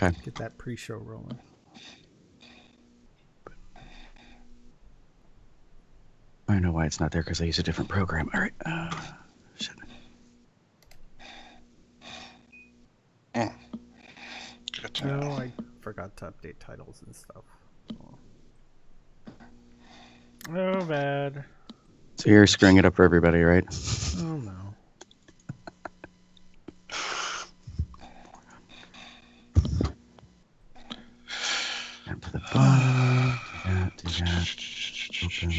Okay. Get that pre-show rolling. I know why it's not there because I use a different program. All right. Shit. Good to No, know. I forgot to update titles and stuff. Oh, bad. So you're screwing it up for everybody, right? Oh, no. And to the bottom. Do that. Open.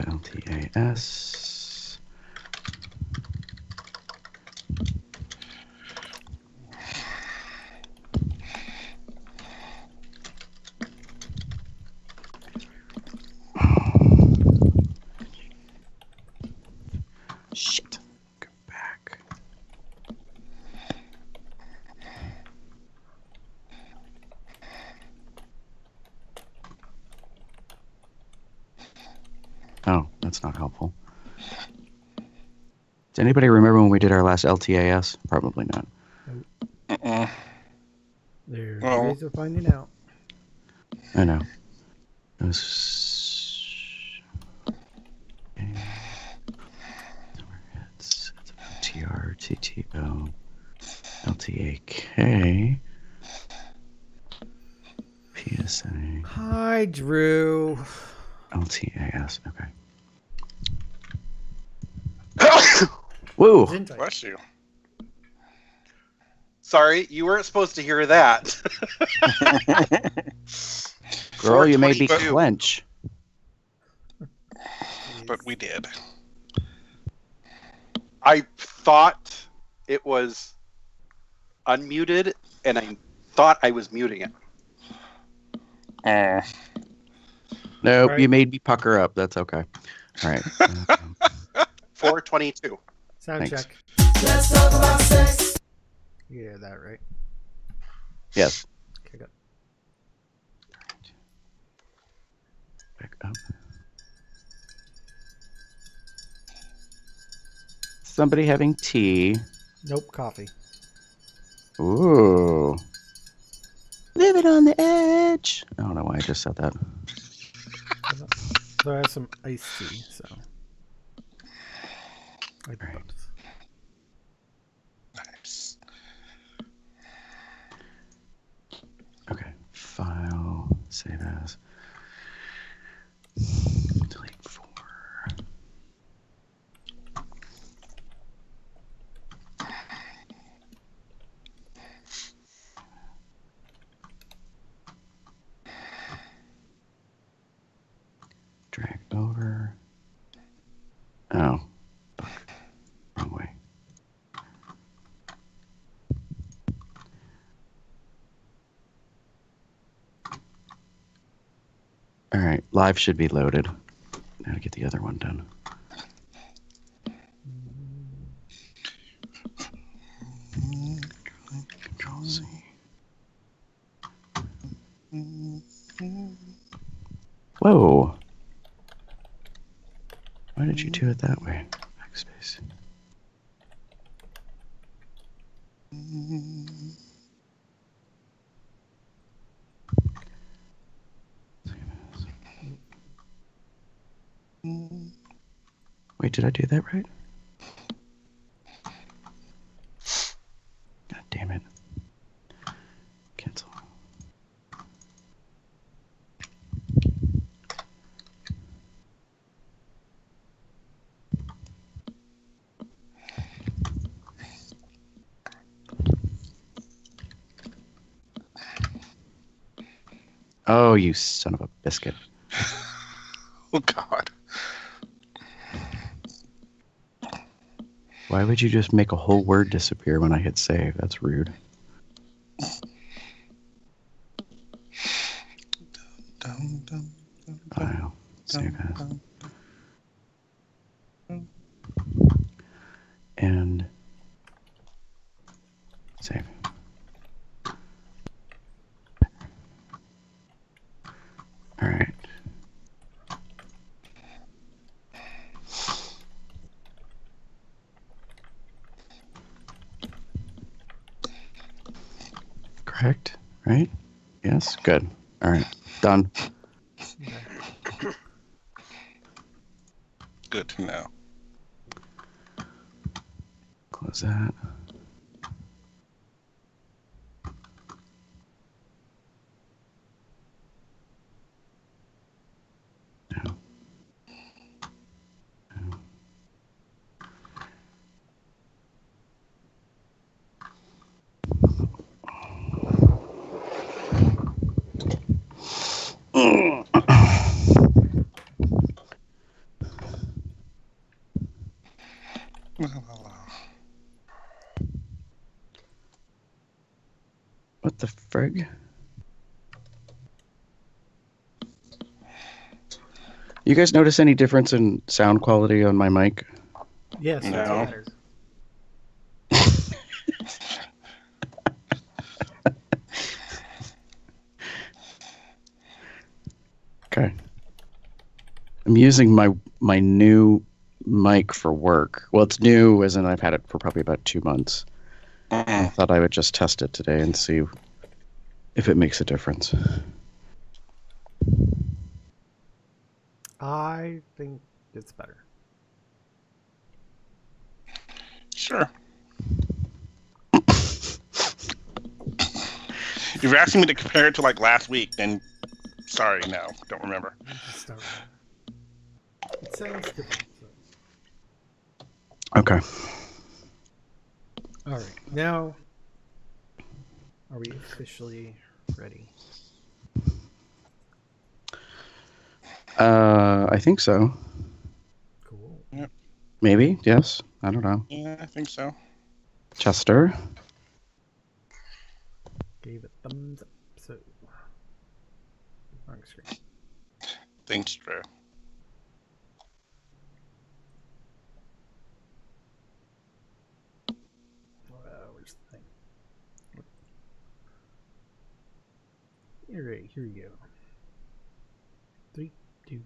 LTAS. Shit. Go back. Oh, that's not helpful. Does anybody remember when we did our last LTAS? Probably not. There's Well, ways of finding out. I know. It was... It's TR, TTO, LTAK, PSA, Hi, Drew. LTAS. Okay. Woo! bless you. Sorry, you weren't supposed to hear that. Girl, you made me 422. clench. But we did. I thought it was unmuted, and I thought I was muting it. Nope, Right. you made me pucker up. That's okay. All right. 422. Sound Thanks. check. Let's talk about sex. You hear that, right? Yes. Okay, good. Back up. Somebody having tea. Nope, coffee. Ooh. Living on the edge. I don't know why I just said that. So I have some iced tea, so. I Right. both. Nice. Okay. File. Save as. Delete 4. Drag over. Oh. Fuck. Wrong way. All right. Live should be loaded. Now to get the other one done. Control C. Whoa. Why did you do it that way? Backspace. Wait, did I do that right? God damn it. Cancel. Oh, you son of a biscuit. Oh, God. Why would you just make a whole word disappear when I hit save? That's rude. File. Save as. And save. All right. Perfect. Right? Yes. Good. All right. Done. Okay. Good to know. Close that. No. No. What the frig? You guys notice any difference in sound quality on my mic? Yes, No. that's better. Okay. I'm using my new mic for work. Well, it's new as in I've had it for probably about 2 months. I thought I would just test it today and see if it makes a difference. I think it's better. Sure. If you're asking me to compare it to like last week, then sorry, no, don't remember. Just don't know. It sounds different. So. Okay. All right, now are we officially ready? I think so. Cool. Maybe. Yes. I don't know. Yeah, I think so. Chester. Gave it thumbs up. So wrong screen. Thanks, Drew. Where's the thing? All right, here we go. 3, 2.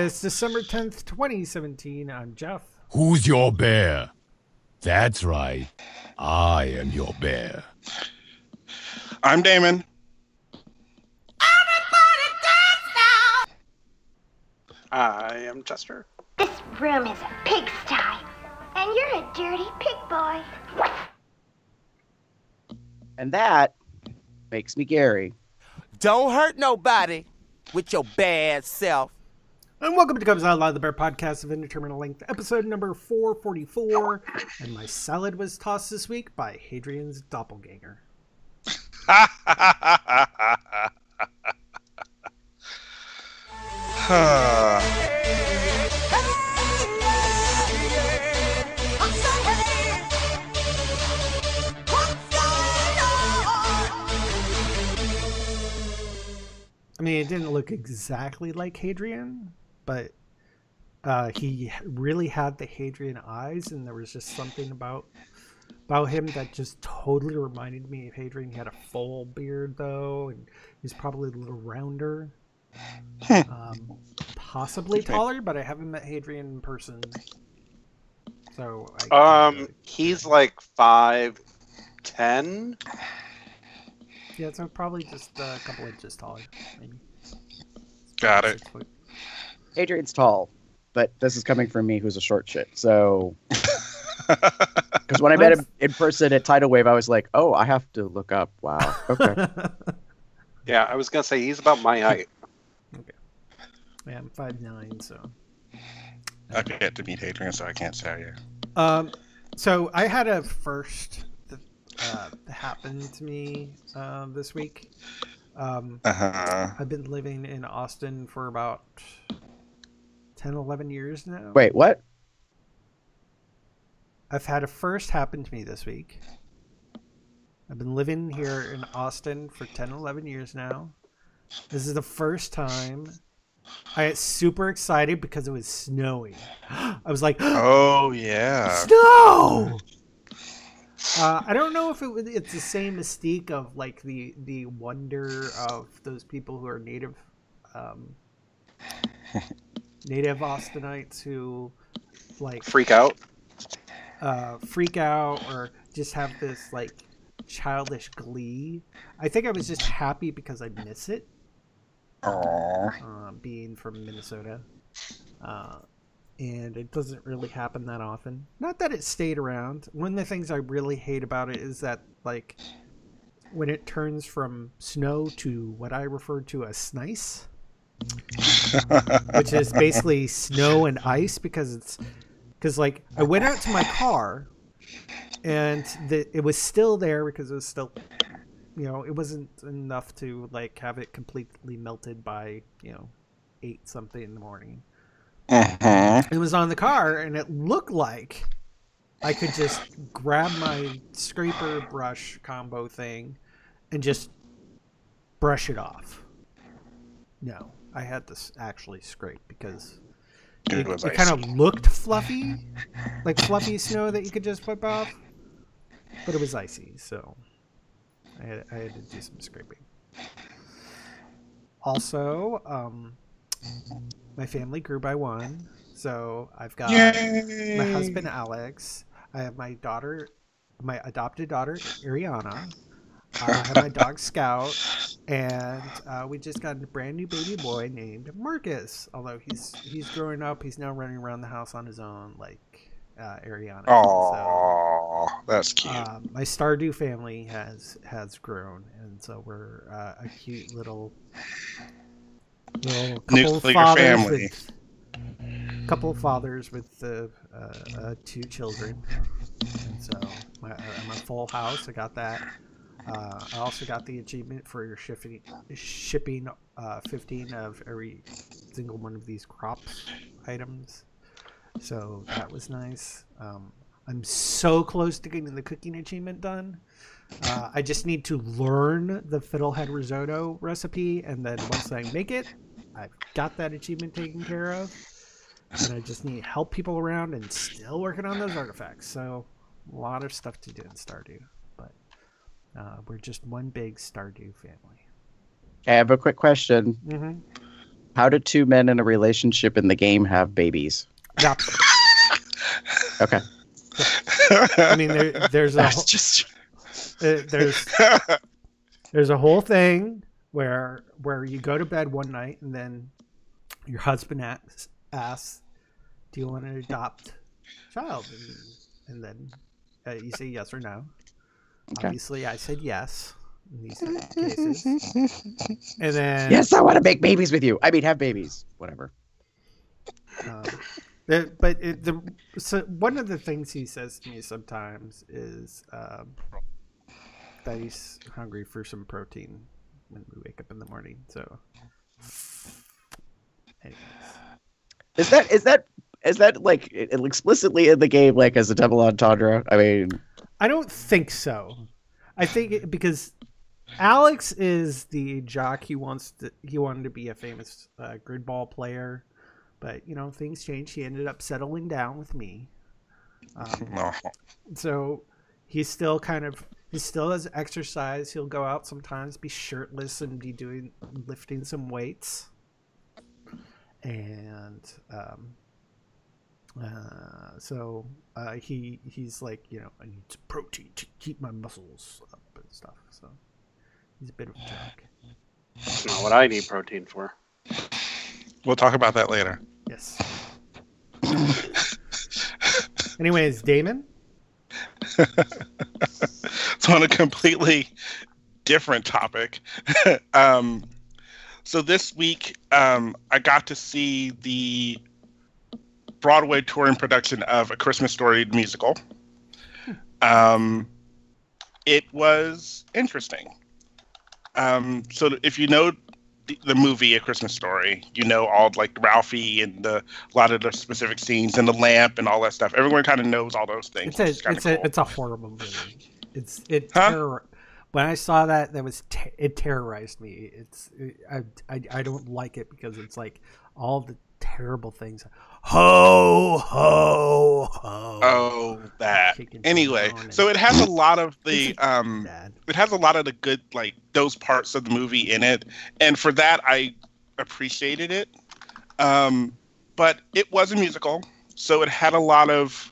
It's December 10th, 2017. I'm Jeff. Who's your bear? That's right. I am your bear. I'm Damon. I am Chester. This room is a pigsty, and you're a dirty pig boy. And that makes me Gary. Don't hurt nobody with your bad self. And welcome to Comes Out Loud, the Bear Podcast of Indeterminate Length, episode number 444. And my salad was tossed this week by Hadrian's doppelganger. I mean, it didn't look exactly like Hadrian, but he really had the Hadrian eyes, and there was just something about him that just totally reminded me of Hadrian. He had a full beard, though, and he's probably a little rounder. Possibly taller, but I haven't met Hadrian in person. So He's like 5'10". Yeah, so probably just a couple inches taller, maybe. Got it. 6 foot. Adrian's tall, but this is coming from me, who's a short shit. So, because when I met him in person at Tidal Wave, I was like, "Oh, I have to look up." Wow. Okay. Yeah, I was gonna say he's about my height. Okay. Yeah, I'm 5'9", so. I've yet to meet Hadrian, so I can't tell you. So I had a first that happened to me this week. I've been living in Austin for about 10, 11 years now. Wait, what? I've had a first happen to me this week. I've been living here in Austin for 10, 11 years now. This is the first time I got super excited because it was snowing. I was like, Oh yeah. snow! I don't know if it's the same mystique of like the wonder of those people who are native Austinites who like Freak out. or just have this like childish glee. I think I was just happy because I miss it. Being from Minnesota. And it doesn't really happen that often. Not that it stayed around. One of the things I really hate about it is that, like, when it turns from snow to what I refer to as snice, which is basically snow and ice, because like, I went out to my car, and it was still there because it was still, it wasn't enough to, like, have it completely melted by, 8 something in the morning. It was on the car, and it looked like I could just grab my scraper brush combo thing and just brush it off. No, I had to actually scrape because it kind of looked fluffy, like fluffy snow that you could just flip off, but it was icy, so I had to do some scraping. Also, my family grew by 1, so I've got my husband Alex. I have my adopted daughter Ariana. I have my dog Scout, and we just got a brand new baby boy named Marcus. Although he's growing up, he's now running around the house on his own, like Ariana. Oh, so, that's cute. My Stardew family has grown, and so we're a cute little couple of fathers with 2 children, and so I'm a full house. I got that. I also got the achievement for shipping 15 of every single one of these crops items, so that was nice. I'm so close to getting the cooking achievement done. I just need to learn the fiddlehead risotto recipe, and then once I make it, I've got that achievement taken care of. And I just need to help people around and still working on those artifacts. So a lot of stuff to do in Stardew. But we're just one big Stardew family. I have a quick question. Mm-hmm. How do 2 men in a relationship in the game have babies? Yeah. Okay. I mean, there's a there's a whole thing where you go to bed one night and then your husband asks, "Do you want to adopt a child?" And then you say yes or no. Okay. Obviously, I said yes in these cases. And then yes, I want to make babies with you. I mean, have babies, whatever. So one of the things he says to me sometimes is that he's hungry for some protein when we wake up in the morning. So, anyways. Is that like explicitly in the game, like as a double entendre? I mean, I don't think so. I think because Alex is the jock. He wanted to be a famous grid ball player. But, things changed. He ended up settling down with me. So he still does exercise. He'll go out sometimes, be shirtless and be lifting some weights. And so he's like, I need some protein to keep my muscles up and stuff. So he's a bit of a jock. That's not what I need protein for. We'll talk about that later. Yes. Anyways, Damon? So on a completely different topic. So this week, I got to see the Broadway touring production of A Christmas Story musical. It was interesting. So if you know the movie A Christmas Story, all like Ralphie and a lot of the specific scenes and the lamp and all that stuff. Everyone kind of knows all those things. It's a horrible movie. when I saw that, it terrorized me. I don't like it because it's like all the terrible things. Ho ho ho. Oh, that. Chicken Anyway, Tyrone so and- it has a lot of the Dad. it has a lot of the good, like, those parts of the movie in it, and for that I appreciated it. But it was a musical, so it had a lot of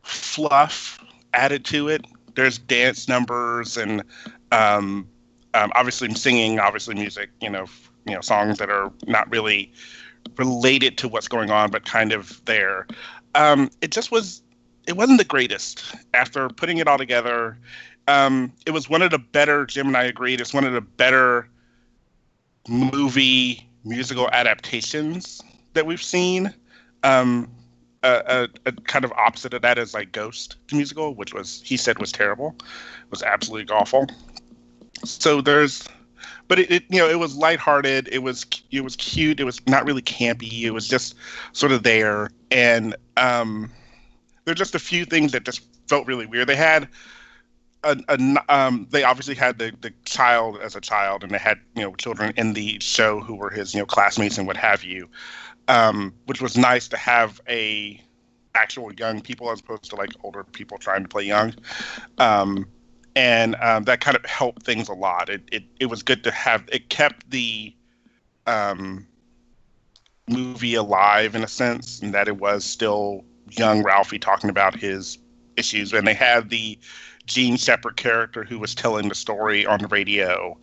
fluff added to it. There's dance numbers and obviously singing, obviously music, songs that are not really related to what's going on, but kind of there. It wasn't the greatest. After putting it all together, it was one of the better, Jim and I agreed, it's one of the better movie musical adaptations that we've seen. A kind of opposite of that is like Ghost, the musical, which he said was terrible. It was absolutely awful. So but it was lighthearted. It was cute. It was not really campy. It was just sort of there. And there are just a few things that just felt really weird. They had they obviously had the child as a child, and they had children in the show who were his classmates and what have you, which was nice to have a actual young people as opposed to like older people trying to play young. And that kind of helped things a lot. It was good to have. It kept the movie alive in a sense, in that it was still young Ralphie talking about his issues. And they had the Gene Shepard character who was telling the story on the radio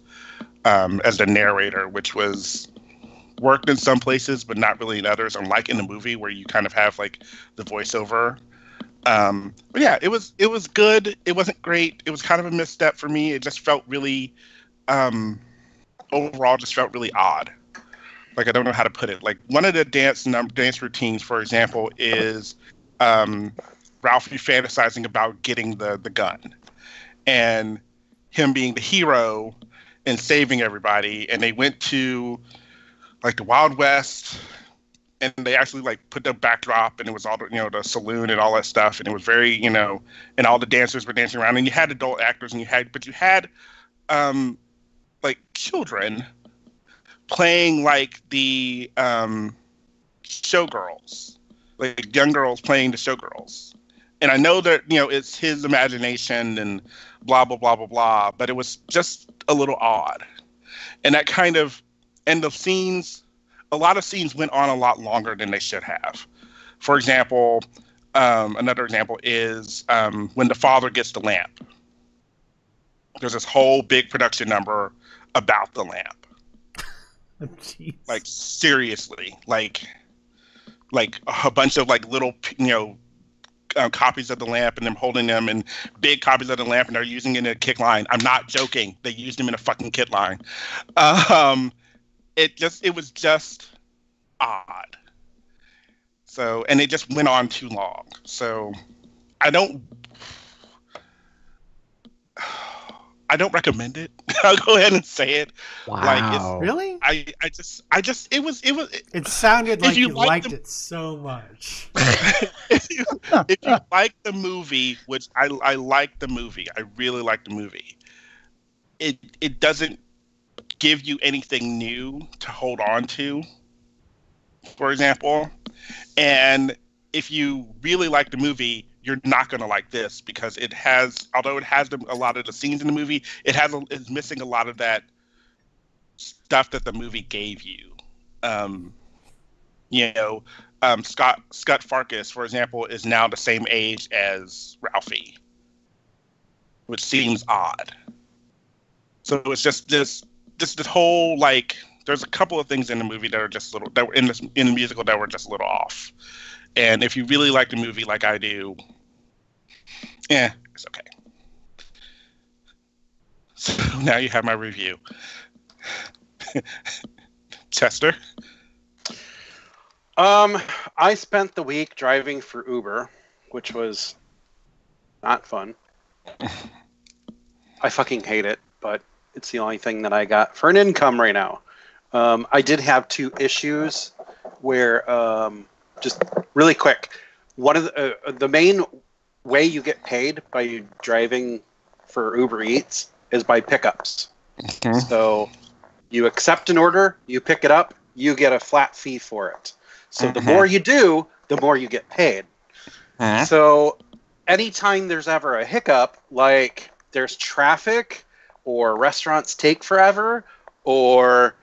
as the narrator, which worked in some places but not really in others, unlike in the movie where you kind of have like the voiceover. But yeah, it was good. It wasn't great. It was kind of a misstep for me. It just felt really overall just felt really odd. Like, I don't know how to put it. Like, one of the dance routines, for example, is Ralphie fantasizing about getting the gun and him being the hero and saving everybody. And they went to like the Wild West, and they actually like put the backdrop, and it was all the, the saloon and all that stuff. And it was very, and all the dancers were dancing around, and you had adult actors, and you had like children playing like the showgirls, like young girls playing the showgirls. And I know that, it's his imagination and blah, blah, blah, blah, blah, but it was just a little odd. And that kind of, and the scenes, a lot of scenes went on a lot longer than they should have. For example, another example is when the father gets the lamp. There's this whole big production number about the lamp. Jeez. Like, seriously, like a bunch of like little, copies of the lamp, and them holding them, and big copies of the lamp, and they're using it in a kick line. I'm not joking. They used them in a fucking kick line. It was just odd. So, and it just went on too long. So I don't recommend it. I'll go ahead and say it. Wow. Like, Really? It sounded like you you liked liked it so much. if you like the movie, which I like the movie, I really like the movie, it doesn't give you anything new to hold on to, for example. And if you really like the movie, you're not going to like this, because although it has a lot of the scenes in the movie, it's missing a lot of that stuff that the movie gave you. Scott Farkas, for example, is now the same age as Ralphie, which seems odd. So it's just this whole, like, there's a couple of things in the movie that were in the musical that were just a little off. And if you really like the movie like I do, it's okay. So now you have my review. Chester? I spent the week driving for Uber, which was not fun. I fucking hate it, but it's the only thing that I got for an income right now. I did have two issues where, just really quick, one of the main way you get paid by driving for Uber Eats is by pickups. So you accept an order, you pick it up, you get a flat fee for it. So the more you do, the more you get paid. So anytime there's ever a hiccup, like there's traffic or restaurants take forever or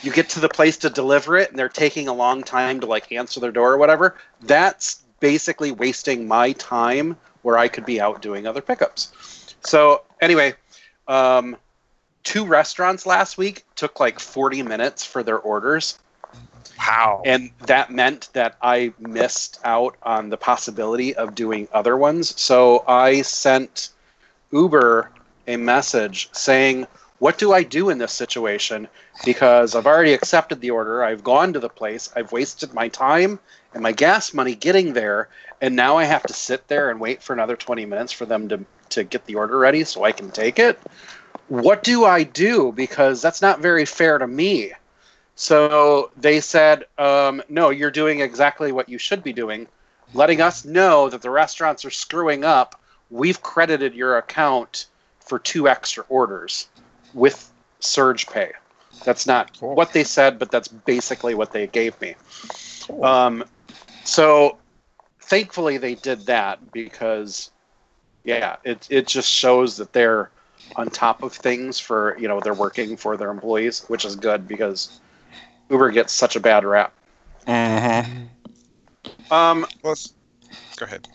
you get to the place to deliver it and they're taking a long time to like answer their door or whatever, that's basically wasting my time where I could be out doing other pickups. So anyway, 2 restaurants last week took like 40 minutes for their orders. Wow. And that meant that I missed out on the possibility of doing other ones. So I sent Uber a message saying, what do I do in this situation? Because I've already accepted the order. I've gone to the place. I've wasted my time and my gas money getting there. And now I have to sit there and wait for another 20 minutes for them to get the order ready so I can take it. What do I do? Because that's not very fair to me. So they said, no, you're doing exactly what you should be doing, letting us know that the restaurants are screwing up. We've credited your account for 2 extra orders with surge pay. That's not what they said, but that's basically what they gave me. So thankfully they did that because, yeah, it just shows that they're on top of things for, they're working for their employees, which is good because Uber gets such a bad rap. Well, go ahead.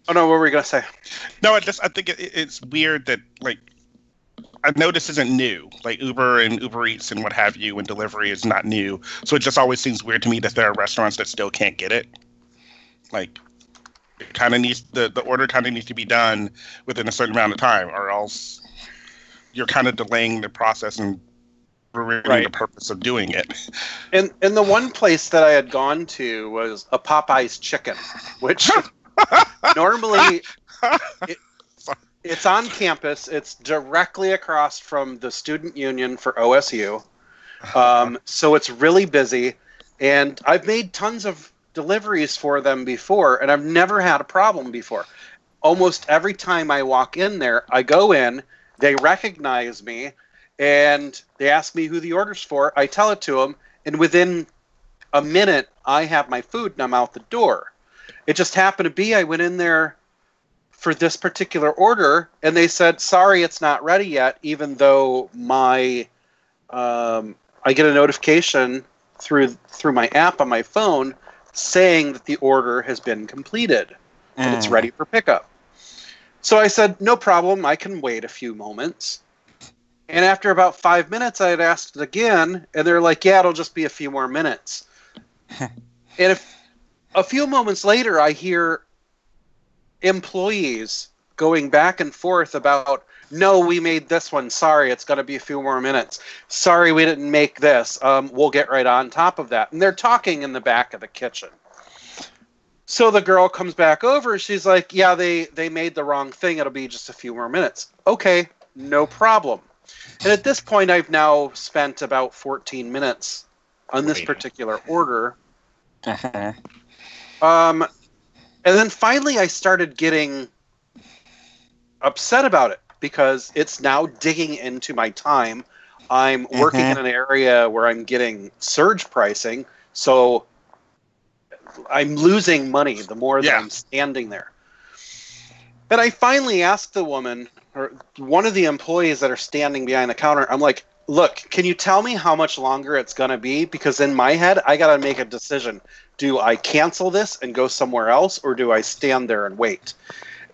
Oh no, what were we gonna say? No, I think it's weird that like I know this isn't new. Like Uber and Uber Eats and what have you and delivery is not new. So it just always seems weird to me that there are restaurants that still can't get it. Like it kind of needs the order kind of needs to be done within a certain amount of time, or else you're kind of delaying the process and ruining the purpose of doing it. And the one place that I had gone to was a Popeye's Chicken, which normally it's on campus. It's directly across from the student union for OSU. So it's really busy. And I've made tons of deliveries for them before, and I've never had a problem before. Almost every time I walk in there, I go in, they recognize me, and they ask me who the order's for. I tell it to them, and within a minute, I have my food and I'm out the door. It just happened to be I went in there for this particular order, and they said, sorry, it's not ready yet, even though I get a notification through my app on my phone saying that the order has been completed and it's ready for pickup. So I said, no problem, I can wait a few moments. And after about 5 minutes, I had asked it again, and they're like, yeah, it'll just be a few more minutes. And if a few moments later, I hear employees going back and forth about, no, we made this one. Sorry, it's going to be a few more minutes. Sorry, we didn't make this. We'll get right on top of that. And they're talking in the back of the kitchen. So the girl comes back over. She's like, yeah, they made the wrong thing. It'll be just a few more minutes. Okay, no problem. And at this point, I've now spent about 14 minutes on this particular order. And then finally, I started getting upset about it because it's now digging into my time. I'm working in an area where I'm getting surge pricing, so I'm losing money the more that I'm standing there. And I finally asked the woman, or one of the employees that are standing behind the counter, I'm like, look, can you tell me how much longer it's going to be? Because in my head, I got to make a decision. Do I cancel this and go somewhere else, or do I stand there and wait?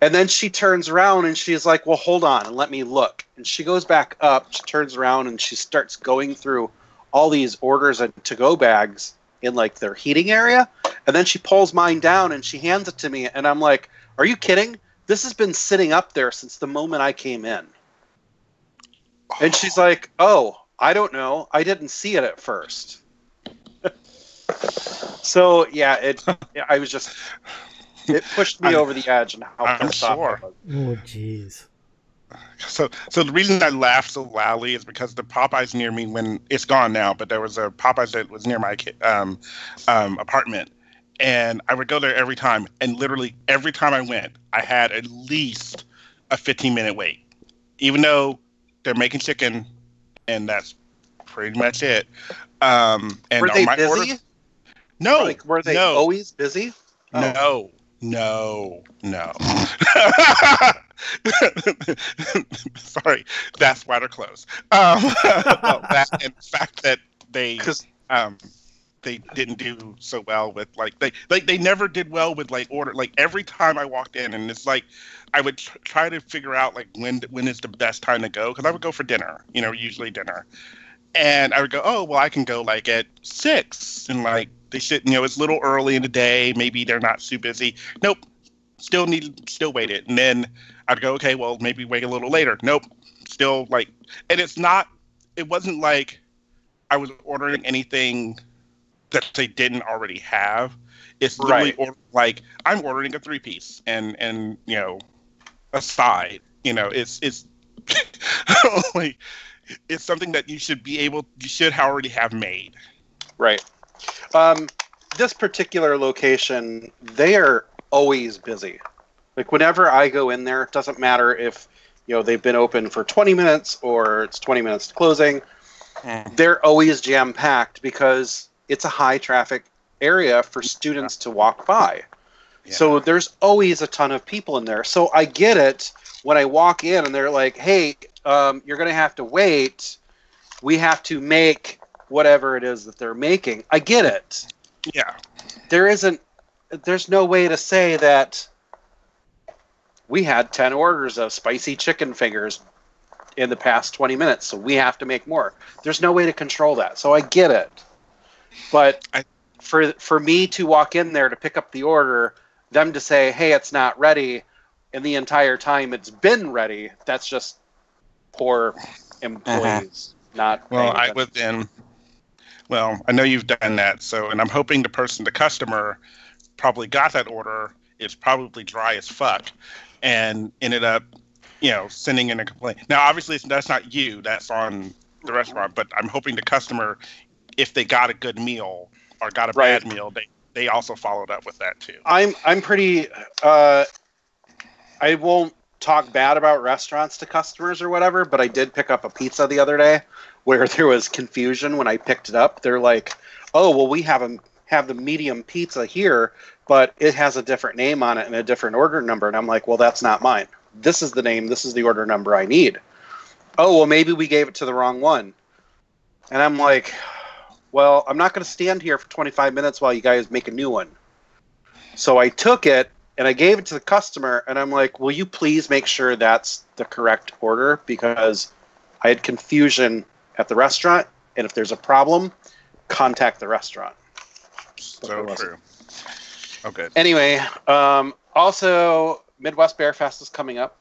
And then she turns around and she's like, well, hold on and let me look. And she goes back up, she turns around and she starts going through all these orders and to-go bags in like their heating area. And then she pulls mine down and she hands it to me. And I'm like, are you kidding? This has been sitting up there since the moment I came in. And she's like, oh, I don't know. I didn't see it at first. So, yeah, it pushed me over the edge and how pissed off I was. Oh, jeez. So the reason I laughed so loudly is because the Popeyes near me, when it's gone now, but there was a Popeyes that was near my apartment, and I would go there every time, and literally every time I went, I had at least a 15-minute wait. even though they're making chicken, and that's pretty much it. And Were they my busy? order, no, Like, were they no, always busy? Oh. no. Sorry, that's why they're closed. Well, that and the fact that they didn't do so well with they never did well with order every time I walked in, and it's like I would try to figure out when is the best time to go, because I would go for dinner, usually dinner, and I would go, oh well, I can go at 6, and they should, it's a little early in the day, maybe they're not too busy. Nope, still waited, and then I'd go, okay, well maybe wait a little later. Nope, still and it wasn't like I was ordering anything that they didn't already have. It's literally I'm ordering a 3-piece and a side. It's it's something that you should already have made. Right. This particular location, they are always busy. Whenever I go in there, it doesn't matter if they've been open for 20 minutes or it's 20 minutes to closing. They're always jam packed because it's a high traffic area for students to walk by. Yeah. So there's always a ton of people in there. So I get it when I walk in and they're like, hey, you're going to have to wait. We have to make whatever it is that they're making. I get it. Yeah. There's no way to say that we had 10 orders of spicy chicken fingers in the past 20 minutes, so we have to make more. There's no way to control that. So I get it. But for me to walk in there to pick up the order, them to say, hey, it's not ready, and the entire time it's been ready, that's just poor employees. Not well, I know you've done that, and I'm hoping the customer probably got that order, is probably dry as fuck, and ended up, sending in a complaint. Now, obviously, that's not you, that's on the restaurant, but I'm hoping the customer, if they got a good meal or got a bad meal, they also followed up with that too. I'm pretty. I won't talk bad about restaurants to customers or whatever, but I did pick up a pizza the other day where there was confusion when I picked it up. They're like, "Oh, well, we have the medium pizza here, but it has a different name on it and a different order number." And I'm like, "Well, that's not mine. This is the name. This is the order number I need." "Oh, well, maybe we gave it to the wrong one." And I'm like, well, I'm not going to stand here for 25 minutes while you guys make a new one. So I took it and I gave it to the customer, and I'm like, will you please make sure that's the correct order? Because I had confusion at the restaurant, and if there's a problem, contact the restaurant. So true. Okay. Anyway, also, Midwest Bear Fest is coming up.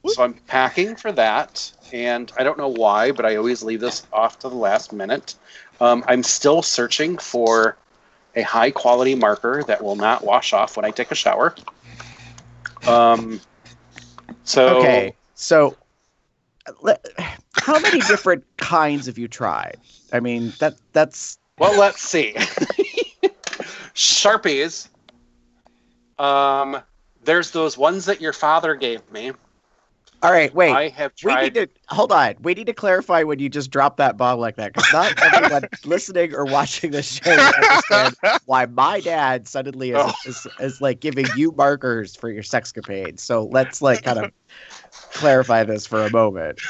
So I'm packing for that, and I don't know why, but I always leave this off to the last minute. I'm still searching for a high-quality marker that will not wash off when I take a shower. Okay, so how many different kinds have you tried? I mean, that's... Well, let's see. Sharpies. There's those ones that your father gave me. All right, wait. I have tried. Hold on. We need to clarify when you just drop that bomb like that, because not everyone listening or watching this show understand why my dad suddenly is like giving you markers for your sexcapades. So let's kind of clarify this for a moment.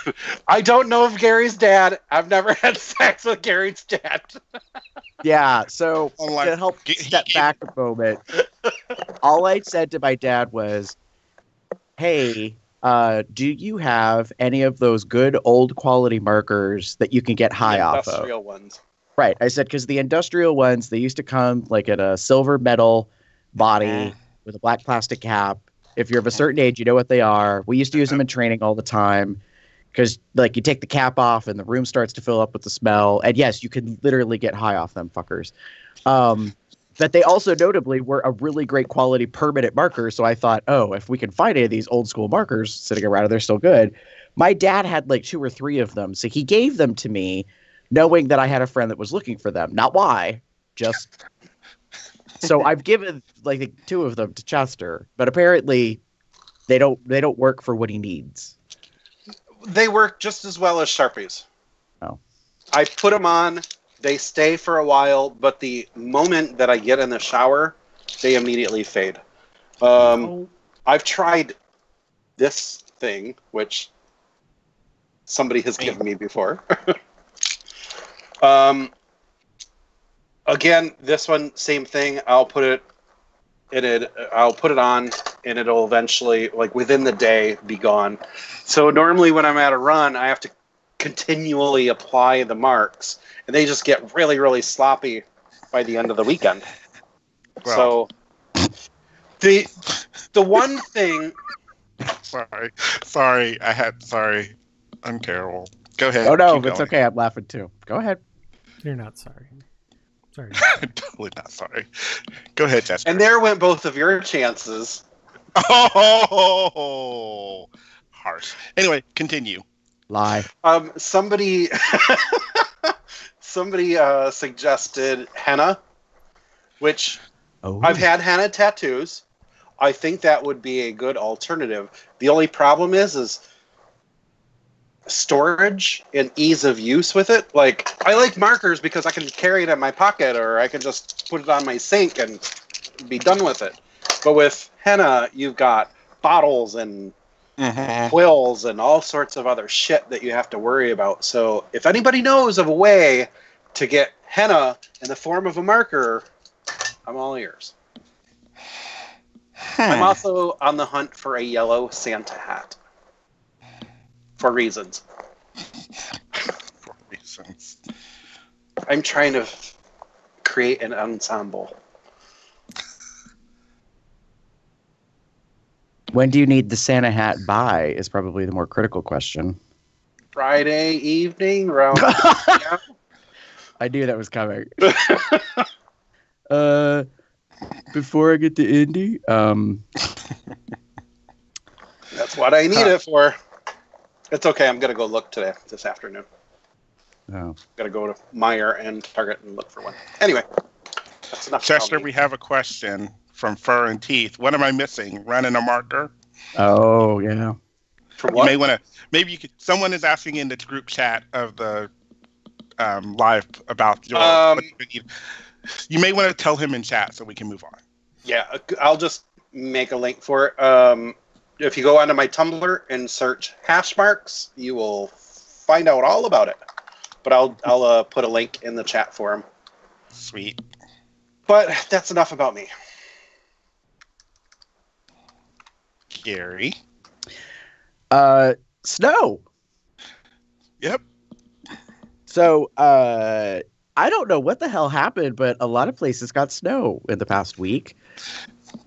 I don't know of Gary's dad. I've never had sex with Gary's dad. Yeah, so to help step back a moment, all I said to my dad was, hey, do you have any of those good old quality markers that you can get high off of? Industrial ones. Right. I said, because the industrial ones, they used to come in a silver metal body with a black plastic cap. If you're of a certain age, you know what they are. We used to use them in training all the time because you take the cap off and the room starts to fill up with the smell. And yes, you can literally get high off them fuckers. But they also notably were a really great quality permanent marker. So I thought, oh, if we can find any of these old school markers sitting around and they're still good. My dad had 2 or 3 of them. So he gave them to me knowing that I had a friend that was looking for them. Not why, just... So I've given 2 of them to Chester, but apparently they don't work for what he needs. They work just as well as Sharpies. Oh. I put them on. They stay for a while, but the moment that I get in the shower, they immediately fade. I've tried this thing, which somebody has given me before. Again, this one, same thing. I'll put it on, and it'll eventually, like within the day, be gone. So normally when I'm at a run, I have to continually apply the marks, and they just get really, really sloppy by the end of the weekend. Well. So the one thing. Sorry. I'm terrible. Go ahead. Oh no, Keep it's going. okay. I'm laughing too. Go ahead. You're not sorry. Sorry. I'm totally not sorry. Go ahead, Jessica. And there went both of your chances. Oh, harsh. Anyway, continue. Lie. Somebody suggested henna, which I've had henna tattoos. I think that would be a good alternative. The only problem is storage and ease of use with it. Like, I like markers because I can carry it in my pocket, or I can just put it on my sink and be done with it. But with henna, you've got bottles and quills and all sorts of other shit that you have to worry about. So if anybody knows of a way to get henna in the form of a marker, I'm all ears. I'm also on the hunt for a yellow Santa hat. For reasons. For reasons. I'm trying to create an ensemble. When do you need the Santa hat by is probably the more critical question. Friday evening, around. Yeah. I knew that was coming. Before I get to Indy, That's what I need it for. It's okay. I'm gonna go look this afternoon. Oh. Gotta go to Meijer and Target and look for one. Anyway, that's enough. Chester, we have a question from Fur and Teeth. What am I missing? Running a marker? Oh yeah. For what? You may want to. Maybe you could. Someone is asking in the group chat of the live about your. What you need. You may want to tell him in chat so we can move on. Yeah, I'll just make a link for it. If you go onto my Tumblr and search hash marks, you will find out all about it. But I'll put a link in the chat for him. Sweet. But that's enough about me. Gary. Snow. Yep. So I don't know what the hell happened, but a lot of places got snow in the past week.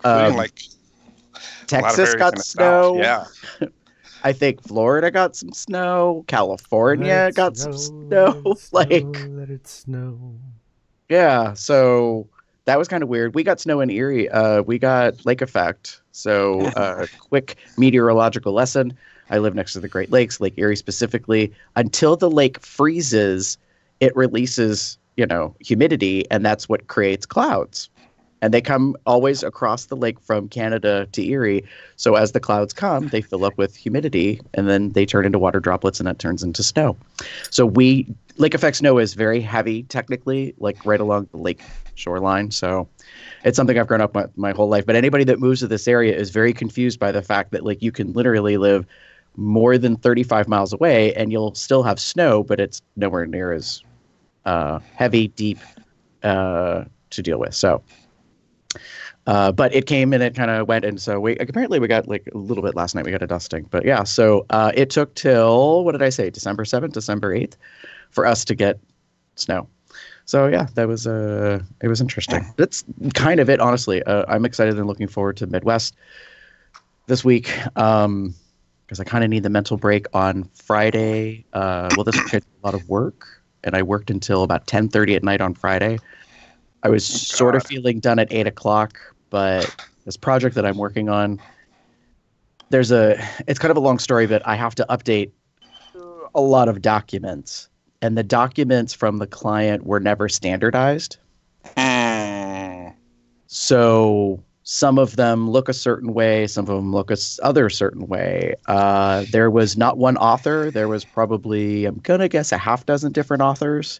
Like Texas got snow. Yeah. I think Florida got some snow. California got some snow. Let it snow. Yeah, so that was kind of weird. We got snow in Erie. We got lake effect. So quick meteorological lesson. I live next to the Great Lakes, Lake Erie specifically. Until the lake freezes, it releases, humidity, and that's what creates clouds. And they come always across the lake from Canada to Erie. So as the clouds come, they fill up with humidity, and then they turn into water droplets, and that turns into snow. So lake effect snow is very heavy, technically, like right along the lake shoreline. So it's something I've grown up my whole life. But anybody that moves to this area is very confused by the fact that, like, you can literally live more than 35 miles away, and you'll still have snow, but it's nowhere near as heavy, deep to deal with. So. But it came and it kind of went, and so we got like a little bit last night. We got a dusting, but yeah. So it took till, what did I say, December 7th, December 8th, for us to get snow. So yeah, that was it was interesting. That's kind of it, honestly. I'm excited and looking forward to Midwest this week because I kind of need the mental break on Friday. This week I did a lot of work, and I worked until about 10:30 at night on Friday. I was sort of feeling done at 8 o'clock, but this project that I'm working on, it's kind of a long story, but I have to update a lot of documents, and the documents from the client were never standardized. So Some of them look a certain way. Some of them look other certain way. There was not one author. There was probably, I'm going to guess, a half dozen different authors.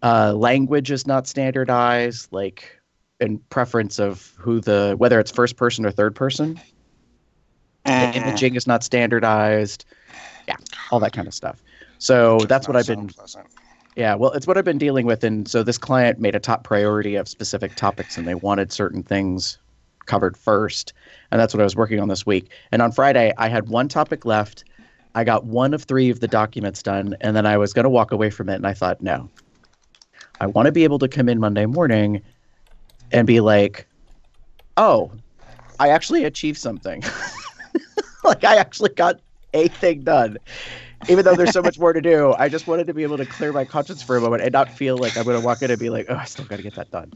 Language is not standardized, like in preference of whether it's first person or third person. The imaging is not standardized. Yeah, all that kind of stuff. So that's what I've been. Pleasant. Yeah, well, it's what I've been dealing with. And so this client made a top priority of specific topics, and they wanted certain things covered first. And that's what I was working on this week. And on Friday, I had one topic left. I got 1 of 3 of the documents done, and then I was going to walk away from it. And I thought, no, I want to be able to come in Monday morning and be like, oh, I actually achieved something. Like, I actually got a thing done. Even though there's so much more to do, I just wanted to be able to clear my conscience for a moment and not feel like I'm going to walk in and be like, oh, I still got to get that done.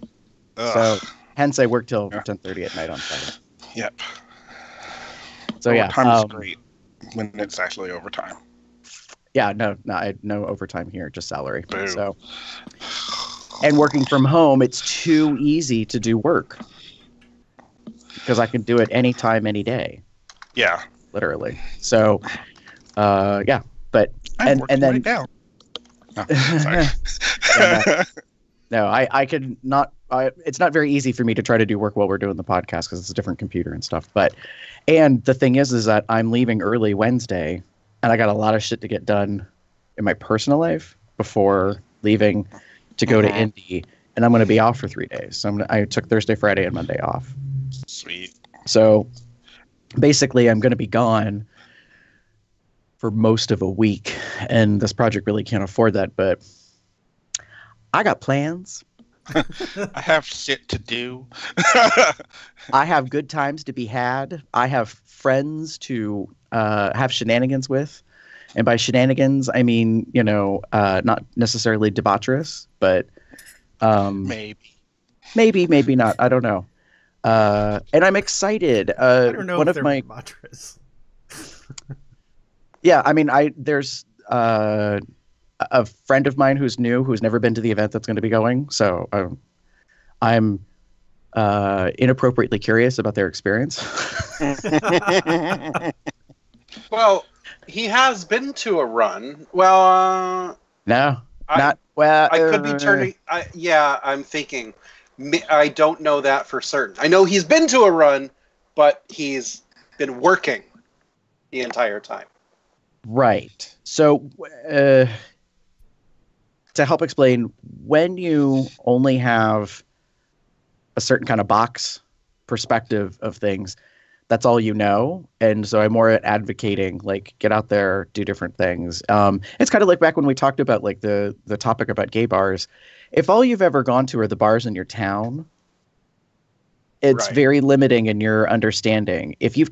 Ugh. So hence I work till 10:30 at night on Friday. Yep. So overtime is great when it's actually overtime. Yeah, no overtime here, just salary. Boom. So, and working from home, it's too easy to do work because I can do it anytime, any day. Yeah. Literally. So, yeah. But I'm and then right now. Oh, sorry. No, I could not. It's not very easy for me to try to do work while we're doing the podcast because it's a different computer and stuff. And the thing is that I'm leaving early Wednesday, and I got a lot of shit to get done in my personal life before leaving to go to Indy, and I'm going to be off for 3 days. So I took Thursday, Friday, and Monday off. Sweet. So basically, I'm going to be gone for most of a week, and this project really can't afford that, but I got plans. I have shit to do. I have good times to be had. I have friends to have shenanigans with. And by shenanigans, I mean, not necessarily debaucherous, but maybe not. I don't know. And I'm excited. I don't know one if of they're my debaucherous. Yeah, I mean, there's a friend of mine who's never been to the event that's going to be going. So I'm inappropriately curious about their experience. Well, he has been to a run. Well, no, I could be turning. I'm thinking. I don't know that for certain. I know he's been to a run, but he's been working the entire time. Right. So to help explain, when you only have a certain kind of box perspective of things, that's all you know. And so I'm more advocating, like, get out there, do different things. It's kind of like back when we talked about like the topic about gay bars. If all you've ever gone to are the bars in your town, it's very limiting in your understanding. If you've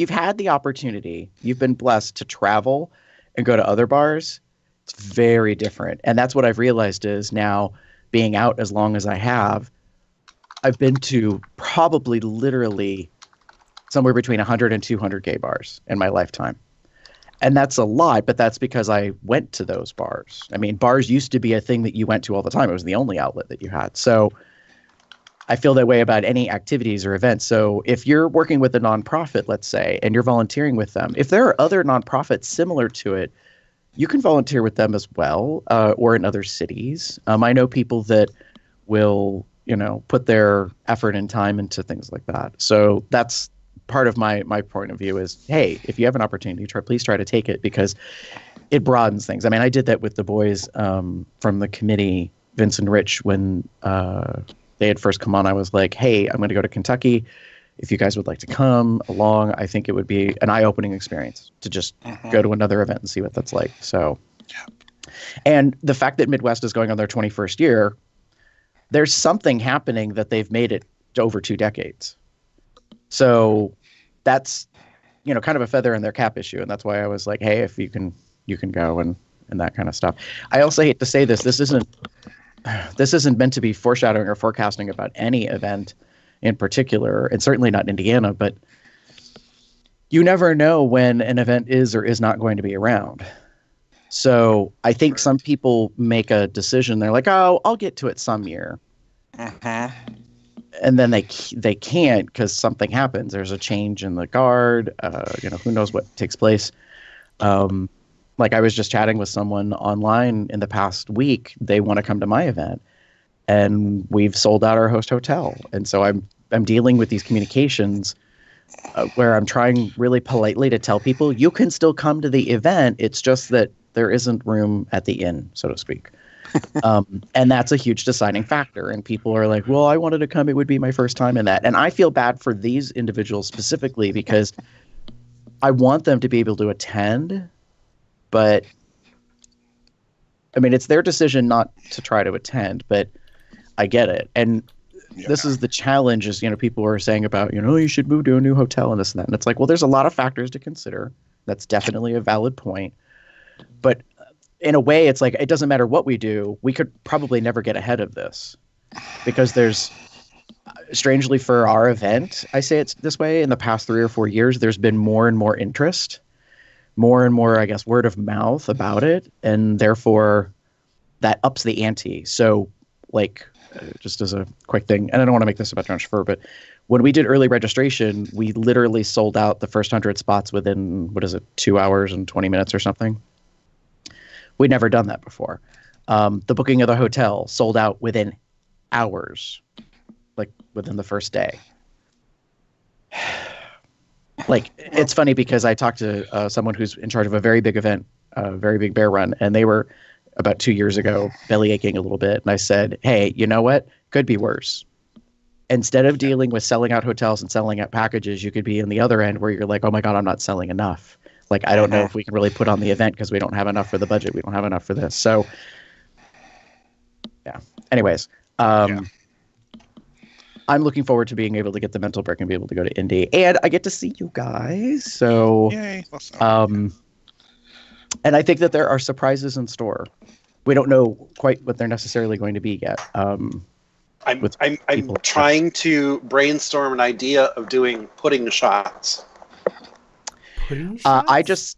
had the opportunity, you've been blessed to travel and go to other bars, it's very different. And that's what I've realized is now being out as long as I have, I've been to probably literally somewhere between 100 and 200 gay bars in my lifetime. And that's a lot, but that's because I went to those bars. I mean, bars used to be a thing that you went to all the time. It was the only outlet that you had. So I feel that way about any activities or events. So if you're working with a nonprofit, let's say, and you're volunteering with them, if there are other nonprofits similar to it, you can volunteer with them as well, or in other cities. I know people that will, put their effort and time into things like that. So that's part of my point of view is, hey, if you have an opportunity, please try to take it because it broadens things. I mean, I did that with the boys from the committee, Vince and Rich, when they had first come on. I was like, hey, I'm going to go to Kentucky. If you guys would like to come along, I think it would be an eye-opening experience to just go to another event and see what that's like. So, and the fact that Midwest is going on their 21st year, there's something happening that they've made it to over 2 decades. So that's, kind of a feather in their cap issue. And that's why I was like, hey, if you can go and that kind of stuff. I also hate to say this. This isn't meant to be foreshadowing or forecasting about any event in particular, and certainly not Indiana, but you never know when an event is or is not going to be around. So I think some people make a decision. They're like, oh, I'll get to it some year. and then they can't because something happens. There's a change in the guard. Who knows what takes place. Like I was just chatting with someone online in the past week. They want to come to my event, and we've sold out our host hotel. And so I'm dealing with these communications where I'm trying really politely to tell people you can still come to the event. It's just that there isn't room at the inn, so to speak. And that's a huge deciding factor. And people are like, well, I wanted to come. It would be my first time in that. And I feel bad for these individuals specifically because I want them to be able to attend. But I mean, it's their decision not to try to attend, but I get it. And this is the challenge is, people are saying about, you should move to a new hotel and this and that. And it's like, well, there's a lot of factors to consider. That's definitely a valid point. But in a way, it's like, it doesn't matter what we do. We could probably never get ahead of this because there's, strangely for our event, I say it's this way, in the past 3 or 4 years, there's been more and more interest, more and more, I guess, word of mouth about it. And therefore that ups the ante. So like, just as a quick thing, and I don't want to make this about John Schaffer, but when we did early registration, we literally sold out the first 100 spots within, 2 hours and 20 minutes or something. We'd never done that before. The booking of the hotel sold out within hours, like within the first day. Like, it's funny because I talked to someone who's in charge of a very big event, a very big bear run, and they were about 2 years ago belly aching a little bit. And I said, hey, you know what? Could be worse. Instead of dealing with selling out hotels and selling out packages, you could be in the other end where you're like, oh my God, I'm not selling enough. Like, I don't know if we can really put on the event because we don't have enough for the budget. We don't have enough for this. So, yeah. Anyways, I'm looking forward to being able to get the mental break and be able to go to Indy. And I get to see you guys. So, yay. Awesome. And I think that there are surprises in store. We don't know quite what they're necessarily going to be yet. I'm trying to brainstorm an idea of doing pudding shots. Pudding shots?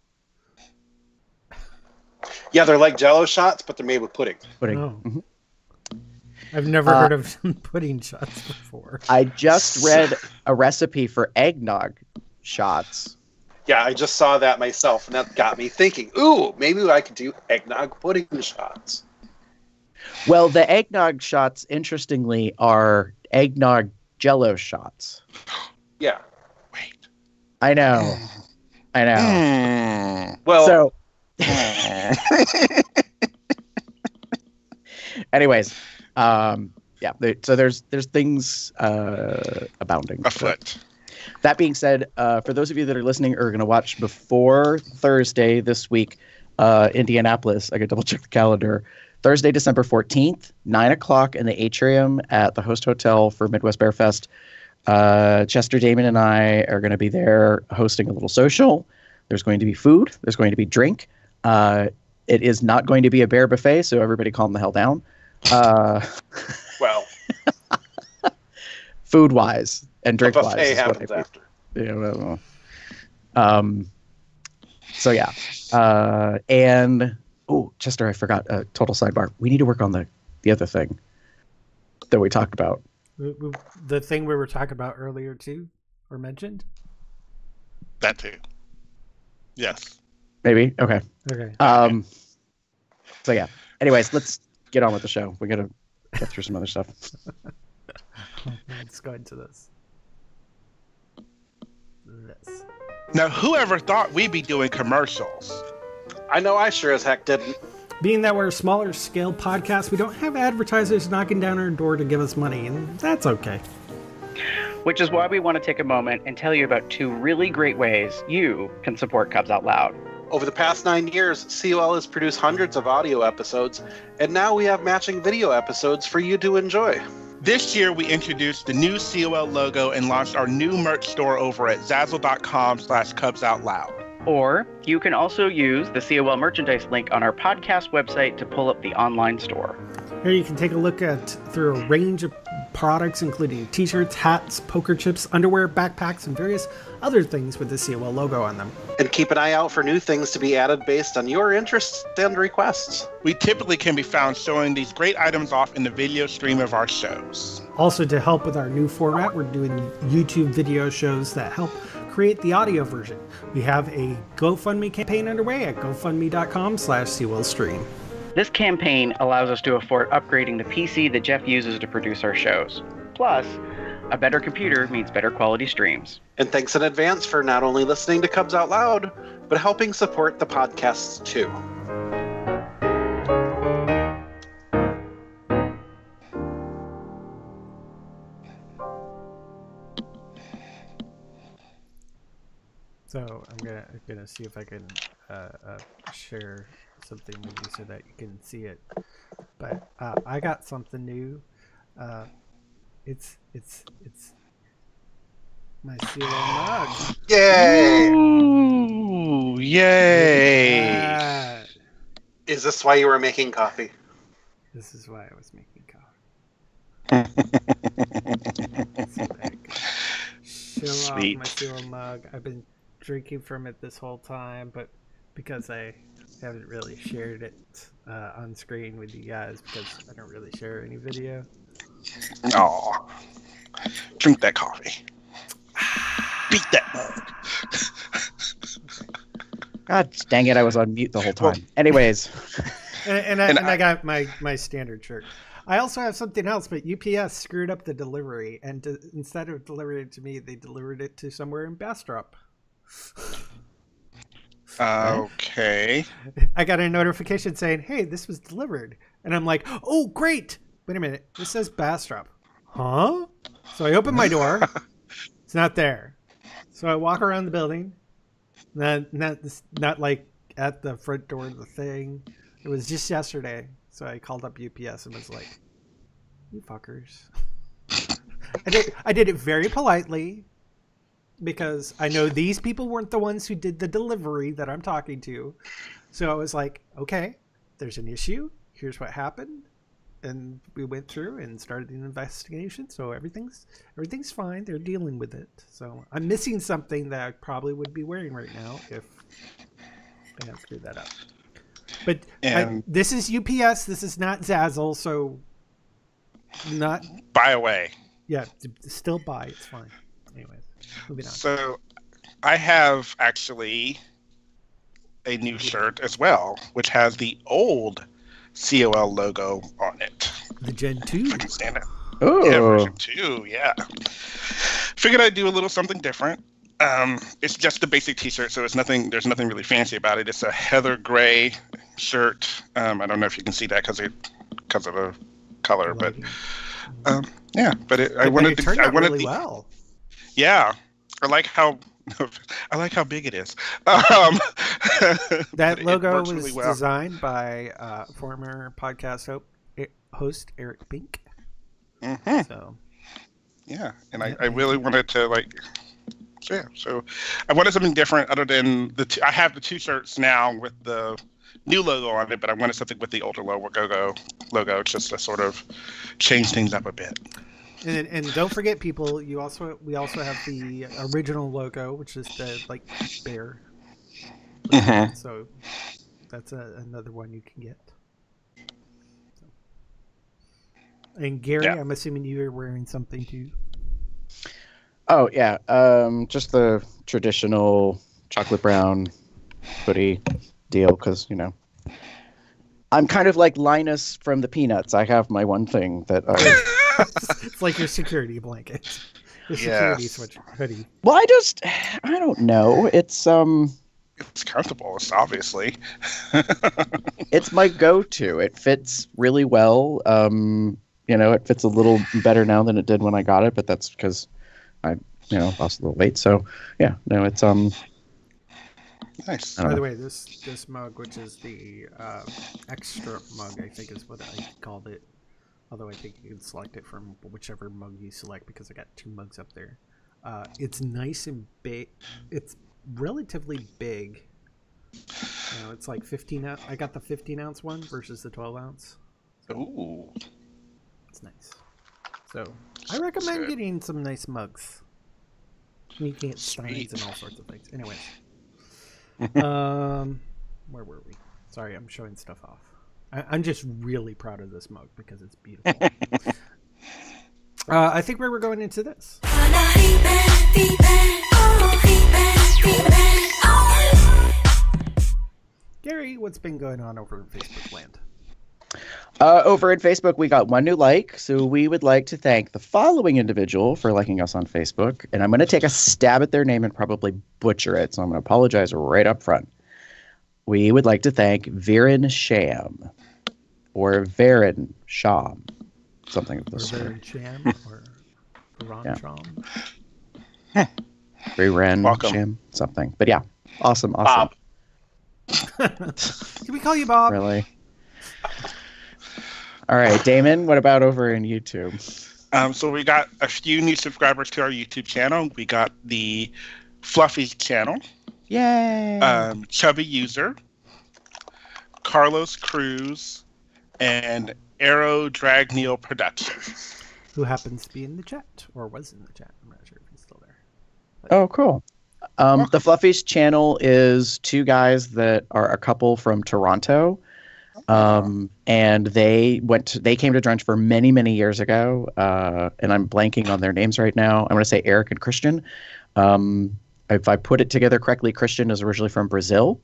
Yeah, they're like Jell-O shots, but they're made with pudding. Pudding. Oh. Mm-hmm. I've never heard of pudding shots before. I just read a recipe for eggnog shots. Yeah, I just saw that myself, and that got me thinking, ooh, maybe I could do eggnog pudding shots. Well, the eggnog shots, interestingly, are eggnog Jell-O shots. Yeah. Wait. I know. Well, so, anyways, yeah. So there's things abounding afoot. That being said, for those of you that are listening or are going to watch before Thursday this week, Indianapolis, I could double check the calendar. Thursday, December 14th, 9 o'clock in the atrium at the Host Hotel for Midwest Bear Fest. Chester Damon and I are going to be there hosting a little social. There's going to be food. There's going to be drink. It is not going to be a bear buffet, so everybody calm the hell down. Well, food-wise and drink-wise. Buffet happens after. Yeah, well. So yeah. And Chester, I forgot a total sidebar. We need to work on the other thing that we talked about. The thing we were talking about earlier too, or mentioned? That too. Yes. Maybe? Okay. Okay. So yeah. Anyways, let's get on with the show. We gotta get through some other stuff. Let's go into this. Now, whoever thought we'd be doing commercials? I know I sure as heck didn't. Being that we're a smaller scale podcast, we don't have advertisers knocking down our door to give us money, and that's okay. Which is why we want to take a moment and tell you about 2 really great ways you can support Cubs Out Loud. Over the past 9 years, COL has produced hundreds of audio episodes, and now we have matching video episodes for you to enjoy. This year, we introduced the new COL logo and launched our new merch store over at Zazzle.com/CubsOutLoud. Or you can also use the COL merchandise link on our podcast website to pull up the online store. Here you can take a look through a range of products, including t-shirts, hats, poker chips, underwear, backpacks, and various other things with the COL logo on them. And keep an eye out for new things to be added based on your interests and requests. We typically can be found showing these great items off in the video stream of our shows. Also, to help with our new format, we're doing YouTube video shows that help create the audio version. We have a GoFundMe campaign underway at gofundme.com/COLstream. This campaign allows us to afford upgrading the PC that Jeff uses to produce our shows. Plus, a better computer means better quality streams. And thanks in advance for not only listening to Cubs Out Loud, but helping support the podcasts too. So I'm gonna see if I can share something with you so that you can see it. But I got something new. It's my COL mug. Yay! Ooh, yay! Yeah. Is this why you were making coffee? This is why I was making coffee. So that I could show Sweet. off my COL mug. I've been drinking from it this whole time, but because I haven't really shared it on screen with you guys, because I don't really share any video. Aw. Drink that coffee. Beat that mug. God dang it, I was on mute the whole time. Anyways. And I got my standard shirt. I also have something else, but UPS screwed up the delivery, and instead of delivering it to me, they delivered it to somewhere in Bastrop. Okay. I got a notification saying, "Hey, this was delivered," and I'm like, "Oh, great! Wait a minute, this says Bastrop, huh?" So I open my door. It's not there. So I walk around the building. Not like at the front door of the thing. It was just yesterday. So I called up UPS and was like, "You fuckers." I did it very politely because I know these people weren't the ones who did the delivery that I'm talking to. So I was like, "Okay, there's an issue. Here's what happened." And we went through and started an investigation. So everything's fine. They're dealing with it. So I'm missing something that I probably would be wearing right now if they had screwed that up. But this is UPS. This is not Zazzle. So not Buy away. Yeah, still buy. It's fine. Anyways, moving on. So I have actually a new shirt as well, which has the old COL logo on it. The Gen 2. I can stand it. Oh. Yeah, version 2, yeah. Figured I'd do a little something different. It's just a basic t-shirt, so there's nothing really fancy about it. It's a heather gray shirt. I don't know if you can see that because of the color, but yeah. But it turned out really well. Yeah, I like how big it is. That logo was really designed by former podcast host Eric Pink. Mm-hmm. So yeah, and I really wanted to so I wanted something different other than I have the two shirts now with the new logo on it, but I wanted something with the older logo just to sort of change things up a bit. And don't forget, people, we also have the original logo, which is the bear. Mm-hmm. So that's another one you can get. So. And Gary, yeah. I'm assuming you're wearing something too. Oh yeah, just the traditional chocolate brown hoodie deal, because I'm kind of like Linus from the Peanuts. I have my one thing that. It's like your security blanket. Your security switch hoodie. Well, I don't know. It's comfortable, obviously. It's my go-to. It fits really well. It fits a little better now than it did when I got it, but that's because I lost a little weight. So yeah, no, it's nice. By the way, this mug, which is the extra mug, I think is what I called it. Although I think you can select it from whichever mug you select, because I got two mugs up there. It's nice and big. It's relatively big. It's like 15 ounce. I got the 15 ounce one versus the 12 ounce. Ooh. It's nice. So I recommend getting some nice mugs. You can get steins and all sorts of things. Anyways. Where were we? Sorry, I'm showing stuff off. I'm just really proud of this mug because it's beautiful. I think we're going into this. Gary, what's been going on over in Facebook land? Over at Facebook, we got one new like, so we would like to thank the following individual for liking us on Facebook, and I'm going to take a stab at their name and probably butcher it, so I'm going to apologize right up front. We would like to thank Viren Sham, or Varen Sham, something of the sort. Varen Sham, or Viren Sham. Viren Sham, something. But yeah, awesome. Bob. Can we call you Bob? Really? All right, Damon, what about over in YouTube? So we got a few new subscribers to our YouTube channel. We got the Fluffy channel. Yay! Chubby User, Carlos Cruz, and Arrow Dragneel Productions. Who happens to be in the chat, or was in the chat. I'm not sure if he's still there. But... Oh, cool. The Fluffies channel is two guys that are a couple from Toronto. And they came to Drunch for many, many years ago. And I'm blanking on their names right now. I'm going to say Eric and Christian. If I put it together correctly, Christian is originally from Brazil.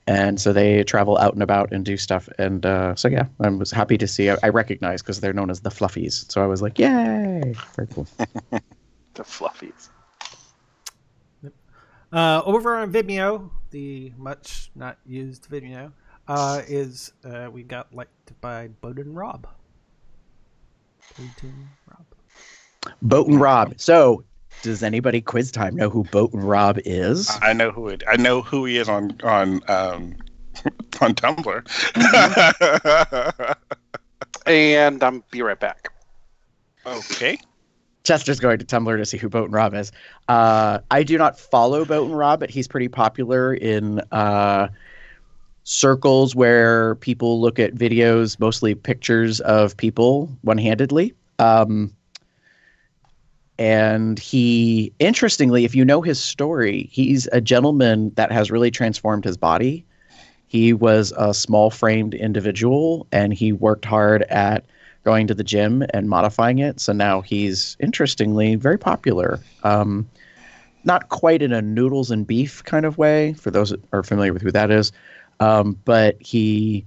And so they travel out and about and do stuff. And so, yeah, I was happy to see. I recognize because they're known as the Fluffies. So I was like, yay. Very cool. The Fluffies. Over on Vimeo, the much not used Vimeo, we got liked by Bowden Rob. Bowden Rob. So, does anybody quiz time know who Bowden Rob is? I know who he is on Tumblr. And I'm be right back. Okay. Chester's going to Tumblr to see who Bowden Rob is. I do not follow Bowden Rob, but he's pretty popular in circles where people look at videos, mostly pictures of people one-handedly. And he, interestingly, if you know his story, he's a gentleman that has really transformed his body. He was a small-framed individual, and he worked hard at going to the gym and modifying it. So now he's, interestingly, very popular. Not quite in a noodles and beef kind of way, for those that are familiar with who that is. But he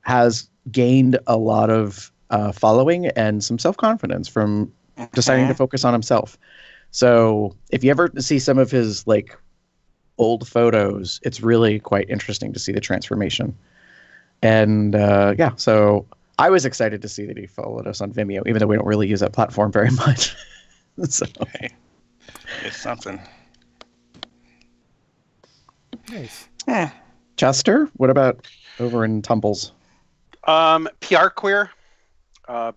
has gained a lot of following and some self-confidence from deciding to focus on himself. So if you ever see some of his old photos, it's really quite interesting to see the transformation. And so I was excited to see that he followed us on Vimeo, even though we don't really use that platform very much. So hey, it's something. Nice. Chester, what about over in Tumbles? PR Queer,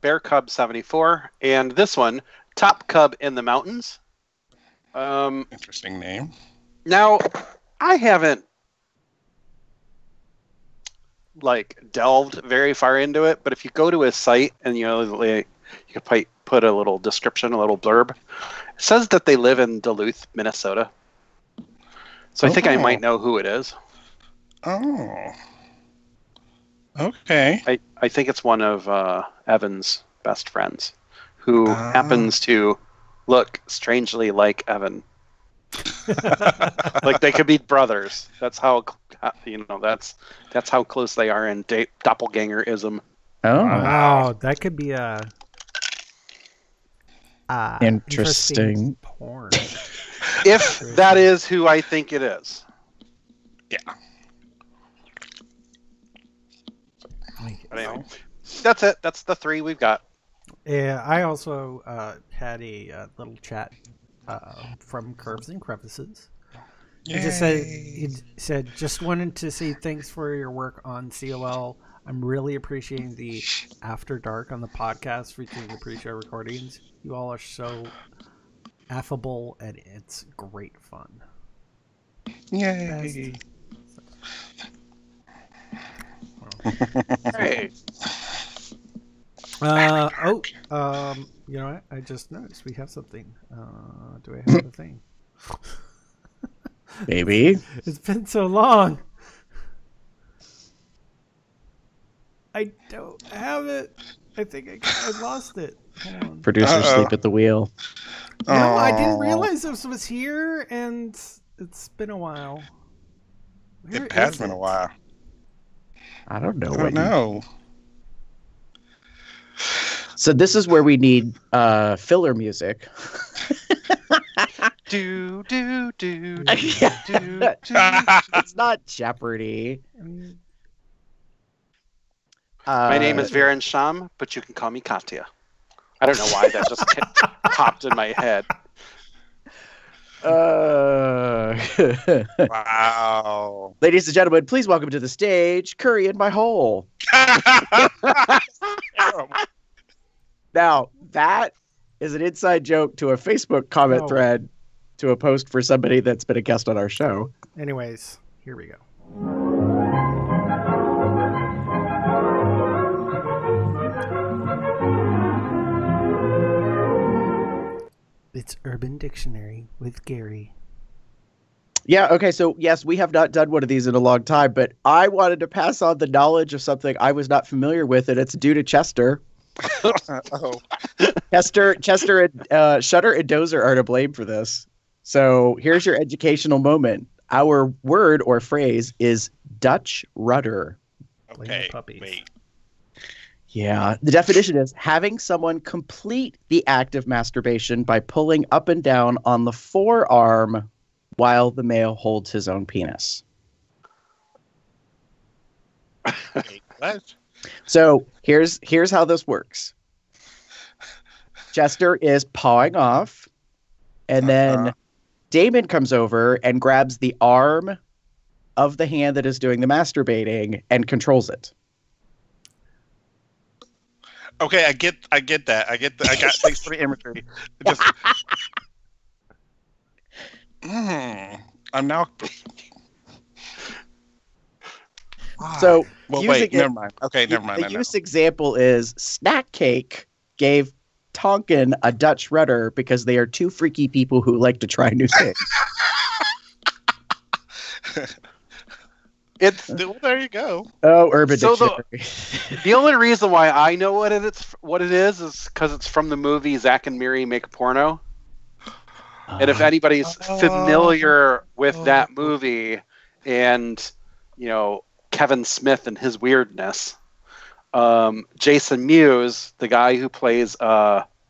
Bear Cub 74, and this one, Top Cub in the Mountains. Interesting name. Now, I haven't delved very far into it, but if you go to his site and you could put a little description, a little blurb, it says that they live in Duluth, Minnesota. So I think I might know who it is. Oh. Okay. I think it's one of Evan's best friends who happens to look strangely like Evan. They could be brothers. That's how that's how close they are in doppelgangerism. Oh, wow, that could be a interesting porn. If that is who I think it is. Yeah. Anyway, that's it. That's the three we've got. Yeah, I also had a little chat from Curves and Crevices. He said, just wanted to say thanks for your work on COL. I'm really appreciating the After Dark on the podcast featuring the pre-show recordings. You all are so affable and it's great fun. Yay. Hey. You know what? I just noticed we have something. Do I have the thing? Maybe. It's been so long. I don't have it. I think I lost it. Hold on. Producer sleep at the wheel. No, I didn't realize this was here, and it's been a while. Where It has is been it? a while. I don't know. I don't know. So this is where we need filler music. Do do do do Yeah. do do. It's not Jeopardy. My name is Viren Sham, but you can call me Katya. I don't know why that just popped in my head. Wow. Ladies and gentlemen, please welcome to the stage Curry in My Hole. Now, that is an inside joke to a Facebook comment thread to a post for somebody that's been a guest on our show. Anyways, here we go. It's Urban Dictionary with Gary. Yeah, okay, so yes, we have not done one of these in a long time, but I wanted to pass on the knowledge of something I was not familiar with, and it's due to Chester. Chester and Shutter and Dozer are to blame for this. So here's your educational moment. Our word or phrase is Dutch rudder. Okay, wait. Yeah, the definition is having someone complete the act of masturbation by pulling up and down on the forearm while the male holds his own penis. Wait, what? So here's how this works. Chester is pawing off, and then Damon comes over and grabs the arm of the hand that is doing the masturbating and controls it. Okay, I get that. I got thanks for the imagery. Just, I'm now. So well, wait, never mind. Okay, never mind. The use example is Snack Cake gave Tonkin a Dutch rudder because they are two freaky people who like to try new things. Well, there you go. Oh, Urban Dictionary. The only reason why I know what it is because it's from the movie Zack and Miri Make a Porno. And if anybody's familiar with that movie and, Kevin Smith and his weirdness, Jason Mewes, the guy who plays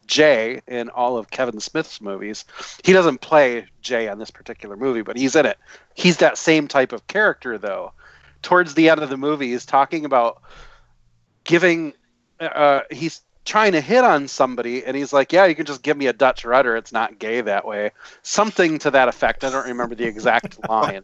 Jay in all of Kevin Smith's movies, he doesn't play Jay on this particular movie, but he's in it. He's that same type of character, though. Towards the end of the movie, he's talking about giving he's trying to hit on somebody, and he's like, yeah, you can just give me a Dutch rudder. It's not gay that way. Something to that effect. I don't remember the exact line.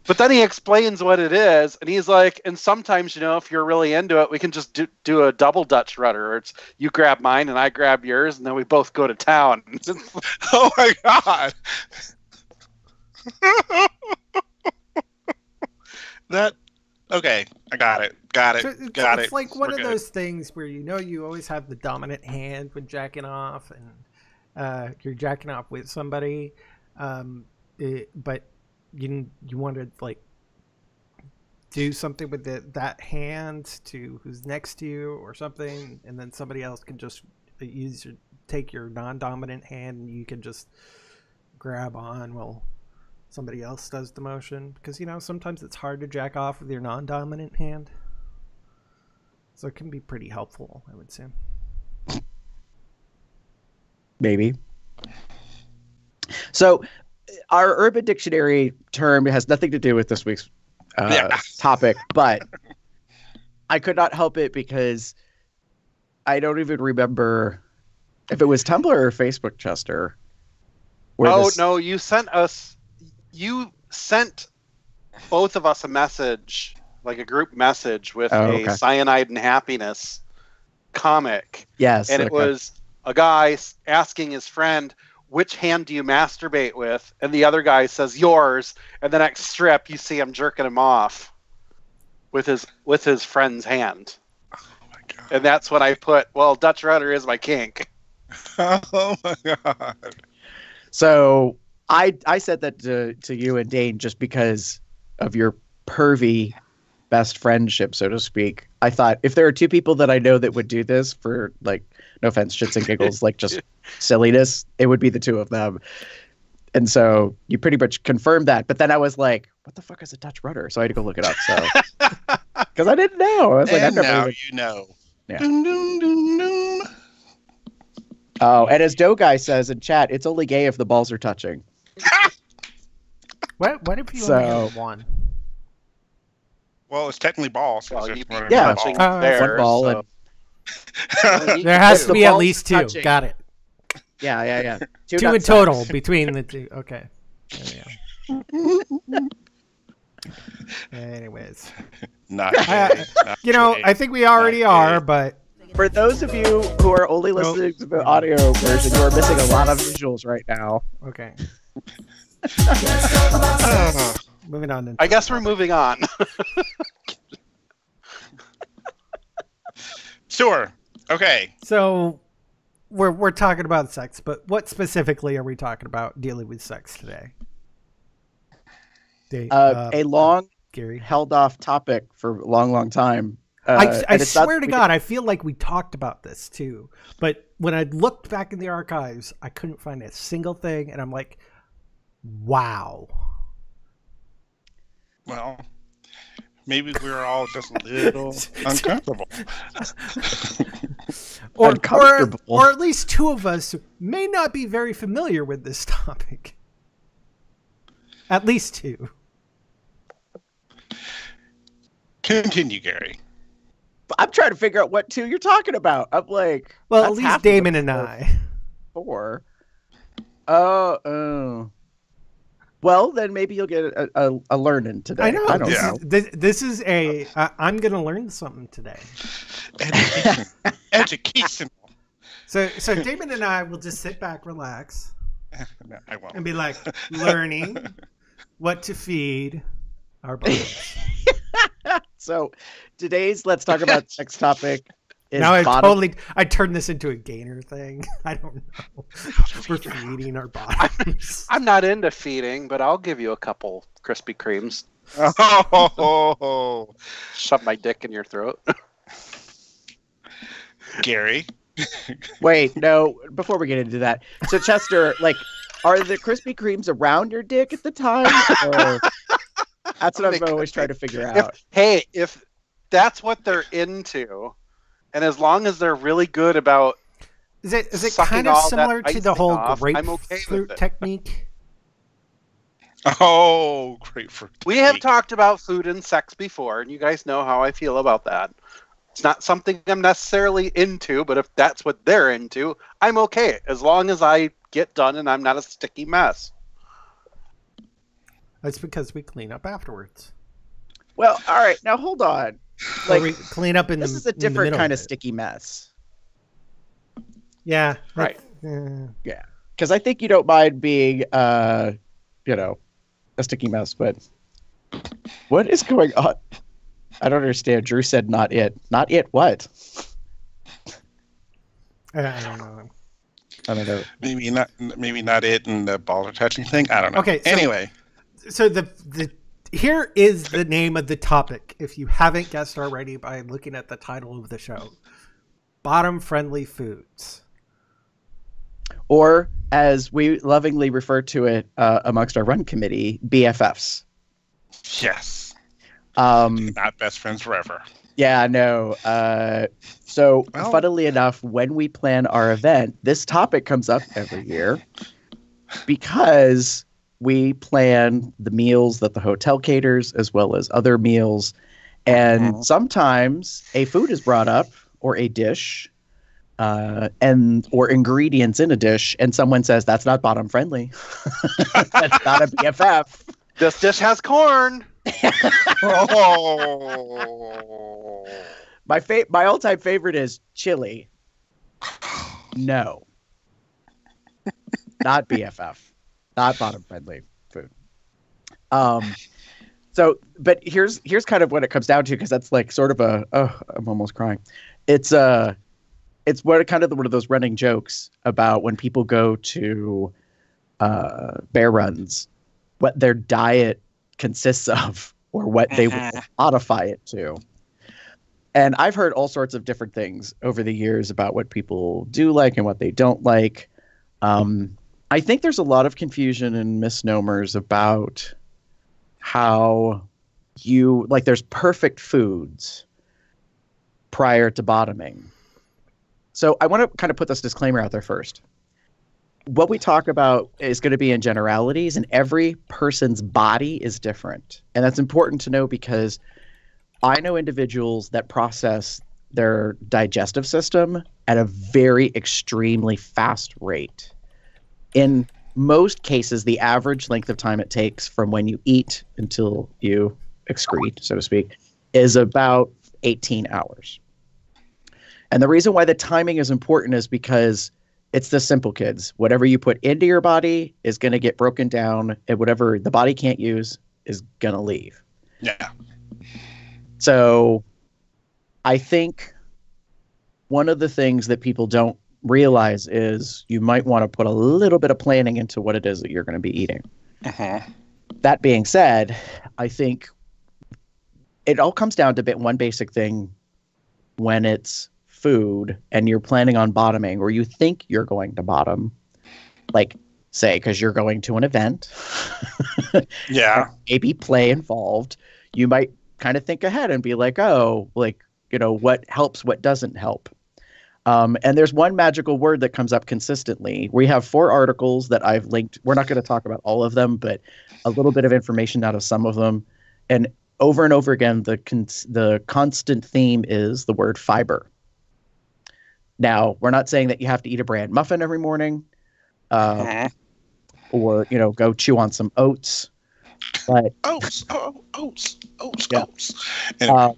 But then he explains what it is, and he's like, and sometimes, if you're really into it, we can just do a double Dutch rudder. It's you grab mine and I grab yours, and then we both go to town. Oh my God. Okay, I got it. It's like one of those things where you always have the dominant hand when jacking off, and you're jacking off with somebody, but you want to do something with that hand to who's next to you or something, and then somebody else can just take your non-dominant hand and you can just grab on while somebody else does the motion, because sometimes it's hard to jack off with your non-dominant hand, so it can be pretty helpful, I would say. Maybe. So our Urban Dictionary term has nothing to do with this week's topic, but I could not help it because I don't even remember if it was Tumblr or Facebook, Chester. No, you sent both of us a message, like a group message with a Cyanide and Happiness comic. Yes. And it was a guy asking his friend, which hand do you masturbate with? And the other guy says, yours. And the next strip, you see him jerking him off with his friend's hand. Oh my And that's when I put, well, Dutch rudder is my kink. Oh my god. So I said that to you and Dane just because of your pervy best friendship, so to speak. I thought if there are two people that I know that would do this for, like, no offense, shits and giggles, like just silliness, it would be the two of them. And so you pretty much confirmed that. But then I was like, what the fuck is a Dutch rudder? So I had to go look it up. So because I didn't know. I was like, And I've never now even... you know. Yeah. Dun, dun, dun, dun. Oh, and as Doe Guy says in chat, it's only gay if the balls are touching. What if you only have one? Well, it's technically balls. Well, It's you'd just be one touching ball. there, one ball so- There has to The be at balls least two. touching. Got it. Yeah. Two nut in sacks. total between the two. Okay. There we go. Anyways, Not gay, not you know, gay, I think we already not are, gay. but For those of you who are only listening to the audio version, you are missing a lot of visuals right now. okay. Oh. Moving on. I guess we're moving on. Sure. Okay. So we're talking about sex, but what specifically are we talking about dealing with sex today? A long Gary. held off topic for a long time. I and it's not- swear to God, I feel like we talked about this too. But when I looked back in the archives, I couldn't find a single thing, and I'm like, wow. Well, maybe we're all just a little uncomfortable. Uncomfortable. Or at least two of us may not be very familiar with this topic. At least two. Continue, Gary. I'm trying to figure out what two you're talking about. I'm like, Well, at that's least half of the Damon and I. four. Oh. Well, then maybe you'll get a learning today. I know. I don't Yeah. know. This is a. I'm going to learn something today. Education. So Damon and I will just sit back, relax, No, I won't. and be like learning what to feed our bodies. So today's Let's Talk About Sex topic is Now bottom. I turned this into a gainer thing. I don't know. We're feeding our bodies. I'm not into feeding, but I'll give you a couple Krispy Kremes. Oh, Shove my dick in your throat. Gary. Wait, no. Before we get into that, so Chester, like, are the Krispy Kremes around your dick at the time? Or... That's what I'm always trying to figure out. If that's what they're into, and as long as they're really good about Is it sucking kind of all that similar to the icing whole off, I'm okay grapefruit with it. technique? Oh, great for. We have talked about food and sex before, and you guys know how I feel about that. It's not something I'm necessarily into, but if that's what they're into, I'm okay, as long as I get done and I'm not a sticky mess. That's because we clean up afterwards. Well, all right. Now hold on. Or Like, we clean up in this the is a in the different middle kind of it. sticky mess. Yeah. Right. Yeah, because I think you don't mind being, a sticky mess. But what is going on? I don't understand. Drew said, "Not it." Not it. What? I don't know. I don't know. Maybe not it and the ball are touching thing. I don't know. Okay, so- Anyway, So the here is the name of the topic. If you haven't guessed already by looking at the title of the show, bottom friendly foods. Or, as we lovingly refer to it amongst our run committee, BFFs. yes. Um, Not best friends forever. yeah, no. So, Well- funnily enough, when we plan our event, this topic comes up every year because we plan the meals that the hotel caters as well as other meals. And sometimes a food is brought up or a dish or ingredients in a dish, and someone says that's not bottom friendly. That's not a BFF. This dish has corn. Oh. My all-time favorite is chili. No. Not BFF. Not bottom friendly food. So, but here's kind of what it comes down to, because that's like sort of I'm almost crying. it's one of those running jokes about when people go to bear runs, what their diet consists of or what they will modify it to. And I've heard all sorts of different things over the years about what people do like and what they don't like. I think there's a lot of confusion and misnomers about how there's perfect foods prior to bottoming. So I want to kind of put this disclaimer out there first. What we talk about is going to be in generalities, and every person's body is different. And that's important to know because I know individuals that process their digestive system at a very extremely fast rate. In most cases, the average length of time it takes from when you eat until you excrete, so to speak, is about 18 hours. And the reason why the timing is important is because it's this simple, kids. Whatever you put into your body is going to get broken down, and whatever the body can't use is going to leave. Yeah. So I think one of the things that people don't realize is you might want to put a little bit of planning into what it is that you're going to be eating. Uh-huh. That being said, I think it all comes down to one basic thing when it's food and you're planning on bottoming, or you think you're going to bottom, like say because you're going to an event, yeah, maybe play involved, you might kind of think ahead and be like, oh, like, what helps, what doesn't help. And there's one magical word that comes up consistently. We have 4 articles that I've linked. We're not going to talk about all of them, but a little bit of information out of some of them. And over again, the constant theme is the word fiber. Now, we're not saying that you have to eat a bran muffin every morning, or go chew on some oats. But oats. Yeah. Anyway.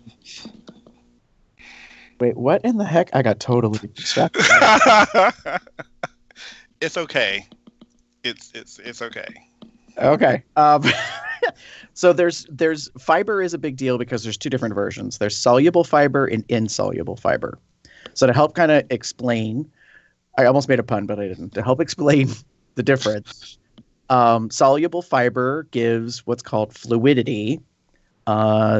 Wait, what in the heck? I got totally distracted. It's okay. It's okay. Okay. So there's fiber is a big deal because there's 2 different versions. There's soluble fiber and insoluble fiber. So to help kind of explain, I almost made a pun, but I didn't. To help explain the difference, soluble fiber gives what's called fluidity.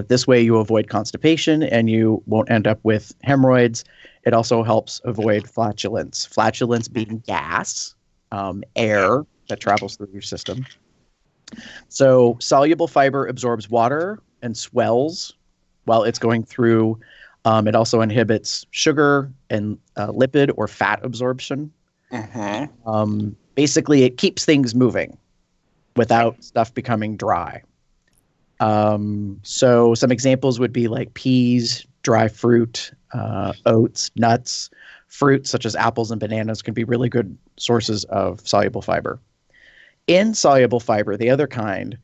This way you avoid constipation and you won't end up with hemorrhoids. It also helps avoid flatulence. Flatulence being gas, air that travels through your system. So soluble fiber absorbs water and swells while it's going through. It also inhibits sugar and lipid or fat absorption. Basically, it keeps things moving without stuff becoming dry. So some examples would be like peas, dry fruit, oats, nuts, fruits such as apples and bananas can be really good sources of soluble fiber. Insoluble fiber, the other kind,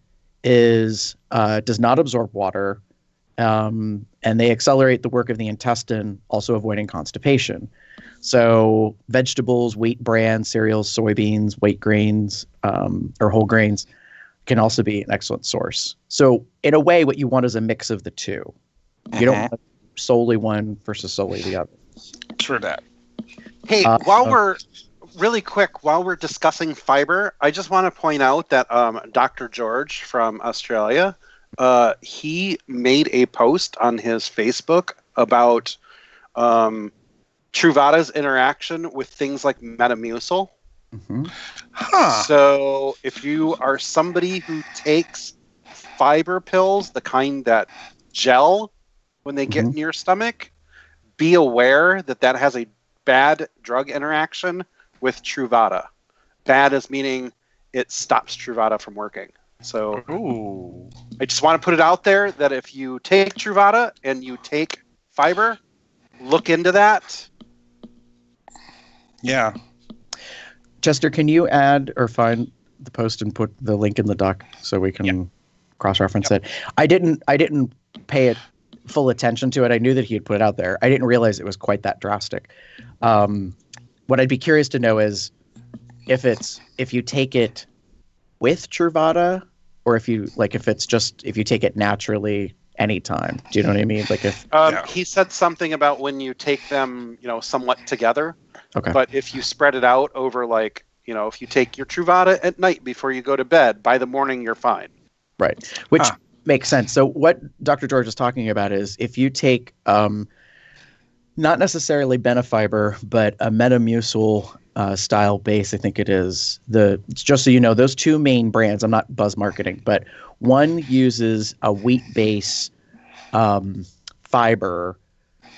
does not absorb water, and they accelerate the work of the intestine, also avoiding constipation. So vegetables, wheat bran, cereals, soybeans, white grains, or whole grains can also be an excellent source. So in a way, what you want is a mix of the 2. You don't want solely one versus solely the other. True that. Hey, while we're discussing fiber, I just want to point out that Dr. George from Australia, he made a post on his Facebook about Truvada's interaction with things like Metamucil. So if you are somebody who takes fiber pills, the kind that gel when they get in your stomach, be aware that has a bad drug interaction with Truvada. Bad is meaning it stops Truvada from working. So I just want to put it out there that if you take Truvada and you take fiber, look into that. Yeah. Chester, can you add or find the post and put the link in the doc so we can cross-reference it? I didn't pay it full attention to it. I knew that he had put it out there. I didn't realize it was quite that drastic. What I'd be curious to know is if you take it with Truvada, or if you take it naturally anytime. Do you know what I mean? Like if he said something about when you take them, somewhat together. Okay. But if you spread it out over if you take your Truvada at night before you go to bed, by the morning you're fine. Right. Which makes sense. So what Dr. George is talking about is if you take not necessarily Benefiber, but a Metamucil style base, I think it is. Just so you know, those two main brands, I'm not buzz marketing, but one uses a wheat base fiber,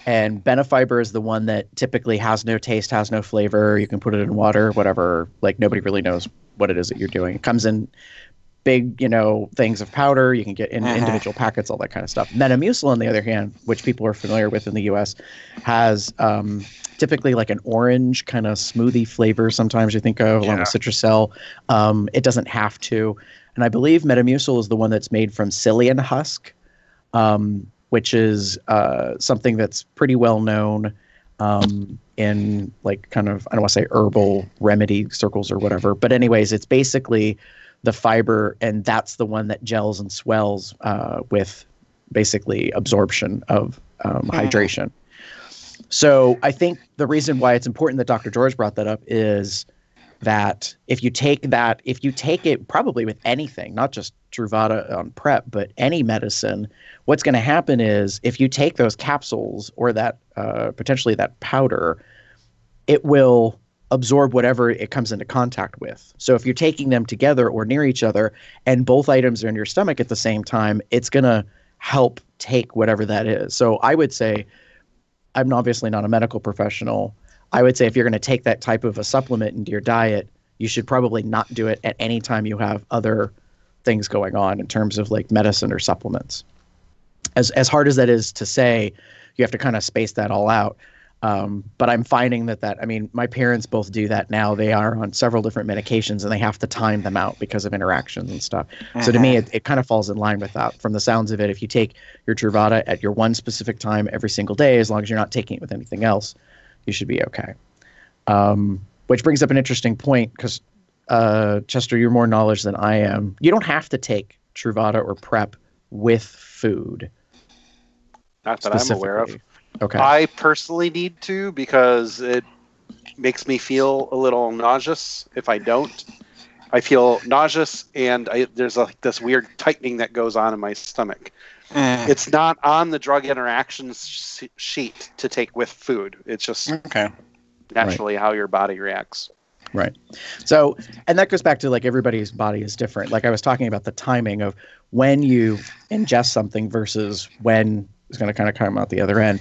and Benefiber is the one that typically has no taste, has no flavor. You can put it in water, whatever. Like nobody really knows what it is that you're doing. It comes in big, things of powder. You can get in individual packets, all that kind of stuff. Metamucil, on the other hand, which people are familiar with in the U.S., has typically like an orange kind of smoothie flavor. Sometimes you think of along with Citrusel. It doesn't have to. And I believe Metamucil is the one that's made from psyllium husk, which is something that's pretty well known in like kind of, I don't want to say herbal remedy circles or whatever. But anyways, it's basically the fiber, and that's the one that gels and swells with basically absorption of hydration. So I think the reason why it's important that Dr. George brought that up is that if you take it probably with anything, not just Truvada on prep, but any medicine, what's going to happen is if you take those capsules or that potentially that powder, it will absorb whatever it comes into contact with. So if you're taking them together or near each other and both items are in your stomach at the same time, it's going to help take whatever that is. So I would say, I'm obviously not a medical professional. I would say if you're going to take that type of a supplement into your diet, you should probably not do it at any time you have other things going on in terms of like medicine or supplements. As hard as that is to say, you have to kind of space that all out. But I'm finding that my parents both do that now. They are on several different medications and they have to time them out because of interactions and stuff. So to me, it kind of falls in line with that. From the sounds of it, if you take your Truvada at your one specific time every single day, as long as you're not taking it with anything else, you should be okay. Which brings up an interesting point because, Chester, you're more knowledge than I am. You don't have to take Truvada or Prep with food. Not that I'm aware of. Okay. I personally need to because it makes me feel a little nauseous if I don't. I feel nauseous and there's this weird tightening that goes on in my stomach. It's not on the drug interactions sheet to take with food. It's just naturally how your body reacts. Right. So, and that goes back to like everybody's body is different. Like I was talking about the timing of when you ingest something versus when it's going to kind of come out the other end.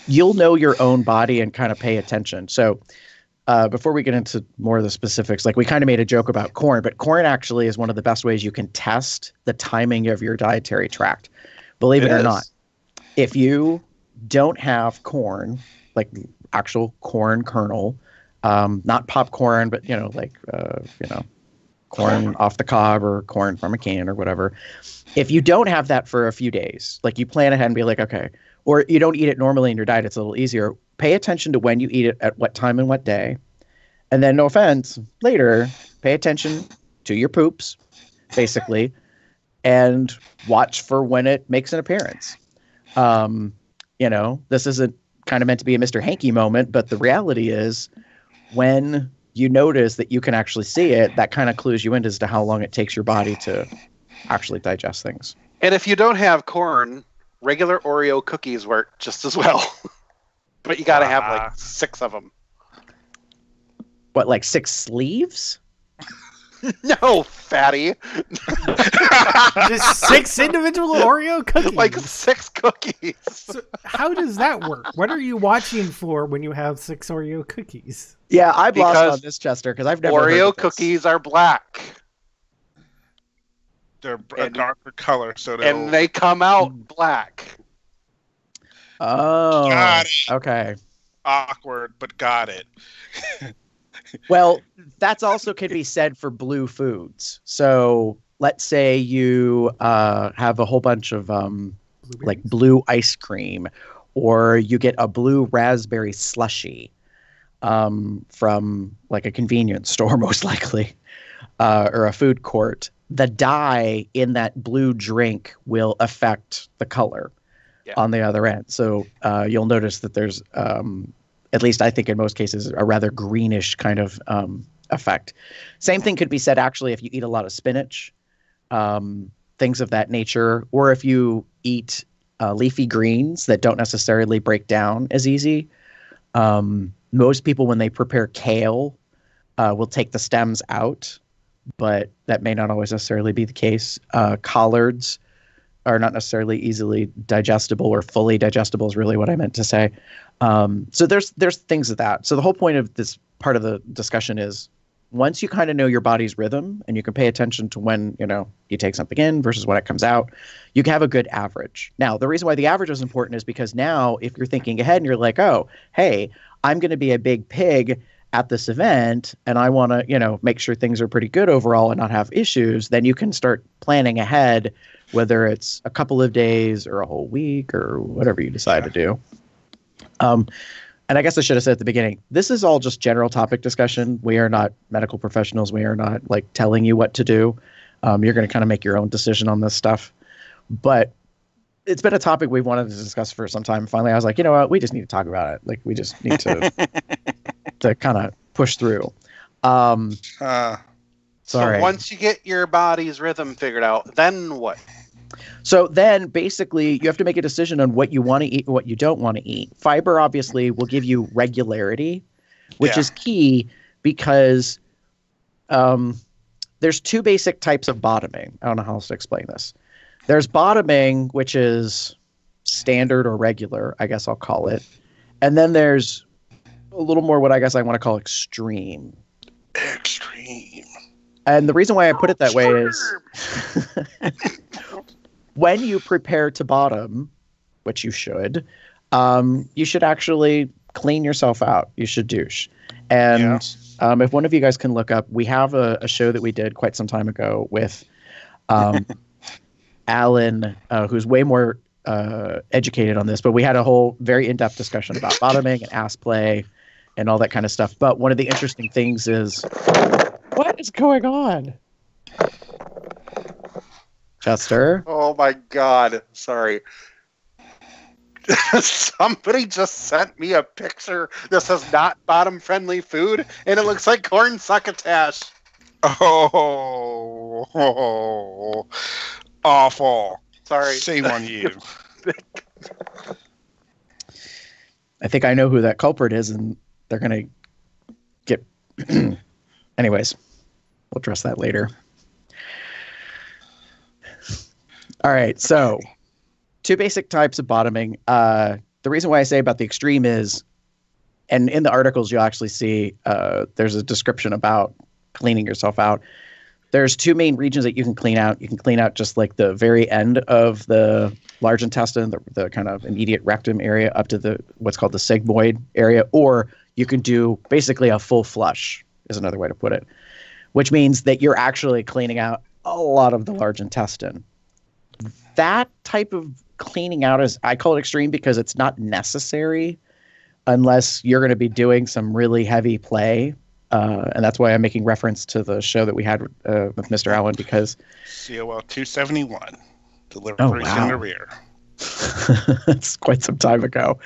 You'll know your own body and kind of pay attention. So before we get into more of the specifics, like we kind of made a joke about corn, but corn actually is one of the best ways you can test the timing of your dietary tract. Believe it or not, if you don't have corn, like actual corn kernel, not popcorn, but corn off the cob or corn from a can or whatever. If you don't have that for a few days, like you plan ahead and be like, okay, or you don't eat it normally in your diet, it's a little easier. Pay attention to when you eat it at what time and what day. And then, no offense, later, pay attention to your poops, basically, and watch for when it makes an appearance. This isn't kind of meant to be a Mr. Hanky moment, but the reality is when you notice that you can actually see it, that kind of clues you in as to how long it takes your body to actually digest things. And if you don't have corn, regular Oreo cookies work just as well. But you got to have like 6 of them. What, like 6 sleeves? No, fatty. Just 6 individual Oreo cookies. Like 6 cookies. So how does that work? What are you watching for when you have 6 Oreo cookies? Yeah, I've lost on this, Chester, because I've never Oreo heard of this. cookies are black. They're a darker color, so and they come out black. Oh, got it. Okay. Awkward, but got it. Well, that's also could be said for blue foods. So let's say you have a whole bunch of like blue ice cream, or you get a blue raspberry slushie from like a convenience store, most likely, or a food court. the dye in that blue drink will affect the color on the other end. So you'll notice that there's, at least I think in most cases, a rather greenish kind of effect. Same thing could be said actually if you eat a lot of spinach, things of that nature, or if you eat leafy greens that don't necessarily break down as easy. Most people, when they prepare kale, will take the stems out, but that may not always necessarily be the case. Collards are not necessarily easily digestible, or fully digestible is really what I meant to say. So there's things of that. So the whole point of this part of the discussion is, once you kind of know your body's rhythm and you can pay attention to when, you take something in versus when it comes out, you can have a good average. Now, the reason why the average is important is because now if you're thinking ahead and you're like, oh, hey, I'm going to be a big pig at this event and I want to, make sure things are pretty good overall and not have issues, then you can start planning ahead, whether it's a couple of days or a whole week or whatever you decide to do. And I guess I should have said at the beginning, this is all just general topic discussion. We are not medical professionals. We are not telling you what to do. You're going to kind of make your own decision on this stuff. But it's been a topic we've wanted to discuss for some time. Finally, I was like, you know what? We just need to talk about it. We just need to to kind of push through. So Sorry. once you get your body's rhythm figured out, then what? So then basically you have to make a decision on what you want to eat and what you don't want to eat. Fiber obviously will give you regularity, which is key because there's two basic types of bottoming. I don't know how else to explain this. There's bottoming, which is standard or regular, I guess I'll call it. And then there's a little more what I guess I want to call extreme. Extreme. And the reason why I put it that way is when you prepare to bottom, which you should actually clean yourself out. You should douche. And if one of you guys can look up, we have a show that we did quite some time ago with Alan, who's way more educated on this, but we had a whole very in-depth discussion about bottoming and ass play and all that kind of stuff. But one of the interesting things is, what is going on? Chester? Oh my God. Sorry. Somebody just sent me a picture that says not bottom friendly food and it looks like corn succotash. Oh, awful. Sorry. Shame on you. I think I know who that culprit is, and they're going to get... Anyways, we'll address that later. All right, so two basic types of bottoming. The reason why I say about the extreme is, and in the articles you'll actually see there's a description about cleaning yourself out. There's two main regions that you can clean out. You can clean out just like the very end of the large intestine, the kind of immediate rectum area up to the what's called the sigmoid area, or you can do basically a full flush is another way to put it, which means that you're actually cleaning out a lot of the large intestine. That type of cleaning out is, I call it extreme because it's not necessary unless you're going to be doing some really heavy play. And that's why I'm making reference to the show that we had with Mr. Allen, because COL271, deliveries in the rear. That's quite some time ago.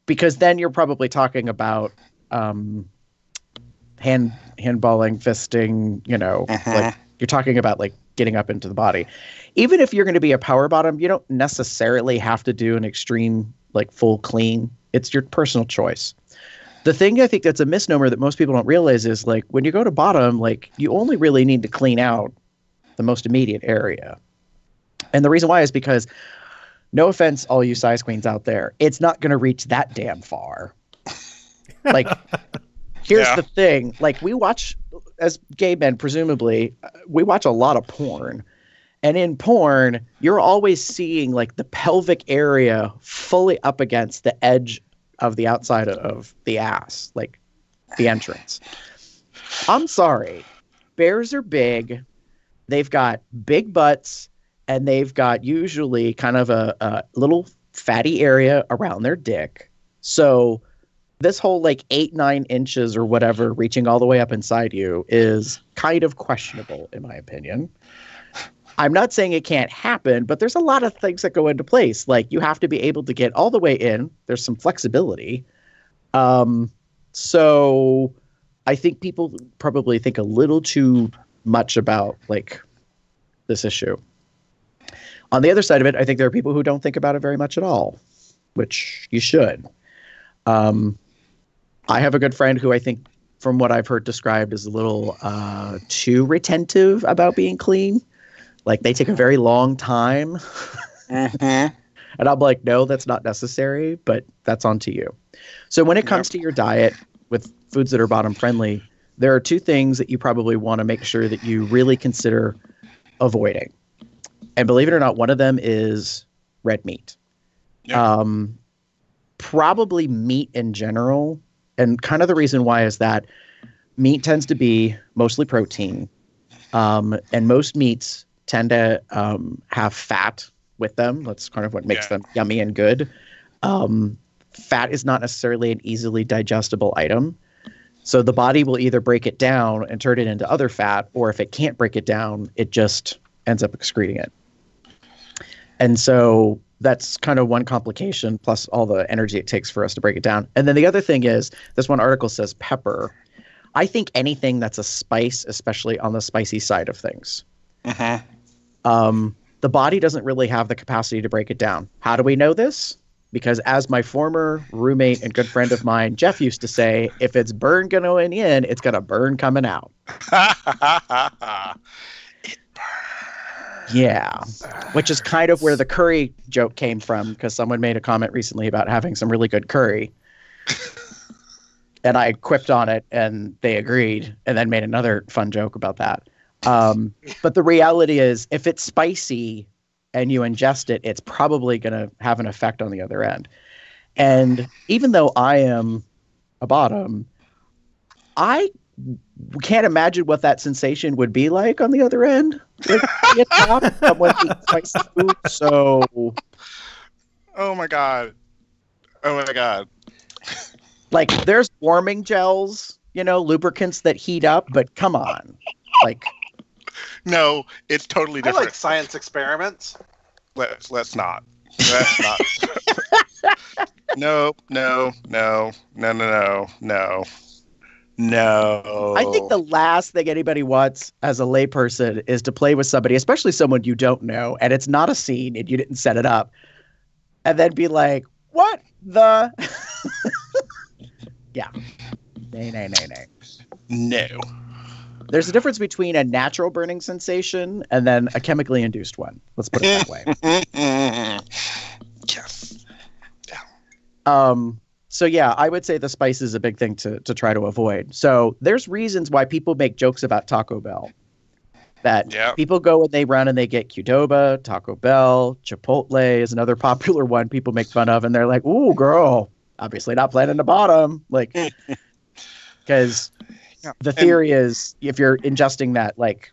Because then you're probably talking about handballing, fisting, like you're talking about like getting up into the body. Even if you're going to be a power bottom, you don't necessarily have to do an extreme, like full clean. It's your personal choice. The thing I think that's a misnomer that most people don't realize is like when you go to bottom, like you only really need to clean out the most immediate area. And the reason why is because, no offense, all you size queens out there, it's not going to reach that damn far. Like, here's the thing. Like, we watch, as gay men, presumably, we watch a lot of porn. And in porn, you're always seeing, like, the pelvic area fully up against the edge of the outside of the ass, like, the entrance. I'm sorry. Bears are big. They've got big butts. And they've got usually kind of a little fatty area around their dick. So this whole like 8-9 inches or whatever reaching all the way up inside you is kind of questionable, in my opinion. I'm not saying it can't happen, but there's a lot of things that go into place. Like you have to be able to get all the way in. There's some flexibility. So I think people probably think a little too much about like this issue. On the other side of it, I think there are people who don't think about it very much at all, which you should. I have a good friend who I think, from what I've heard described, is a little too retentive about being clean. Like they take a very long time. Mm-hmm. And I'm like, no, that's not necessary, but that's on to you. So when it comes to your diet with foods that are bottom friendly, there are two things that you probably want to make sure that you really consider avoiding. And believe it or not, one of them is red meat. Yep. Probably meat in general. And kind of the reason why is that meat tends to be mostly protein. And most meats tend to have fat with them. That's kind of what makes them yummy and good. Fat is not necessarily an easily digestible item. So the body will either break it down and turn it into other fat, or if it can't break it down, it just ends up excreting it. And so that's kind of one complication, plus all the energy it takes for us to break it down. And then the other thing is, this one article says pepper. I think anything that's a spice, especially on the spicy side of things, the body doesn't really have the capacity to break it down. How do we know this? Because as my former roommate and good friend of mine, Jeff, used to say, if it's burn going in, it's going to burn coming out. It burns. Yeah, which is kind of where the curry joke came from, because someone made a comment recently about having some really good curry. And I quipped on it, and they agreed, and then made another fun joke about that. But the reality is, if it's spicy and you ingest it, it's probably going to have an effect on the other end. And even though I am a bottom, I can't imagine what that sensation would be like on the other end. Like, someone eats spicy food, so... Oh my god. Like, there's warming gels, lubricants that heat up, but come on. Like... No, it's totally different. I like science experiments. Let's not. No. I think the last thing anybody wants as a layperson is to play with somebody, especially someone you don't know, and it's not a scene and you didn't set it up, and then be like, what the? Yeah. Nay. No. There's a difference between a natural burning sensation and then a chemically induced one. Let's put it that way. Yes. Yeah. So yeah, I would say the spice is a big thing to try to avoid. So there's reasons why people make jokes about Taco Bell. That people go and they run and they get Qdoba, Taco Bell, Chipotle is another popular one people make fun of, and they're like, "Ooh, girl, obviously not planning the bottom," like, because. The theory is, if you're ingesting that, like,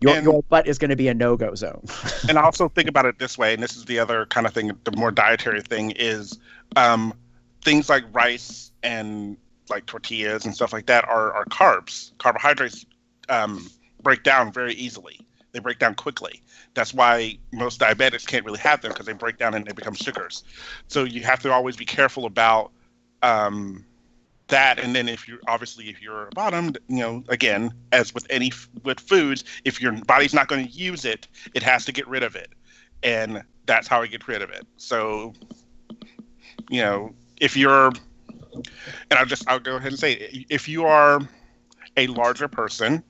your butt is going to be a no-go zone. And also think about it this way, and this is the other kind of thing, the more dietary thing is things like rice and like tortillas and stuff like that are carbs. Carbohydrates break down very easily. They break down quickly. That's why most diabetics can't really have them, because they break down and they become sugars. So you have to always be careful about that. And then if you're a bottom, again, as with with foods, if your body's not going to use it, it has to get rid of it, and that's how it gets rid of it. So if you're, and I'll go ahead and say it, if you are a larger person,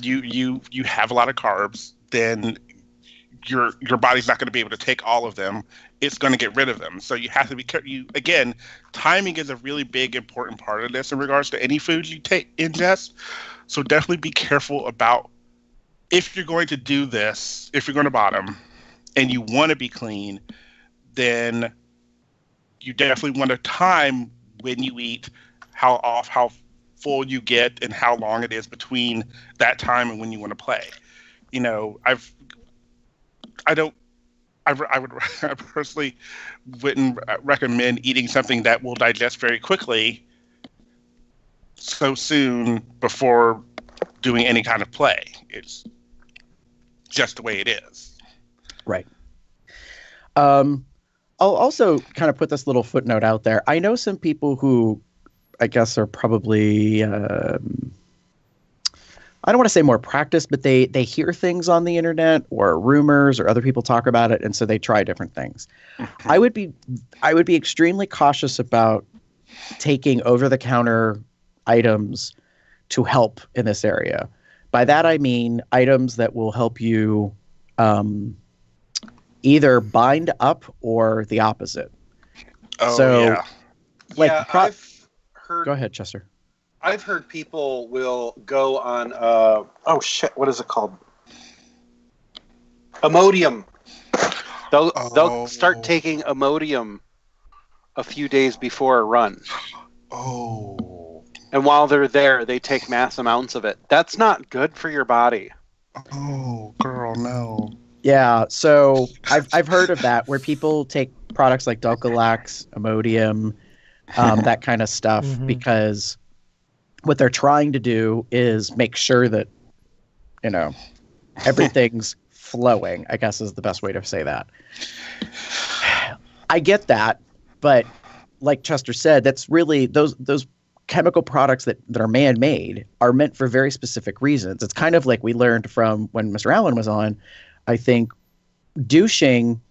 you have a lot of carbs, then your body's not going to be able to take all of them. It's going to get rid of them. So you have to be careful. Again, timing is a really big, important part of this in regards to any foods you ingest. So definitely be careful about, if you're going to do this, if you're going to bottom and you want to be clean, then you definitely want to time when you eat, how full you get, and how long it is between that time and when you want to play. I personally wouldn't recommend eating something that will digest very quickly so soon before doing any kind of play. It's just the way it is. Right. I'll also kind of put this little footnote out there. I know some people who I guess are probably I don't want to say more practiced, but they hear things on the internet or rumors or other people talk about it, and so they try different things. Mm-hmm. I would be extremely cautious about taking over-the-counter items to help in this area. By that I mean items that will help you either bind up or the opposite. Oh, so, yeah. Like, yeah, I've heard. Go ahead, Chester. I've heard people will go on, what is it called? Imodium. They'll start taking Imodium a few days before a run. Oh. And while they're there, they take mass amounts of it. That's not good for your body. Oh, girl, no. Yeah, so I've heard of that, where people take products like Dulcolax, Imodium, that kind of stuff, because what they're trying to do is make sure that, everything's flowing, I guess is the best way to say that. I get that, but like Chester said, that's really those chemical products that are man-made are meant for very specific reasons. It's kind of like we learned from when Mr. Allen was on, I think douching,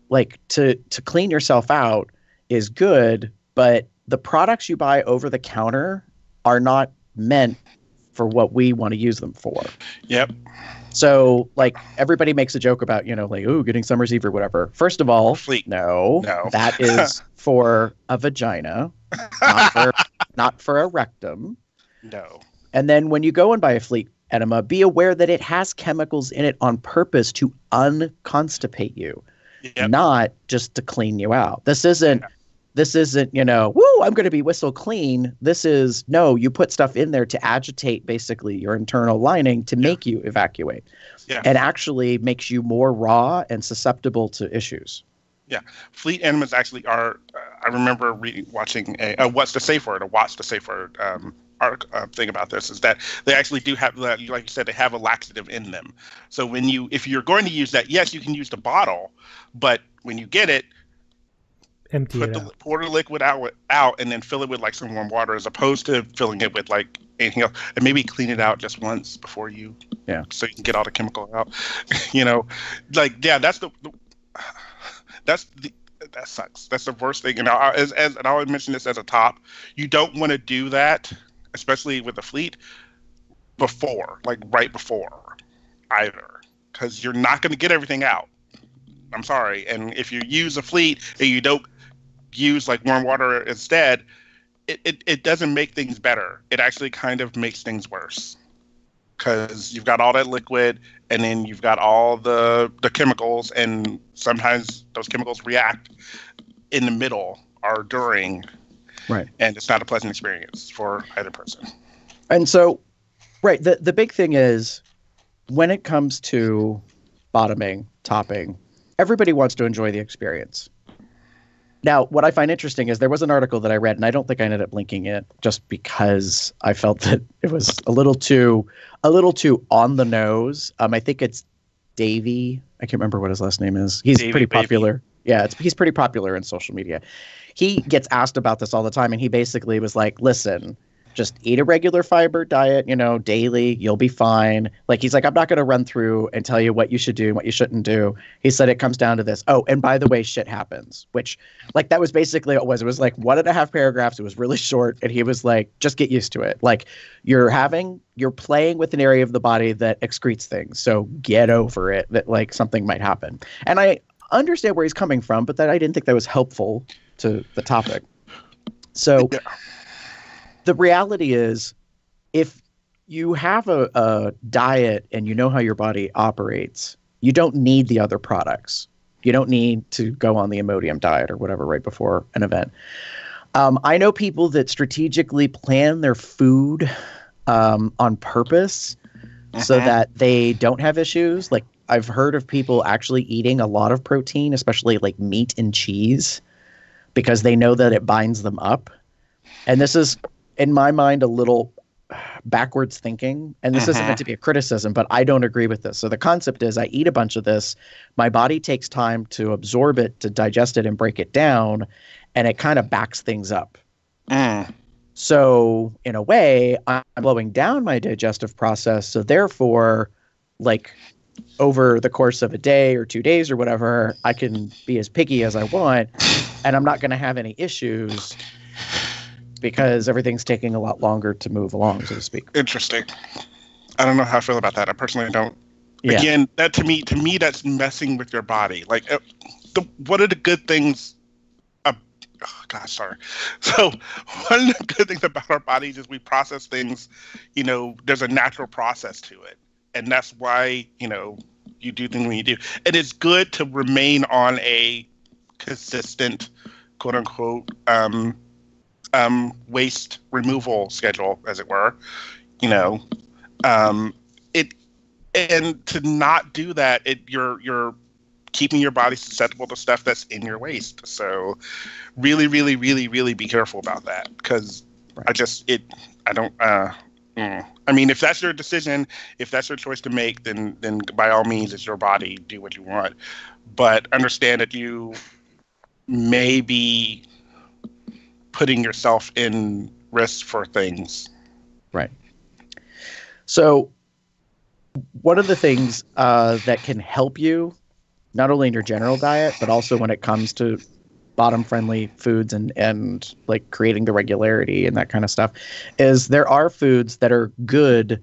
like to clean yourself out is good, but the products you buy over the counter are not meant for what we want to use them for. Yep. So, like, everybody makes a joke about, getting Summer's Eve or whatever. First of all, no, that is for a vagina, not for a rectum. No. And then when you go and buy a Fleet enema, be aware that it has chemicals in it on purpose to unconstipate you, not just to clean you out. This isn't, I'm going to be whistle clean. This is, no, you put stuff in there to agitate basically your internal lining to make you evacuate. Yeah. And actually makes you more raw and susceptible to issues. Yeah. Fleet enemas actually are, I remember watching a Watch the Safe Word thing about this, is that they actually do have, like you said, they have a laxative in them. So if you're going to use that, yes, you can use the bottle, but when you get it, pour the liquid out and then fill it with like some warm water, as opposed to filling it with like anything else, and maybe clean it out just once before you, so you can get all the chemical out. That sucks. That's the worst thing. And and I'll mention this as a top, you don't want to do that, especially with the Fleet, right before either, because you're not going to get everything out. I'm sorry. And if you use a Fleet and you don't use like warm water instead, it doesn't make things better. It actually kind of makes things worse, because you've got all that liquid and then you've got all the chemicals, and sometimes those chemicals react in the middle or during, right? And it's not a pleasant experience for either person. And so, right, the big thing is, when it comes to bottoming, topping, everybody wants to enjoy the experience. Now, what I find interesting is there was an article that I read, and I don't think I ended up linking it just because I felt that it was a little too on the nose. I think it's Davey. I can't remember what his last name is. He's pretty popular. Yeah, he's pretty popular in social media. He gets asked about this all the time, and he basically was like, listen, just eat a regular fiber diet, daily, you'll be fine. Like, he's like, I'm not going to run through and tell you what you should do and what you shouldn't do. He said it comes down to this. Oh, and by the way, shit happens, which, like, that was basically what it was. It was like 1.5 paragraphs. It was really short. And he was like, just get used to it. Like, you're playing with an area of the body that excretes things. So get over it, that like something might happen. And I understand where he's coming from, but I didn't think that was helpful to the topic. So the reality is, if you have a diet and you know how your body operates, you don't need the other products. You don't need to go on the Imodium diet or whatever right before an event. I know people that strategically plan their food on purpose so that they don't have issues. Like, I've heard of people actually eating a lot of protein, especially like meat and cheese, because they know that it binds them up. And this is, in my mind, a little backwards thinking. And this isn't meant to be a criticism, but I don't agree with this. So the concept is I eat a bunch of this. My body takes time to absorb it, to digest it and break it down. And it kind of backs things up. So in a way, I'm slowing down my digestive process. So therefore, like over the course of a day or 2 days or whatever, I can be as picky as I want. And I'm not going to have any issues because everything's taking a lot longer to move along, so to speak. Interesting. I don't know how I feel about that. I personally don't. Yeah. Again, that to me, that's messing with your body. Like, what are the good things? Oh, gosh, sorry. So, one of the good things about our bodies is we process things. You know, there's a natural process to it, and that's why you do things when you do. And it's good to remain on a consistent, quote unquote, waste removal schedule, as it were. And to not do that, you're keeping your body susceptible to stuff that's in your waste. So really, really, really, really be careful about that, because I mean, if that's your decision, if that's your choice to make, then by all means, it's your body. Do what you want, but understand that you may be putting yourself in risk for things. Right. So one of the things that can help you, not only in your general diet, but also when it comes to bottom-friendly foods and like creating the regularity and that kind of stuff, is there are foods that are good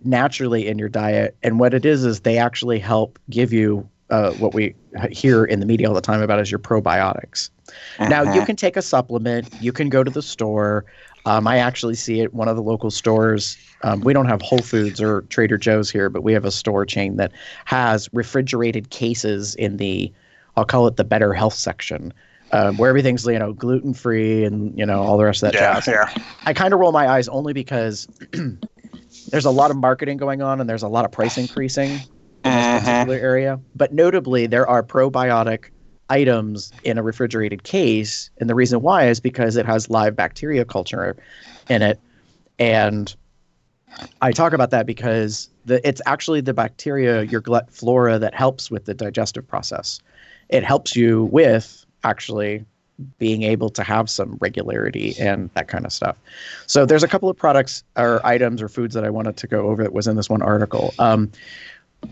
naturally in your diet. And what it is they actually help give you what we hear in the media all the time about is your probiotics. Now, you can take a supplement. You can go to the store. I actually see it one of the local stores. We don't have Whole Foods or Trader Joe's here, but we have a store chain that has refrigerated cases in the, I'll call it the better health section, where everything's, gluten-free and, all the rest of that jazz. Yeah. I kind of roll my eyes only because there's a lot of marketing going on and there's a lot of price increasing in this particular area. But notably, there are probiotic items in a refrigerated case, and the reason why is because it has live bacteria culture in it. And I talk about that because it's actually the bacteria, your gut flora, that helps with the digestive process. It helps you with actually being able to have some regularity and that kind of stuff. So there's a couple of products or items or foods that I wanted to go over that was in this one article.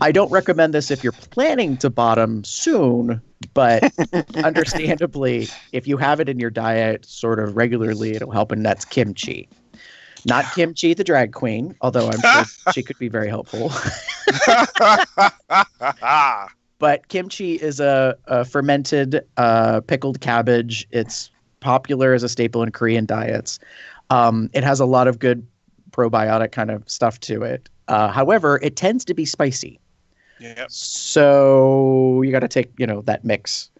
I don't recommend this if you're planning to bottom soon, but understandably, if you have it in your diet sort of regularly, it'll help, and that's kimchi. Not Kimchi the drag queen, although I'm sure she could be very helpful. But kimchi is a fermented pickled cabbage. It's popular as a staple in Korean diets. It has a lot of good probiotic kind of stuff to it. However, it tends to be spicy. Yep. So you got to take, that mix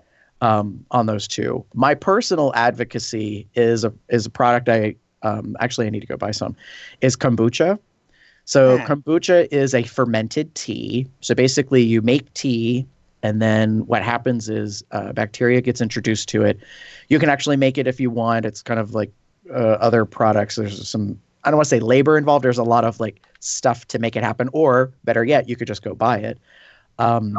on those two. My personal advocacy is a product actually I need to go buy some, is kombucha. So kombucha is a fermented tea. So basically you make tea, and then what happens is bacteria gets introduced to it. You can actually make it if you want. It's kind of like other products. There's some, I don't want to say labor involved. There's a lot of like stuff to make it happen, or better yet, you could just go buy it. I'm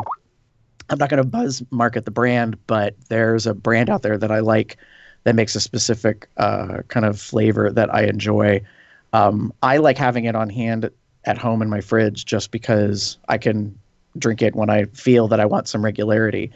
not going to buzz market the brand, but there's a brand out there that I like that makes a specific kind of flavor that I enjoy. I like having it on hand at home in my fridge just because I can drink it when I feel that I want some regularity.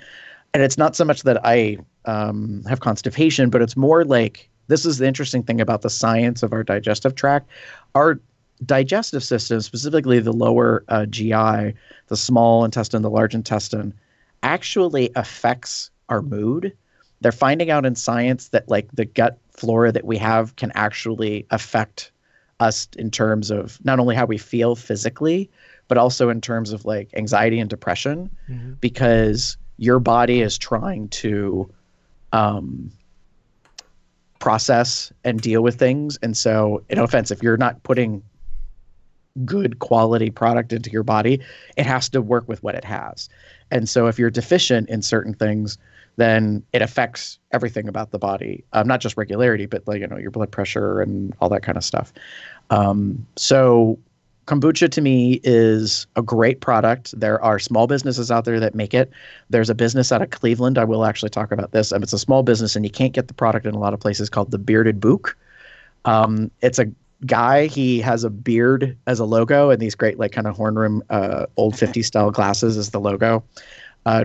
And it's not so much that I have constipation, but it's more like, this is the interesting thing about the science of our digestive tract. Our digestive system, specifically the lower GI, the small intestine, the large intestine, actually affects our mood. They're finding out in science that like the gut flora that we have can actually affect us in terms of not only how we feel physically, but also in terms of like anxiety and depression, because your body is trying to process and deal with things. And so, no offense, if you're not putting good quality product into your body, it has to work with what it has. And so if you're deficient in certain things, then it affects everything about the body, not just regularity, but like, your blood pressure and all that kind of stuff. So kombucha to me is a great product. There are small businesses out there that make it. There's a business out of Cleveland. I will actually talk about this. It's a small business and you can't get the product in a lot of places, called the Bearded Book. It's a guy. He has a beard as a logo and these great, like, kind of horn rim, old 50s style glasses as the logo.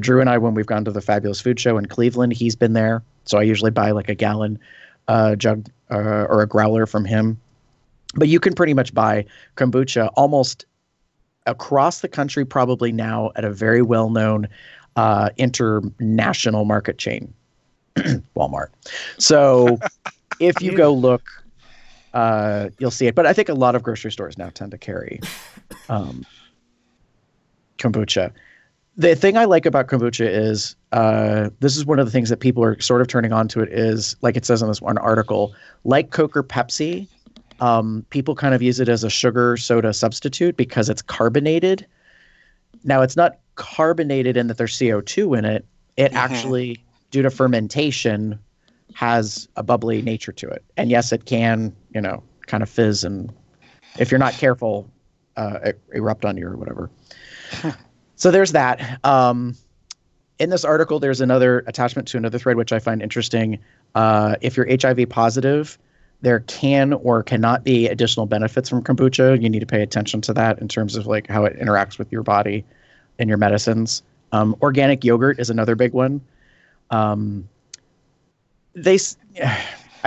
Drew and I, when we've gone to the Fabulous Food Show in Cleveland, he's been there. So I usually buy like a gallon jug or a growler from him. But you can pretty much buy kombucha almost across the country, probably now, at a very well-known international market chain, Walmart. So if you go look, you'll see it. But I think a lot of grocery stores now tend to carry kombucha. The thing I like about kombucha is this is one of the things that people are sort of turning on to it is, like it says in this one article, like Coke or Pepsi, people kind of use it as a sugar soda substitute because it's carbonated. Now, it's not carbonated in that there's CO2 in it. It actually, due to fermentation, has a bubbly nature to it. And yes, it can, kind of fizz and, if you're not careful, erupt on you or whatever. So there's that. In this article, there's another attachment to another thread, which I find interesting. If you're HIV positive, there can or cannot be additional benefits from kombucha. You need to pay attention to that in terms of like how it interacts with your body and your medicines. Organic yogurt is another big one. I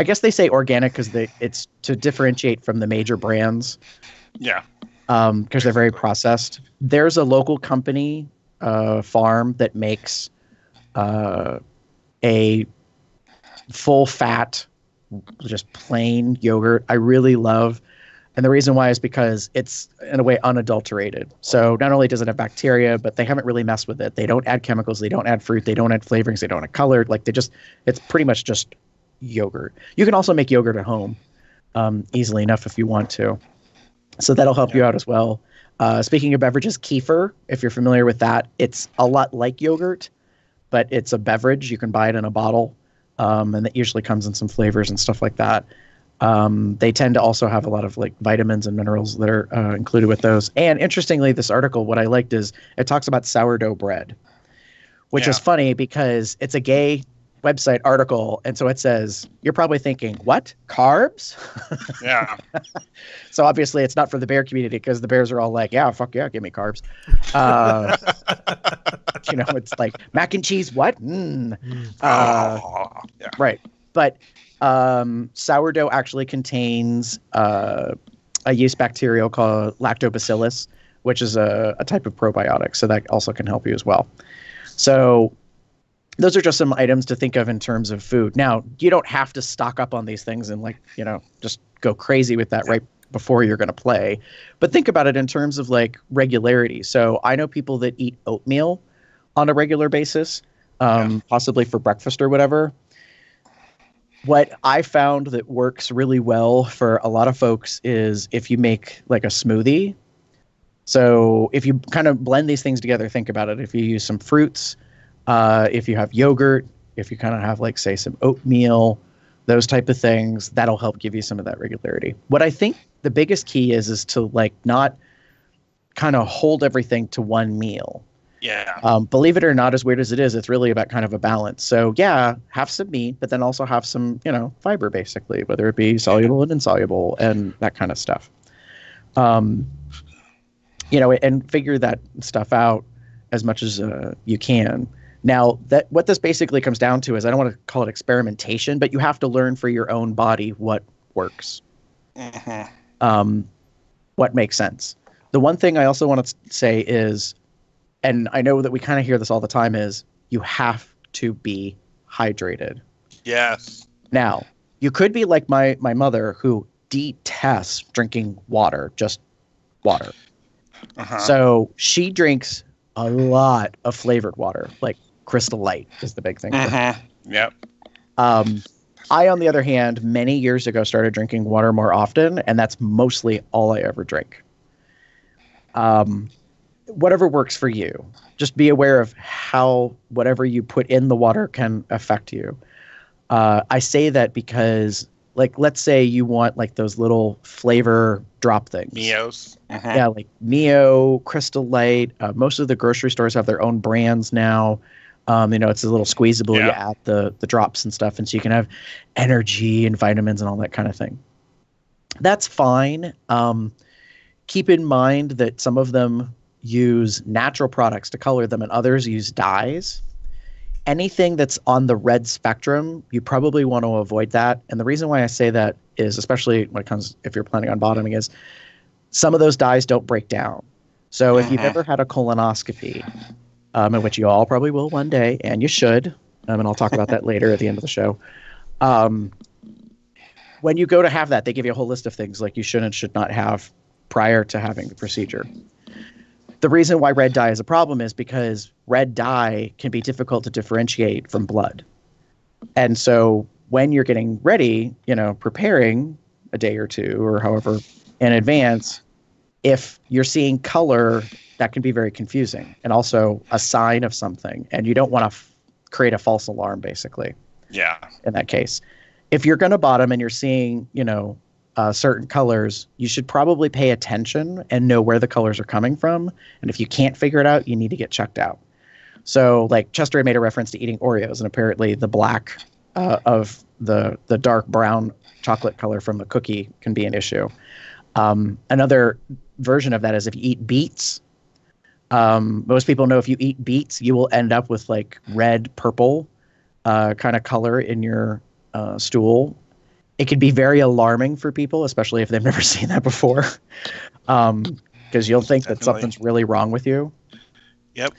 guess they say organic because it's to differentiate from the major brands. Yeah. Because they're very processed. There's a local company, farm, that makes a full fat, just plain yogurt I really love. And the reason why is because it's, in a way, unadulterated. So not only does it have bacteria, but they haven't really messed with it. They don't add chemicals. They don't add fruit. They don't add flavorings. They don't add color. Like, it's pretty much just yogurt. You can also make yogurt at home easily enough if you want to. So that'll help you out as well. Speaking of beverages, kefir, if you're familiar with that, it's a lot like yogurt, but it's a beverage. You can buy it in a bottle, and it usually comes in some flavors and stuff like that. They tend to also have a lot of like vitamins and minerals that are included with those. And interestingly, this article, what I liked is it talks about sourdough bread, which is funny because it's a gay website article. And so it says, you're probably thinking, what? Carbs? Yeah. So obviously it's not for the bear community because the bears are all like, yeah, fuck yeah, give me carbs. It's like mac and cheese, what? Right. But sourdough actually contains a yeast bacterial called lactobacillus, which is a type of probiotic. So that also can help you as well. So those are just some items to think of in terms of food. Now, you don't have to stock up on these things and just go crazy with that right before you're going to play. But think about it in terms of like regularity. So I know people that eat oatmeal on a regular basis, possibly for breakfast or whatever. What I found that works really well for a lot of folks is if you make like a smoothie. So if you kind of blend these things together, think about it. If you use some fruits, if you have yogurt, if you kind of have like, say, some oatmeal, those type of things, that'll help give you some of that regularity. What I think the biggest key is to like not kind of hold everything to one meal. Yeah. Believe it or not, as weird as it is, it's really about kind of a balance. So yeah, have some meat, but then also have some, fiber basically, whether it be soluble and insoluble and that kind of stuff. And figure that stuff out as much as you can. Now, what this basically comes down to is, I don't want to call it experimentation, but you have to learn for your own body what works, what makes sense. The one thing I also want to say is, and I know that we kind of hear this all the time, is you have to be hydrated. Yes. Now, you could be like my mother, who detests drinking water, just water. So she drinks a lot of flavored water, like Crystal Light is the big thing. Yep. I, on the other hand, many years ago started drinking water more often, and that's mostly all I ever drink. Whatever works for you. Just be aware of how whatever you put in the water can affect you. I say that because, like, let's say you want like those little flavor drop things. Neos. Yeah, like Neo, Crystal Light. Most of the grocery stores have their own brands now. It's a little squeezable. You add the drops and stuff, and so you can have energy and vitamins and all that kind of thing. That's fine. Keep in mind that some of them use natural products to color them, and others use dyes. Anything that's on the red spectrum, you probably want to avoid that. And the reason why I say that is, especially when it comes, if you're planning on bottoming, is some of those dyes don't break down. So if you've ever had a colonoscopy, in which you all probably will one day, and you should, and I'll talk about that later at the end of the show. When you go to have that, they give you a whole list of things like you should and should not have prior to having the procedure. The reason why red dye is a problem is because red dye can be difficult to differentiate from blood. And so when you're getting ready, preparing a day or two or however in advance, if you're seeing color, that can be very confusing and also a sign of something. And you don't want to create a false alarm, basically. Yeah. In that case, if you're going to bottom and you're seeing, certain colors, you should probably pay attention and know where the colors are coming from. And if you can't figure it out, you need to get checked out. So like Chester made a reference to eating Oreos, and apparently the black of the dark brown chocolate color from the cookie can be an issue. Another version of that is if you eat beets. Most people know if you eat beets, you will end up with like red, purple kind of color in your stool. It can be very alarming for people, especially if they've never seen that before, because you'll think that something's really wrong with you. Yep.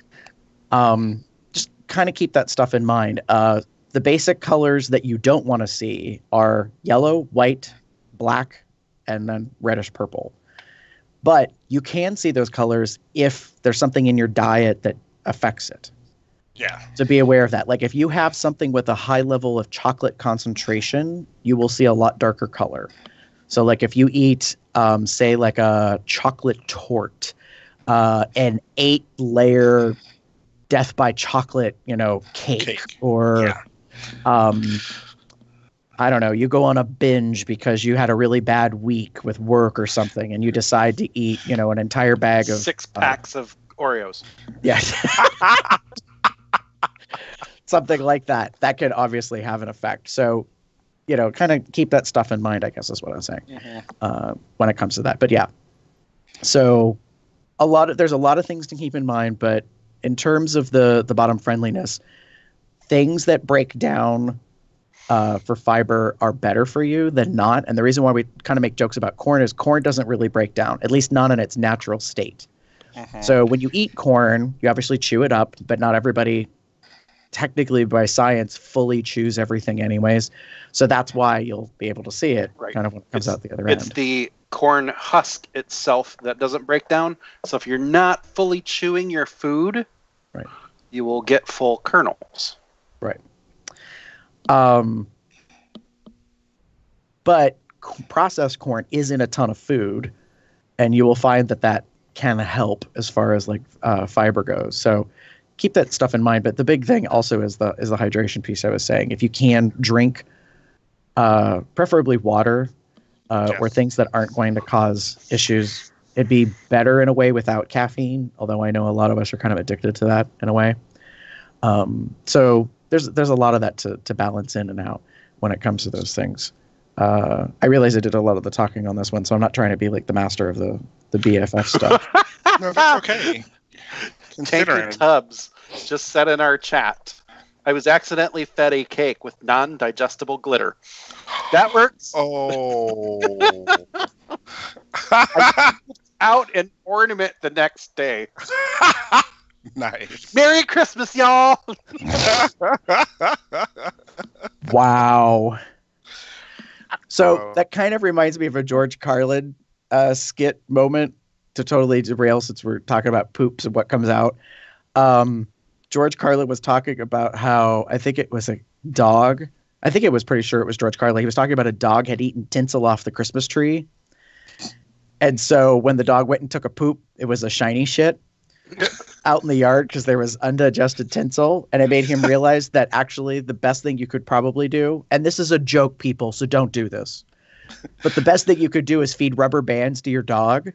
Just kind of keep that stuff in mind. The basic colors that you don't want to see are yellow, white, black, and then reddish purple. But you can see those colors if there's something in your diet that affects it. Yeah. So be aware of that. Like if you have something with a high level of chocolate concentration, you will see a lot darker color. So like if you eat, say like a chocolate torte, an 8-layer death by chocolate, cake. Or, I don't know, you go on a binge because you had a really bad week with work or something and you decide to eat, an entire bag of 6 packs of Oreos. Yeah. Something like that. That could obviously have an effect. So, kind of keep that stuff in mind, I guess is what I'm saying, when it comes to that. But yeah. So there's a lot of things to keep in mind, but in terms of the bottom friendliness, things that break down for fiber are better for you than not. And the reason why we kind of make jokes about corn is corn doesn't really break down, at least not in its natural state. So when you eat corn, you obviously chew it up, but not everybody technically by science fully chews everything anyways. So that's why you'll be able to see it kind of when it comes out the other end. It's the corn husk itself that doesn't break down. So if you're not fully chewing your food, you will get full kernels. Right. But processed corn is in a ton of food, and you will find that can help as far as like fiber goes. So keep that stuff in mind. But the big thing also is the hydration piece I was saying. If you can drink, preferably water, or things that aren't going to cause issues, it'd be better in a way without caffeine. Although I know a lot of us are kind of addicted to that in a way. So there's a lot of that to balance in and out when it comes to those things. I realize I did a lot of the talking on this one, so I'm not trying to be like the master of the BFF stuff. No, that's okay. Tanker Tubbs just said in our chat, I was accidentally fed a cake with non-digestible glitter. That works. Oh. I out an ornament the next day. Nice. Merry Christmas, y'all. Wow. So that kind of reminds me of a George Carlin skit moment, to totally derail since we're talking about poops and what comes out. George Carlin was talking about how, I think it was a dog. I think it was pretty sure it was George Carlin. He was talking about a dog had eaten tinsel off the Christmas tree. And so when the dog went and took a poop, it was a shiny shit out in the yard because there was undigested tinsel. And it made him realize that actually the best thing you could probably do, and this is a joke, people, so don't do this, but the best thing you could do is feed rubber bands to your dog,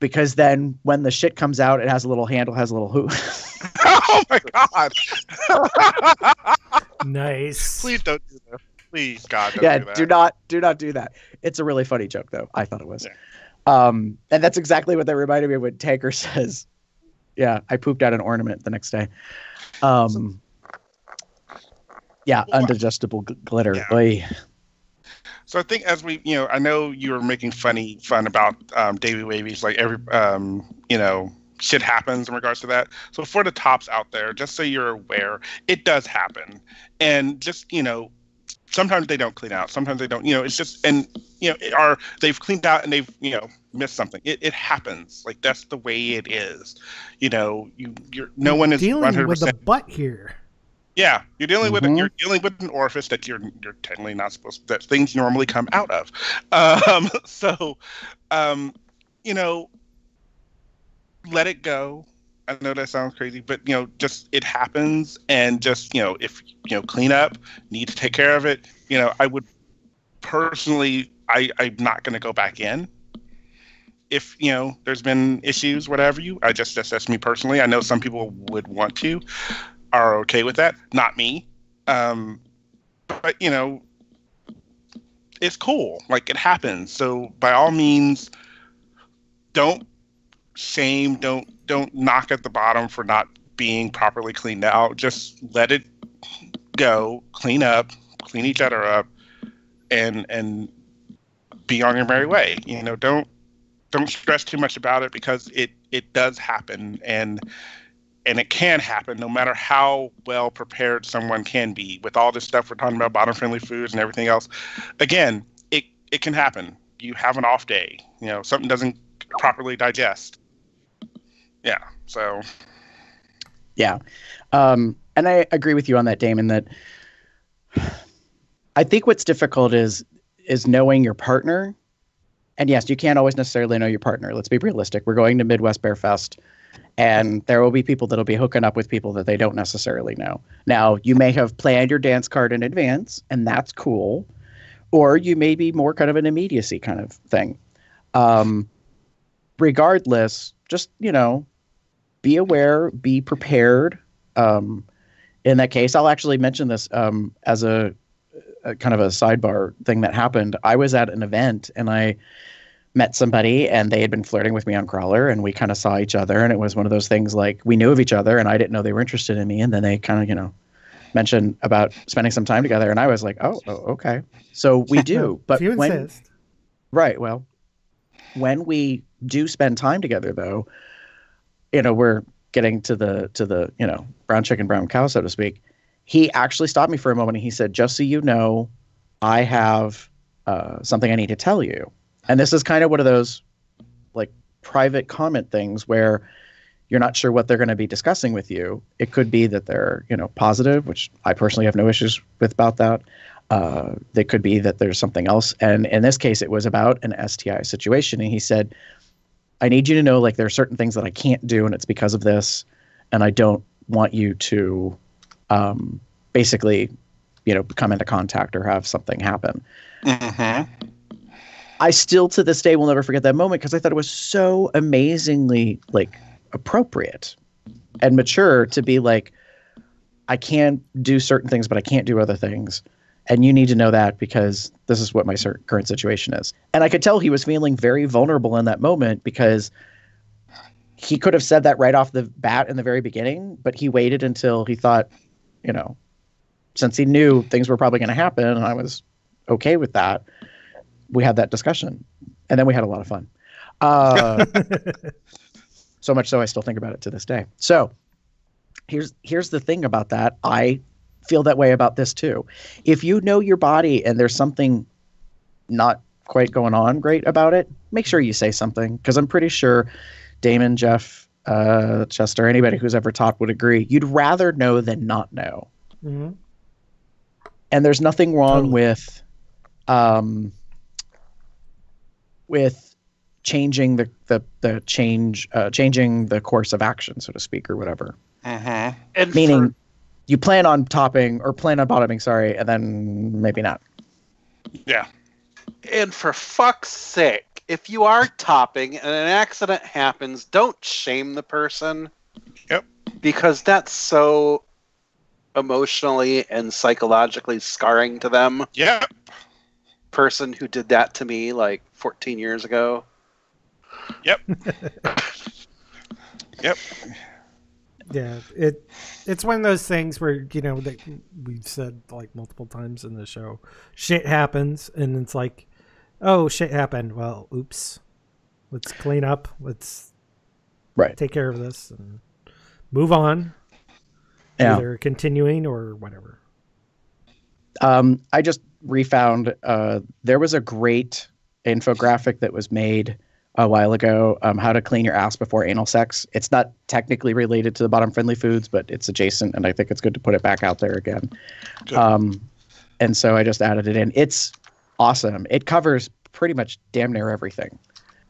because then when the shit comes out, it has a little handle, has a little hoop. Oh my God. Nice. Please don't do that. Please, God, don't do that. do not do that. It's a really funny joke, though. I thought it was. Yeah. And that's exactly what that reminded me of when Tanker says, yeah, I pooped out an ornament the next day. Yeah, undigestible glitter. Yeah. So I think as we, I know you were making fun about Davy Wavies, like every, shit happens in regards to that. So for the tops out there, just so you're aware, it does happen. And just, sometimes they don't clean out. Sometimes they don't, it's just, and, they've cleaned out and they've, missed something. It happens. Like, that's the way it is. You're no one is dealing 100%. with the butt here. Yeah, you're dealing with you're dealing with an orifice that you're technically not supposed to, that things normally come out of. Let it go. I know that sounds crazy, but just it happens, and just if clean up, need to take care of it. I would personally, I'm not going to go back in. If there's been issues, whatever that's me personally. I know some people would want to. Are okay with that. Not me. But it's cool. Like, it happens. So by all means, don't shame, don't knock at the bottom for not being properly cleaned out. Just let it go, clean up, clean each other up, and be on your merry way. Don't stress too much about it, because it does happen, and it can happen no matter how well prepared someone can be. With all this stuff we're talking about, bottom-friendly foods and everything else, again, it can happen. You have an off day. Something doesn't properly digest. Yeah, so. Yeah. And I agree with you on that, Damon, that I think what's difficult is knowing your partner. And yes, you can't always necessarily know your partner. Let's be realistic. We're going to Midwest Bear Fest, and there will be people that'll be hooking up with people that they don't necessarily know. Now, you may have planned your dance card in advance, and that's cool. Or you may be more kind of an immediacy kind of thing. Regardless, just, be aware, be prepared. In that case, I'll actually mention this as a kind of a sidebar thing that happened. I was at an event, and I met somebody, and they had been flirting with me on Crawler, and we kind of saw each other, and it was one of those things like we knew of each other, and I didn't know they were interested in me, and then they kind of mentioned about spending some time together, and I was like, oh okay, so we do. But if you insist. Right, well, when we do spend time together, though, we're getting to the brown chicken, brown cow, so to speak. He actually stopped me for a moment, and he said, just so you know, I have something I need to tell you. And this is kind of one of those like private comment things where you're not sure what they're going to be discussing with you. It could be that they're, positive, which I personally have no issues with about that. They could be that there's something else. And in this case, it was about an STI situation. And he said, I need you to know, like, there are certain things that I can't do, and it's because of this. And I don't want you to basically, come into contact or have something happen. Mm-hmm. I still, to this day, will never forget that moment, because I thought it was so amazingly, like, appropriate and mature to be like, I can do certain things, but I can't do other things. And you need to know that, because this is what my current situation is. And I could tell he was feeling very vulnerable in that moment, because he could have said that right off the bat in the very beginning, but he waited until he thought, since he knew things were probably going to happen, and I was okay with that, we had that discussion. And then we had a lot of fun. So much so I still think about it to this day. So here's the thing about that. I feel that way about this too. If you know your body and there's something not quite going on great about it, make sure you say something, because I'm pretty sure Damon, Jeff, Chester, anybody who's ever taught would agree. You'd rather know than not know. Mm-hmm. And there's nothing wrong with changing changing the course of action, so to speak, or whatever. Mm-hmm. And Meaning, you plan on topping or plan on bottoming, sorry, and then maybe not. Yeah. And for fuck's sake, if you are topping and an accident happens, don't shame the person. Yep. Because that's so emotionally and psychologically scarring to them. Yep. Person who did that to me like 14 years ago. Yep. Yep. Yeah, it's one of those things where, you know, that we've said like multiple times in the show, shit happens, and it's like, oh, shit happened. Well, oops. Let's clean up. Let's take care of this and move on. Yeah. Either continuing or whatever. I just refound there was a great infographic that was made a while ago, how to clean your ass before anal sex. It's not technically related to the bottom friendly foods, but it's adjacent, and I think it's good to put it back out there again. And so I just added it in. It's awesome. It covers pretty much damn near everything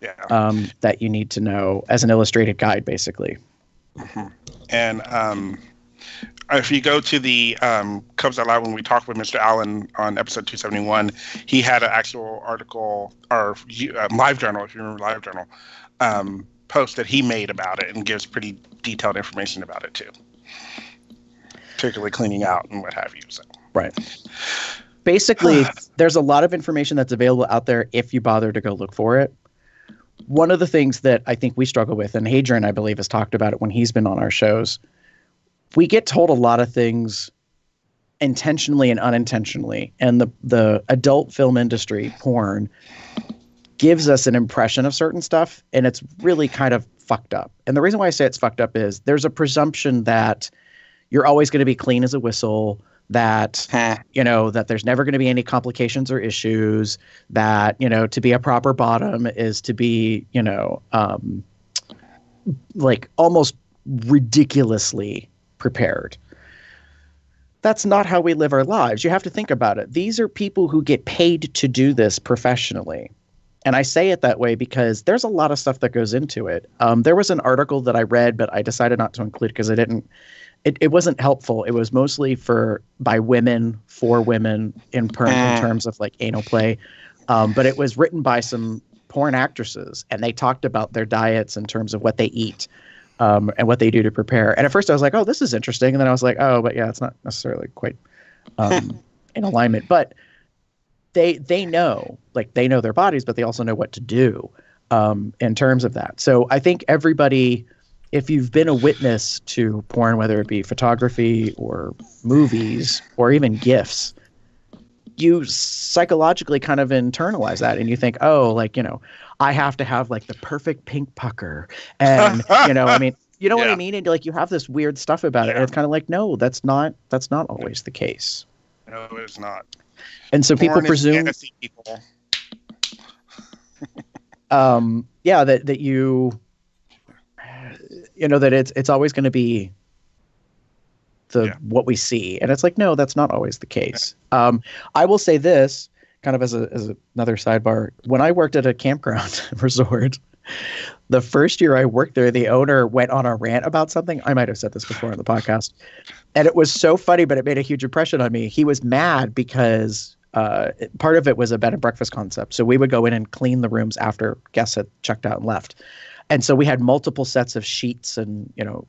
that you need to know as an illustrated guide, basically. Mm-hmm. And if you go to the Cubs Out Loud, when we talked with Mr. Allen on episode 271, he had an actual article or live journal, if you remember live journal, post that he made about it and gives pretty detailed information about it too, particularly cleaning out and what have you. So. Right. Basically, there's a lot of information that's available out there if you bother to go look for it. One of the things that I think we struggle with, and Hadrian, I believe, has talked about it when he's been on our shows, we get told a lot of things intentionally and unintentionally. And the adult film industry, porn, gives us an impression of certain stuff, and it's really kind of fucked up. And the reason why I say it's fucked up is there's a presumption that you're always going to be clean as a whistle, that, you know, that there's never going to be any complications or issues, that, you know, to be a proper bottom is to be, you know, like almost ridiculously prepared. That's not how we live our lives. You have to think about it. These are people who get paid to do this professionally. And I say it that way because there's a lot of stuff that goes into it. There was an article that I read, but I decided not to include because it wasn't helpful. It was mostly by women, for women in terms of like anal play. But it was written by some porn actresses, and they talked about their diets in terms of what they eat. And what they do to prepare. And at first I was like, oh, this is interesting. And then I was like, oh, but yeah, it's not necessarily quite in alignment. But they know their bodies, but they also know what to do in terms of that. So I think everybody, if you've been a witness to porn, whether it be photography or movies or even GIFs, you psychologically kind of internalize that, and you think, oh, like, you know, I have to have like the perfect pink pucker, and you know, I mean, you know what I mean? And like, you have this weird stuff about it, and it's kind of like, no, that's not always the case. No, it's not. And so people presume, people. that you know, that it's always going to be what we see, and it's like, no, that's not always the case. I will say this, kind of as another sidebar. When I worked at a campground resort, the first year I worked there, the owner went on a rant about something. I might have said this before on the podcast, and it was so funny, but it made a huge impression on me. He was mad because part of it was a bed and breakfast concept. So we would go in and clean the rooms after guests had checked out and left. And so we had multiple sets of sheets and, you know,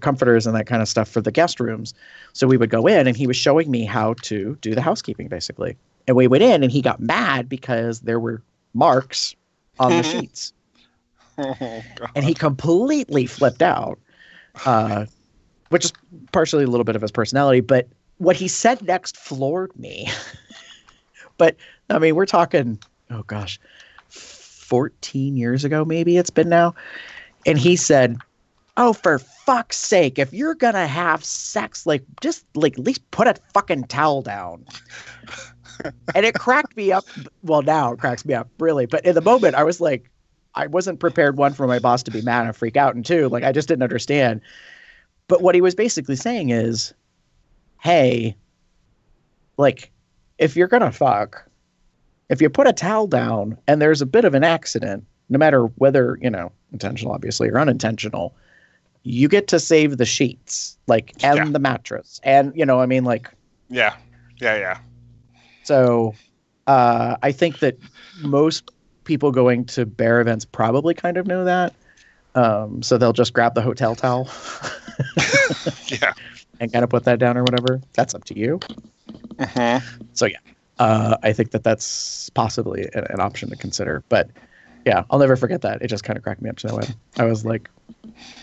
comforters and that kind of stuff for the guest rooms. So we would go in, and he was showing me how to do the housekeeping, basically. And we went in, and he got mad because there were marks on the sheets. Oh, and he completely flipped out, which is partially a little bit of his personality. But what he said next floored me. But, I mean, we're talking, oh, gosh, 14 years ago, maybe it's been now. And he said, oh, for fuck's sake, if you're going to have sex, like, just like at least put a fucking towel down. And it cracked me up. Well, now it cracks me up, really. But in the moment, I was like, I wasn't prepared, one, for my boss to be mad and freak out, and two, like, I just didn't understand. But what he was basically saying is, hey, like, if you're going to fuck, if you put a towel down and there's a bit of an accident, no matter whether, intentional, obviously, or unintentional, you get to save the sheets, and the mattress. And, Yeah. So I think that most people going to bear events probably kind of know that. So they'll just grab the hotel towel. Yeah. And kind of put that down or whatever. That's up to you. So yeah, I think that's possibly an option to consider. But yeah, I'll never forget that. It just kind of cracked me up to no end. I was like,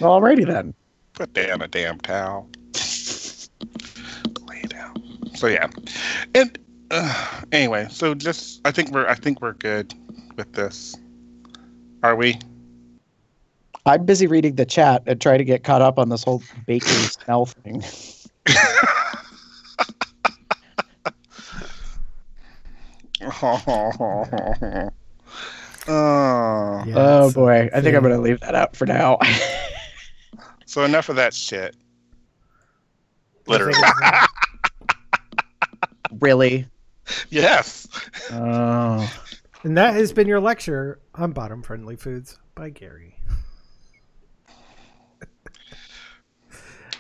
well, alrighty then. Put down a damn towel. Lay it down. So yeah, and anyway, so I think we're good with this. Are we? I'm busy reading the chat and trying to get caught up on this whole bakery smell thing. Oh boy, I think I'm gonna leave that out for now. So enough of that shit. Literally. Really? Yes. Oh. And that has been your lecture on bottom friendly foods by Gary.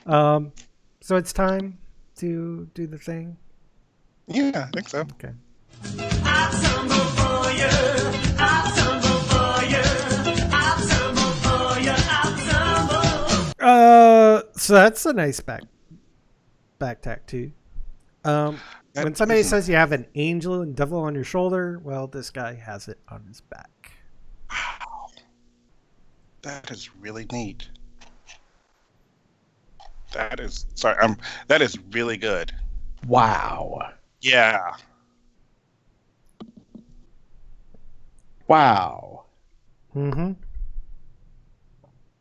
So it's time to do the thing. Yeah, I think so. Okay. So that's a nice back tattoo. When somebody says you have an angel and devil on your shoulder, well, this guy has it on his back. Wow, that is really neat. That is really good. Wow. Yeah. Wow. Mm-hmm.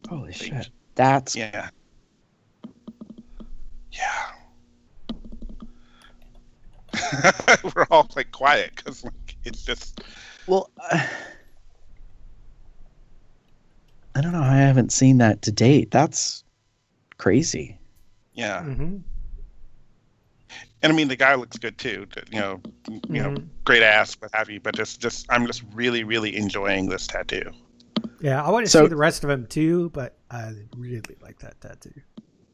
Holy shit. That's Yeah. We're all quiet because it's just. Well, I don't know. I haven't seen that to date. That's crazy. Yeah. Mm-hmm. And I mean, the guy looks good too. Great ass, what have you. But I'm just really, really enjoying this tattoo. Yeah, I want to see the rest of him too, but I really like that tattoo.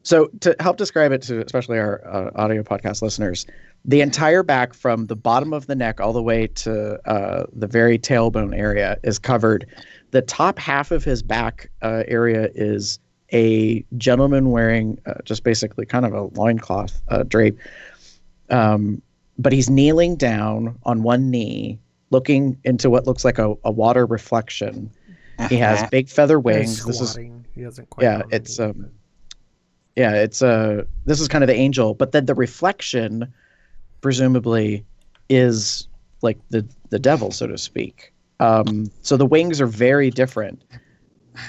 So to help describe it to especially our audio podcast listeners, the entire back from the bottom of the neck all the way to the very tailbone area is covered. The top half of his back area is a gentleman wearing just basically kind of a loincloth drape. But he's kneeling down on one knee, looking into what looks like a water reflection. He has big feather wings. He hasn't quite. This is kind of the angel, but then the reflection, presumably, is like the devil, so to speak. So the wings are very different,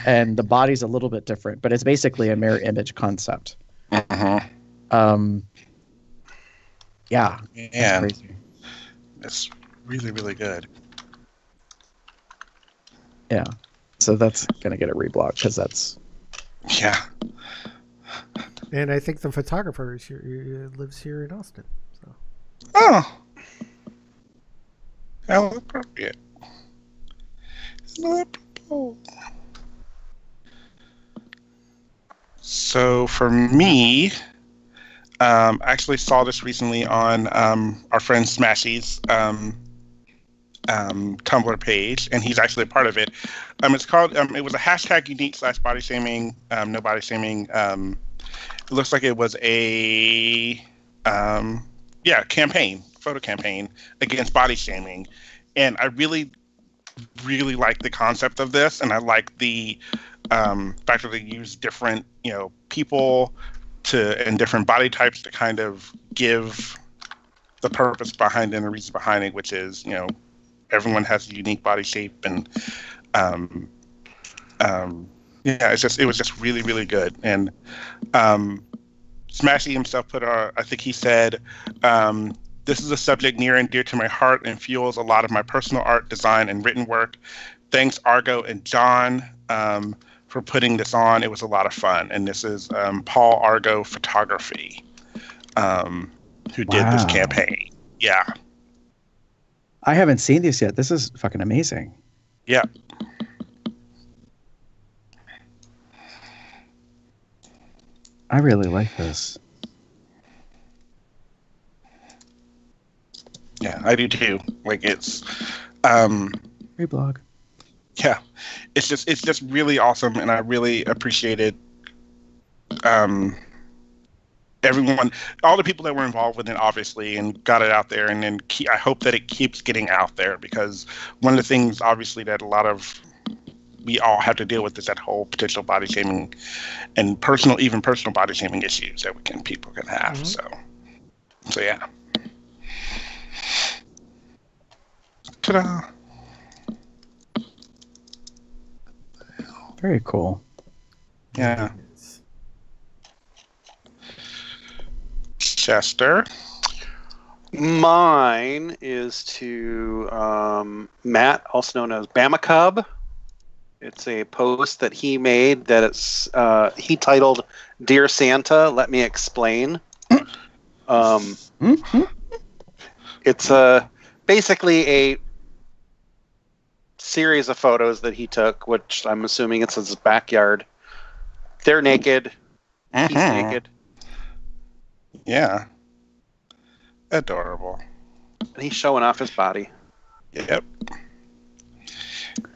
and the body's a little bit different, but it's basically a mirror image concept. Yeah, that's crazy. It's really, really good. Yeah, so that's gonna get a reblock because that's. Yeah. And I think the photographer lives here in Austin. So. Oh. How appropriate. So for me, I actually saw this recently on our friend Smashy's Tumblr page, and he's actually a part of it. It's called. It was a hashtag unique / body shaming, no body shaming. It looks like it was a campaign, photo campaign against body shaming, and I really, really like the concept of this, and I like the fact that they use different people and different body types to kind of give the purpose behind it and the reason behind it, which is everyone has a unique body shape, and it was just really, really good. And Smashy himself I think he said, this is a subject near and dear to my heart and fuels a lot of my personal art, design, and written work. Thanks, Argo and John, for putting this on. It was a lot of fun. And this is Paul Argo Photography, who did this campaign. Yeah. I haven't seen this yet. This is fucking amazing. Yeah. I really like this. Yeah, I do too. Like it's, Great blog. yeah, it's just really awesome, and I really appreciated everyone, all the people that were involved with it, obviously, and got it out there. And then I hope that it keeps getting out there, because one of the things, obviously, that we all have to deal with is that whole potential body shaming and personal body shaming issues that people can have. Mm-hmm. So yeah. Ta-da. Very cool. Yeah. Chester. Mine is to Matt, also known as Bama Cub. It's a post that he made that he titled "Dear Santa, Let Me Explain." It's basically a series of photos that he took, which I'm assuming it's his backyard. They're naked. He's naked. Yeah. Adorable. And he's showing off his body. Yep.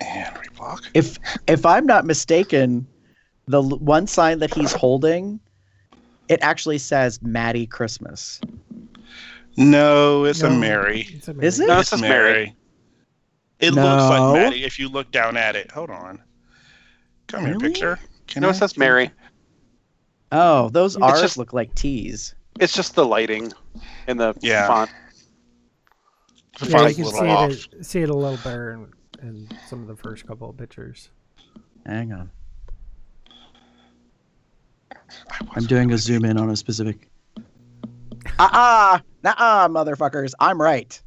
And reblock. If I'm not mistaken, the one sign that he's holding, it actually says Maddie Christmas. No, it's a Mary. Is it? No, it's Mary. It looks like Maddie if you look down at it. Hold on. Come here, picture. It says Mary. Oh, those R's look like T's. It's just the lighting and the font. The font's you can see it a little better in some of the first couple of pictures. Hang on. I'm doing a zoom in on a specific. Nuh-uh, motherfuckers. I'm right.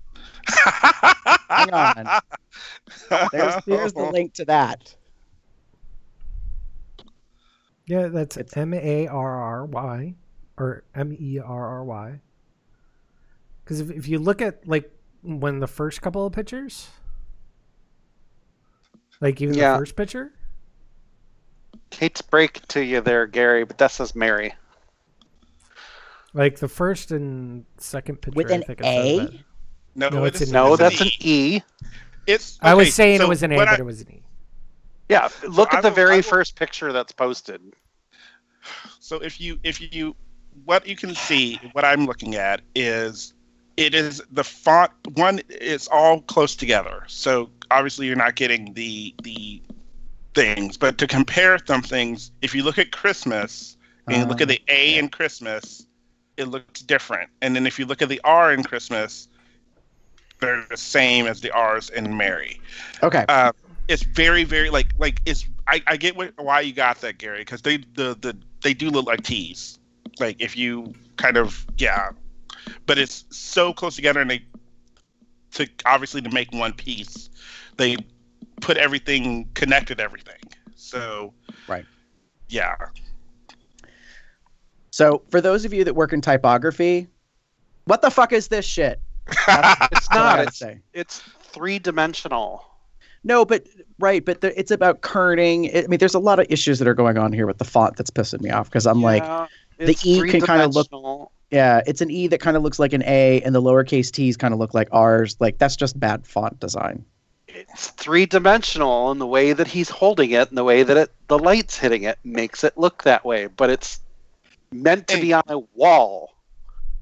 Hang on. There's the link to that. Yeah, that's M-A-R-R-Y or M-E-R-R-Y. Because if you look at like when the first couple of pictures, like even the first picture. Hate to break it to you there, Gary, but that says Mary. Like the first and second picture with an A. No, that's an E. I was saying it was an A, but it was an E. Yeah, look at the very first picture that's posted. So if you what you can see, what I'm looking at is it is the font one. It's all close together. So obviously you're not getting the things, but to compare some things, if you look at Christmas and you look at the A in Christmas, it looks different. And then if you look at the R in Christmas, they're the same as the R's in Mary. Okay. It's very, very like it's. I get why you got that, Gary, because they do look like T's. Like if you kind of but it's so close together, and obviously to make one piece, they put connected everything. So right. Yeah. So for those of you that work in typography, what the fuck is this shit? It's not. It's 3-dimensional. No, but it's about kerning. I mean, there's a lot of issues that are going on here with the font that's pissing me off, because I'm like, the E can kind of look. Yeah, it's an E that kind of looks like an A, and the lowercase t's kind of look like R's. Like that's just bad font design. It's 3-dimensional, and the way that he's holding it, and the way that the light's hitting it, makes it look that way. But it's meant to be on a wall,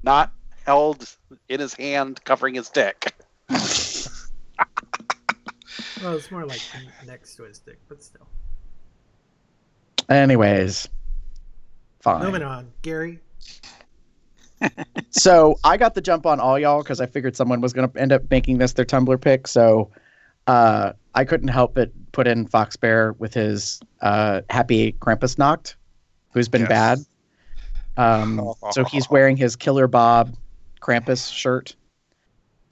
not held in his hand covering his dick. Well, it's more like next to his dick, but still. Anyways, fine. Moving on, Gary. So I got the jump on all y'all because I figured someone was going to end up making this their Tumblr pick. So I couldn't help but put in Fox Bear with his happy Krampusnacht, who's been bad. So he's wearing his Killer Bob Krampus shirt.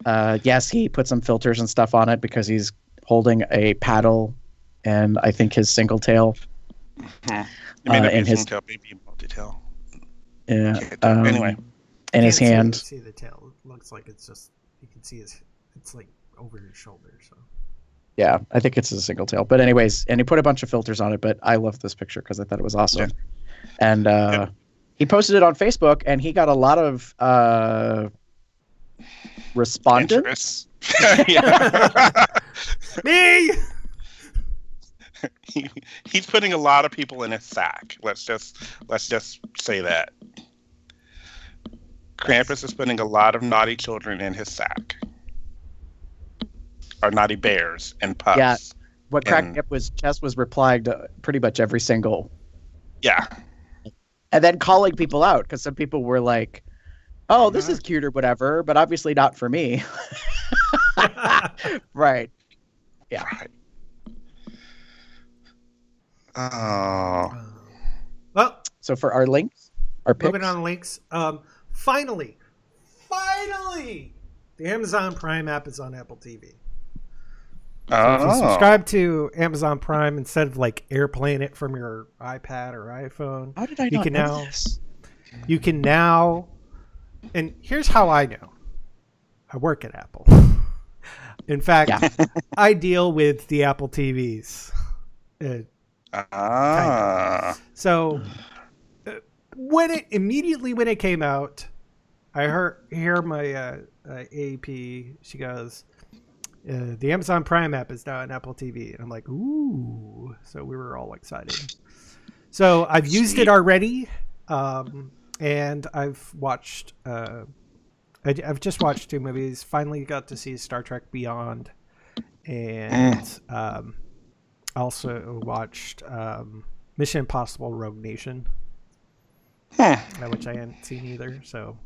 Yes, he put some filters and stuff on it because he's holding a paddle and I think his single tail. In his tail, maybe multi-tail. Yeah. Anyway, in his hand. You see the tail. It looks like it's just you can see it's like over his shoulder. So. Yeah, I think it's a single tail. But anyways, and he put a bunch of filters on it. But I love this picture because I thought it was awesome. Yeah. And He posted it on Facebook, and he got a lot of respondents. Me. He's putting a lot of people in his sack. Let's just say that Krampus is putting a lot of naughty children in his sack, or naughty bears and pups. Yeah, what cracked me up was Chess was replying to pretty much every single. Yeah, and then calling people out because some people were like, "Oh, this is cute or whatever," but obviously not for me. Right. Yeah. Right. Oh. Well, so for our links, our picks. Moving on links. Finally, the Amazon Prime app is on Apple TV. So if you subscribe to Amazon Prime, instead of like airplaying it from your iPad or iPhone, how did I not know this? You can now, and here's how I know. I work at Apple. In fact, I deal with the Apple TVs. So when it came out, I hear my AAP. She goes, "The Amazon Prime app is now on Apple TV," and I'm like, "Ooh!" So we were all excited. So I've used it already, and I've watched. I've just watched 2 movies. Finally got to see Star Trek Beyond, and also watched Mission Impossible: Rogue Nation, which I hadn't seen either. So,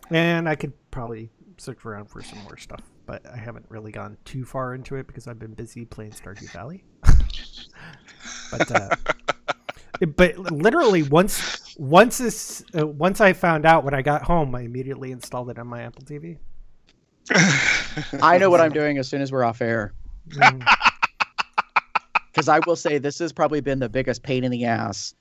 and I could probably search around for some more stuff, but I haven't really gone too far into it because I've been busy playing Stardew Valley. But literally once I found out when I got home, I immediately installed it on my Apple TV. I know what I'm doing as soon as we're off air. Because I will say this has probably been the biggest pain in the ass.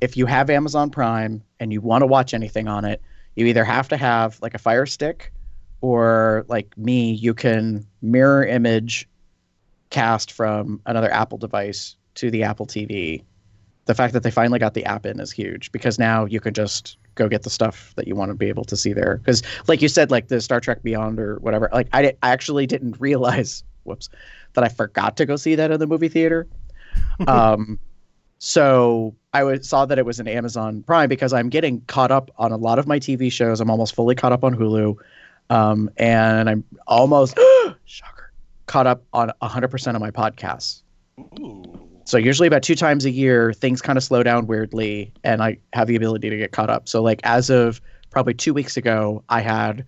If you have Amazon Prime and you want to watch anything on it, you either have to have like a Fire Stick, or like me, you can mirror image cast from another Apple device to the Apple TV. The fact that they finally got the app in is huge, because now you can just go get the stuff that you want to be able to see there. Because like you said, like the Star Trek Beyond or whatever, like I actually didn't realize, that I forgot to go see that in the movie theater. So I saw that it was an Amazon Prime because I'm getting caught up on a lot of my TV shows. I'm almost fully caught up on Hulu. And I'm almost shocker, caught up on 100% of my podcasts. Ooh. So usually about 2 times a year, things kind of slow down weirdly, and I have the ability to get caught up. So like as of probably 2 weeks ago, I had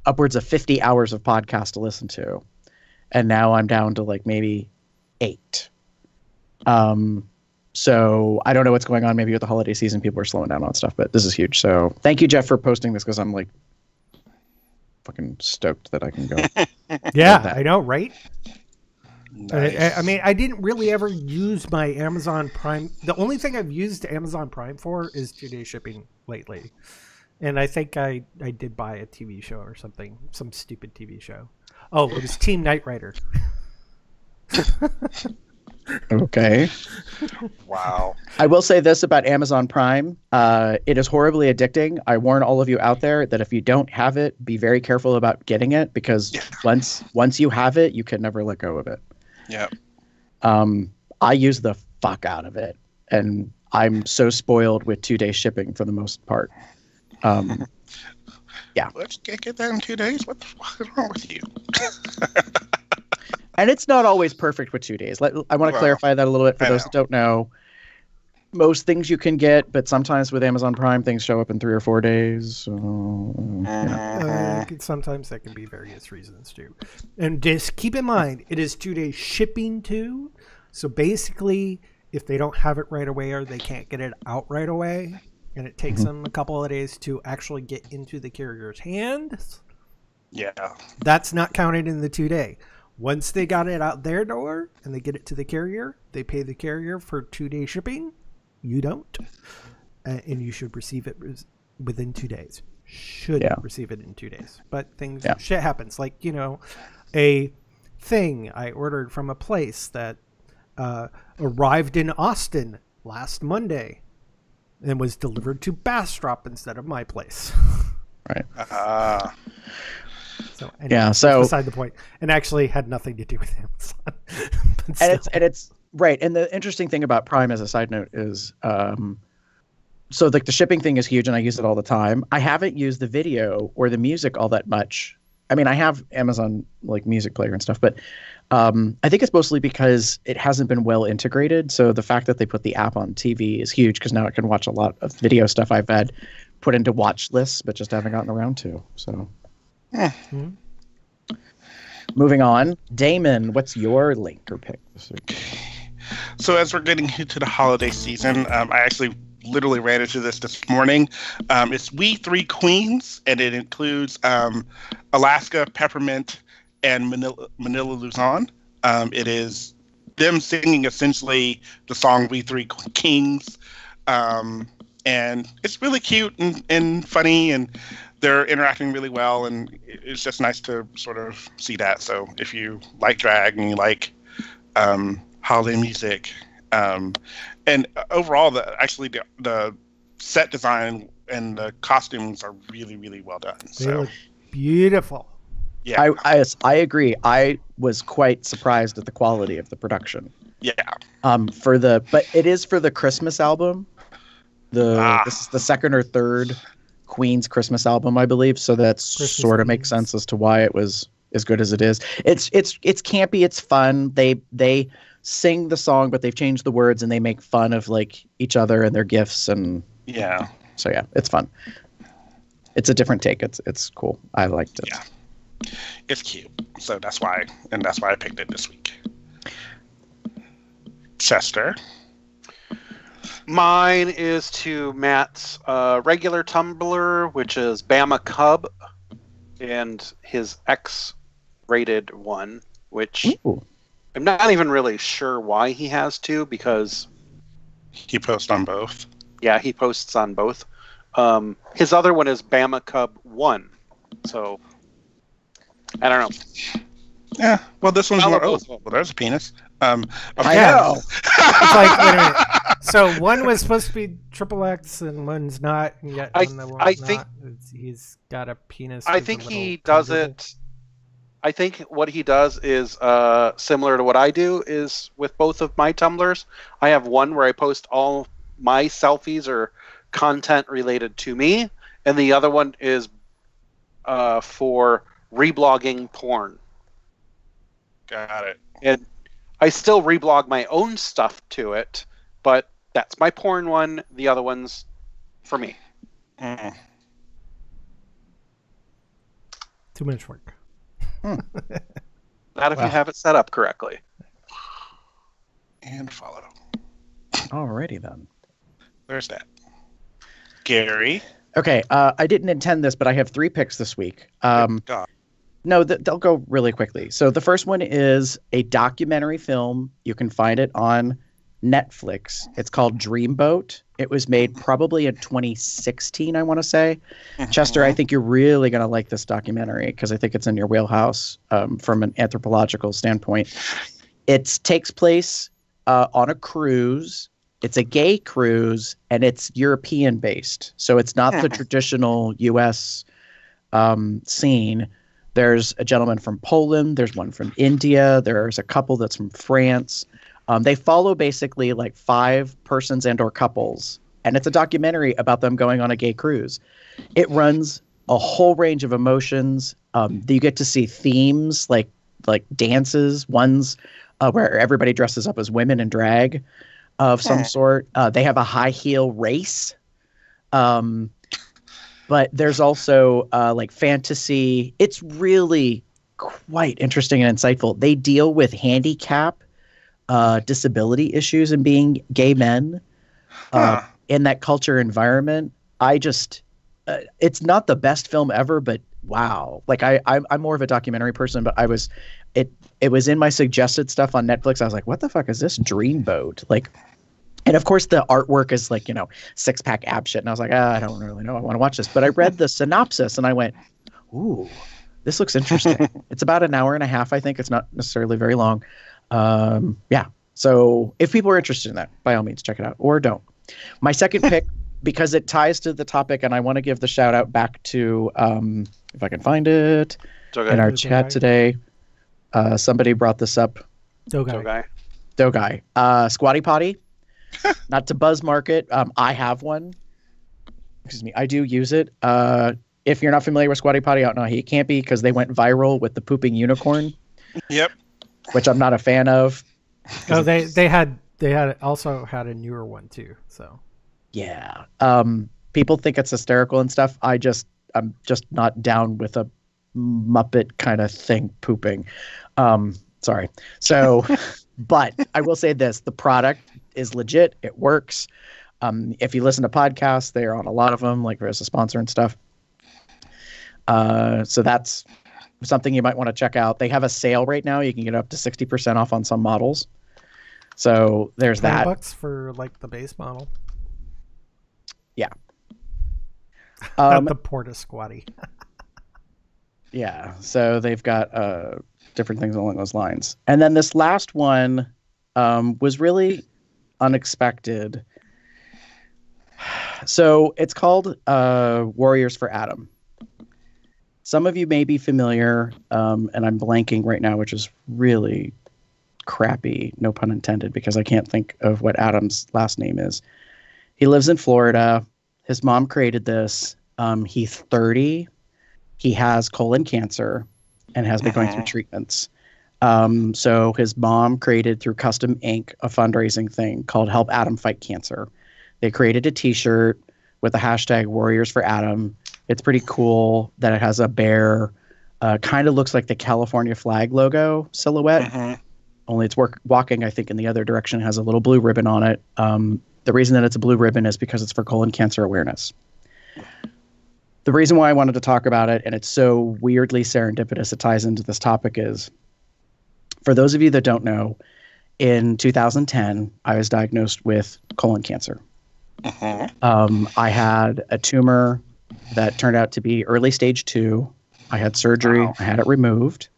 upwards of 50 hours of podcast to listen to. And now I'm down to like maybe 8. So I don't know what's going on. Maybe with the holiday season, people are slowing down on stuff, but this is huge. So thank you, Jeff, for posting this, because I'm like fucking stoked that I can go. Yeah, I know, right? Nice. I mean, I didn't really ever use my Amazon Prime. The only thing I've used Amazon Prime for is 2-day shipping lately. And I think I did buy a TV show or something, some stupid TV show. Oh, it was Team Knight Rider. Okay. Wow. I will say this about Amazon Prime. It is horribly addicting. I warn all of you out there that if you don't have it, be very careful about getting it, because once you have it, you can never let go of it. Yeah. I use the fuck out of it, and I'm so spoiled with 2-day shipping for the most part. Yeah. Let's get that in 2 days. What the fuck is wrong with you? And it's not always perfect with 2 days. I want to clarify that a little bit for those that don't know. Most things you can get, but sometimes with Amazon Prime, things show up in 3 or 4 days. So, yeah. Sometimes that can be various reasons too. And just keep in mind, it is 2-day shipping too. So basically, if they don't have it right away or they can't get it out right away, and it takes them a couple of days to actually get into the carrier's hands, that's not counted in the 2-day. Once they got it out their door and they get it to the carrier, they pay the carrier for 2-day shipping. You don't. And you should receive it within 2 days. Receive it in 2 days. But shit happens. Like, a thing I ordered from a place that arrived in Austin last Monday. and was delivered to Bastrop instead of my place. Right. So anyway, so beside the point, and actually had nothing to do with Amazon. and it's right. And the interesting thing about Prime, as a side note, is so like the shipping thing is huge, and I use it all the time. I haven't used the video or the music all that much. I mean, I have Amazon like music player and stuff, but I think it's mostly because it hasn't been well integrated. So the fact that they put the app on TV is huge because now I can watch a lot of video stuff I've had put into watch lists, but just haven't gotten around to. So. Mm-hmm. Moving on, Damon, what's your link or pick this week? So as we're getting into the holiday season, I actually literally ran into this morning. It's We Three Queens, and it includes Alaska, Peppermint, and Manila Luzon. It is them singing essentially the song We Three Kings. And it's really cute and funny, and they're interacting really well, and it's just nice to sort of see that. So if you like drag and you like holiday music, and overall, the set design and the costumes are really, really well done. They look beautiful. Yeah, I agree. I was quite surprised at the quality of the production. Yeah. But it is for the Christmas album. This is the second or third Queen's Christmas album, I believe. So that sort of makes sense as to why it was as good as it is. It's campy. It's fun. They sing the song, but they've changed the words and they make fun of like each other and their gifts and yeah. So yeah, it's fun. It's a different take. It's cool. I liked it. Yeah, it's cute. So that's why I picked it this week. Chester. Mine is to Matt's regular Tumblr, which is Bama Cub, and his X-rated one, which I'm not even really sure why he has to, because he posts on both. Yeah, he posts on both. His other one is Bama Cub 1, so I don't know. Yeah, well, this one's more. Oh, well, there's a penis. I know. It's like, wait a minute. So one was supposed to be XXX and one's not, and yet I think he's got a penis. I think he does it. I think what he does is similar to what I do is with both of my Tumblrs. I have one where I post all my selfies or content related to me, and the other one is for reblogging porn. Got it. And I still reblog my own stuff to it, but that's my porn one. The other one's for me. Too much work. Not if you have it set up correctly. And follow. Alrighty then. There's that. Gary. Okay, I didn't intend this, but I have 3 picks this week. No, they'll go really quickly. So the first one is a documentary film. You can find it on Netflix. It's called Dreamboat. It was made probably in 2016, I want to say. Chester, I think you're really going to like this documentary because I think it's in your wheelhouse from an anthropological standpoint. It takes place on a cruise. It's a gay cruise, and it's European-based. So it's not the traditional U.S. Scene. There's a gentleman from Poland. There's one from India. There's a couple that's from France. They follow basically like 5 persons and or couples. And it's a documentary about them going on a gay cruise. It runs a whole range of emotions. You get to see themes like dances. One's where everybody dresses up as women in drag of some sort. They have a high heel race. But there's also like fantasy. It's really quite interesting and insightful. They deal with handicap, disability issues, and being gay men in that culture environment. It's not the best film ever, but wow! Like I'm more of a documentary person, but it was in my suggested stuff on Netflix. I was like, what the fuck is this Dreamboat? Like. And of course, the artwork is like, 6-pack ab shit. And I was like, I don't really know. I want to watch this. But I read the synopsis and I went, ooh, this looks interesting. It's about an hour and a half, I think. It's not necessarily very long. Yeah. So if people are interested in that, by all means, check it out or don't. My second pick because it ties to the topic, and I want to give the shout out back to, if I can find it, in our chat today. Somebody brought this up. Dogai. Squatty potty. Not to buzz market. I have one. Excuse me. I do use it. If you're not familiar with Squatty Potty, I don't know how you can't be, because they went viral with the pooping unicorn. Yep. Which I'm not a fan of. Oh, they had also had a newer one too. So. Yeah. People think it's hysterical and stuff. I'm just not down with a Muppet kind of thing pooping. Sorry. So, but I will say this: the product is legit. It works. If you listen to podcasts, they are on a lot of them, like as a sponsor and stuff. So that's something you might want to check out. They have a sale right now. You can get up to 60% off on some models. So there's that. $20 for like the base model. Yeah. The Porta Squatty. Yeah. So they've got different things along those lines. And then this last one was really unexpected. So it's called Warriors for Adam. Some of you may be familiar, and I'm blanking right now, which is really crappy, no pun intended, because I can't think of what Adam's last name is. He lives in Florida. His mom created this. He's 30. He has colon cancer and has been going through treatments. So his mom created through Custom Ink a fundraising thing called Help Adam Fight Cancer. They created a t-shirt with the hashtag Warriors for Adam. It's pretty cool that it has a bear. Kind of looks like the California flag logo silhouette. Only it's walking, I think, in the other direction. It has a little blue ribbon on it. The reason that it's a blue ribbon is because it's for colon cancer awareness. The reason why I wanted to talk about it, and it's so weirdly serendipitous it ties into this topic, is for those of you that don't know, in 2010, I was diagnosed with colon cancer. I had a tumor that turned out to be early stage 2. I had surgery. Wow. I had it removed.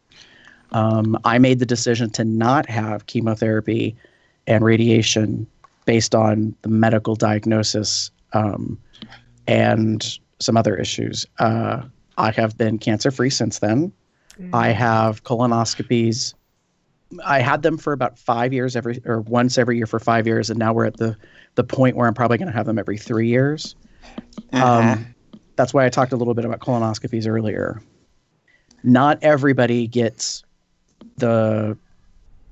I made the decision to not have chemotherapy and radiation based on the medical diagnosis and some other issues. I have been cancer-free since then. I have colonoscopies. I had them for about 5 years, once every year for 5 years, and now we're at the point where I'm probably going to have them every 3 years. That's why I talked a little bit about colonoscopies earlier. Not everybody gets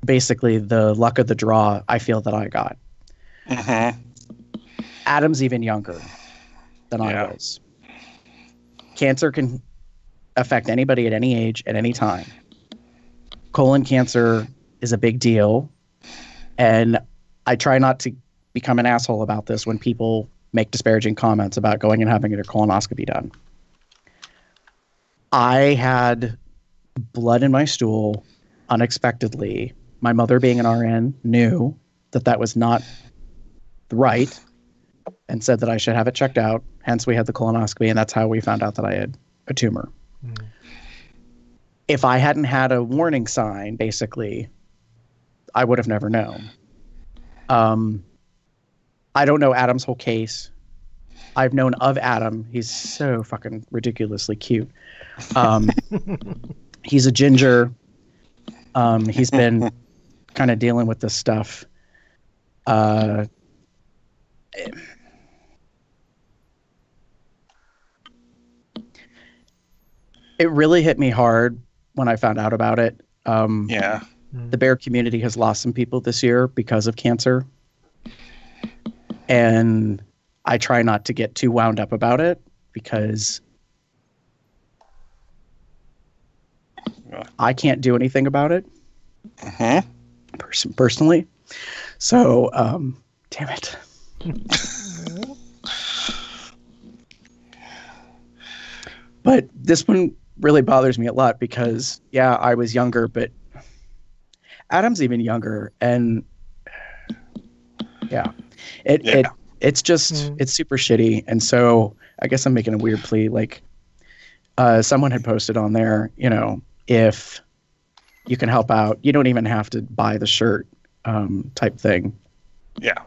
basically the luck of the draw I feel that I got. Adam's even younger than I was. Cancer can affect anybody at any age, at any time. Colon cancer is a big deal. And I try not to become an asshole about this when people make disparaging comments about going and having your colonoscopy done. I had blood in my stool unexpectedly. My mother, being an RN, knew that was not right and said that I should have it checked out. Hence, we had the colonoscopy, and that's how we found out that I had a tumor. If I hadn't had a warning sign, basically, I would have never known. I don't know Adam's whole case. I've known of Adam. He's so fucking ridiculously cute. He's a ginger. He's been kind of dealing with this stuff. It really hit me hard when I found out about it. The bear community has lost some people this year because of cancer. And I try not to get too wound up about it because I can't do anything about it personally. So, damn it. But this one really bothers me a lot because, yeah, I was younger, but Adam's even younger. And yeah, it's just, it's super shitty. And so I guess I'm making a weird plea. Like, someone had posted on there, if you can help out, you don't even have to buy the shirt, type thing. Yeah.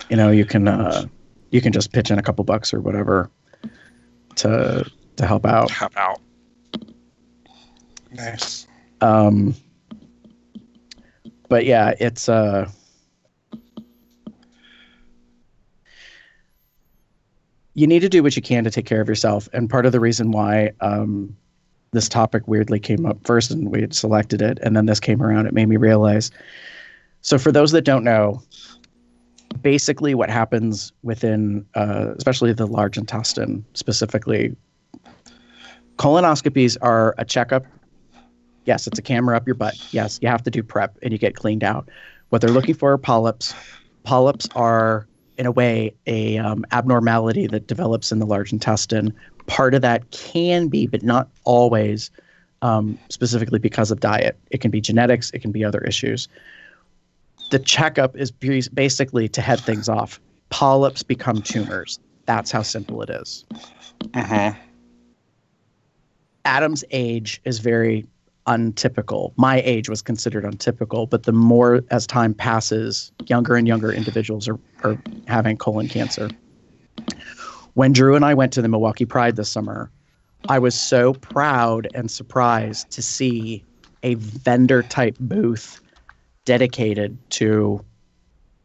You can you can just pitch in a couple bucks or whatever to help out. Nice. But yeah, it's you need to do what you can to take care of yourself. And part of the reason why this topic weirdly came up first and we had selected it, and then this came around, it made me realize. So for those that don't know, basically what happens within, especially the large intestine specifically, colonoscopies are a checkup. Yes, it's a camera up your butt. Yes, you have to do prep and you get cleaned out. What they're looking for are polyps. Polyps are, in a way, a abnormality that develops in the large intestine. Part of that can be, but not always, specifically because of diet. It can be genetics. It can be other issues. The checkup is basically to head things off. Polyps become tumors. That's how simple it is. Adam's age is very untypical. My age was considered untypical, but the more as time passes, younger and younger individuals are having colon cancer. When Drew and I went to the Milwaukee Pride this summer, I was so proud and surprised to see a vendor type booth dedicated to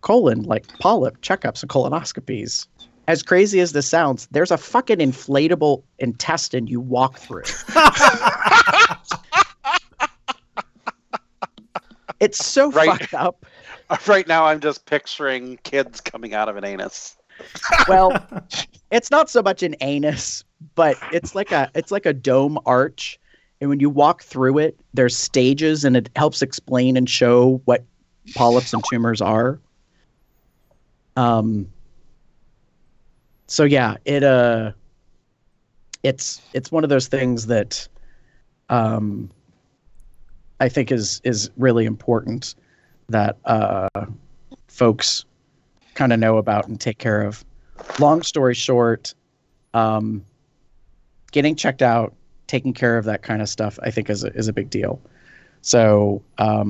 colon, like polyp checkups and colonoscopies. As crazy as this sounds, there's a fucking inflatable intestine you walk through. It's so fucked up. Right now, I'm just picturing kids coming out of an anus. Well, it's not so much an anus, but it's like a dome arch, and when you walk through it, there's stages, and it helps explain and show what polyps and tumors are. So yeah, it's one of those things that I think is really important that folks kind of know about and take care of. Long story short, getting checked out, taking care of that kind of stuff, I think is a big deal. So yeah,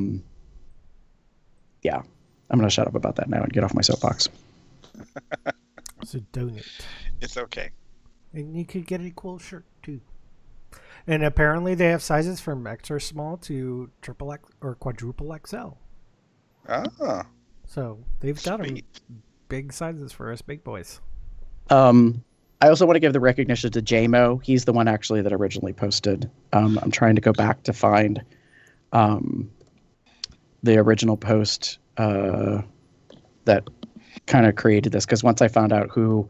I'm going to shut up about that now and get off my soapbox. So donate. It's okay. And you could get a cool shirt too. And apparently they have sizes from extra small to triple X or quadruple XL. Ah. So they've got them big sizes for us big boys. I also want to give the recognition to JMO. He's the one actually that originally posted. I'm trying to go back to find the original post that kind of created this, because once I found out who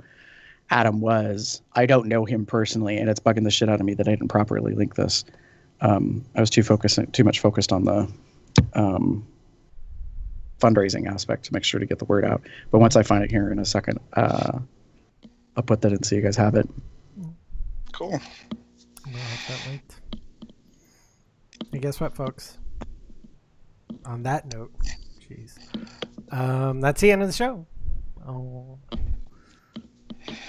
Adam was, I don't know him personally, and it's bugging the shit out of me that I didn't properly link this. I was too much focused on the fundraising aspect to make sure to get the word out. But once I find it here in a second, I'll put that in so you guys have it. Cool. I'll have that linked. And guess what, folks? On that note, jeez, that's the end of the show. Oh.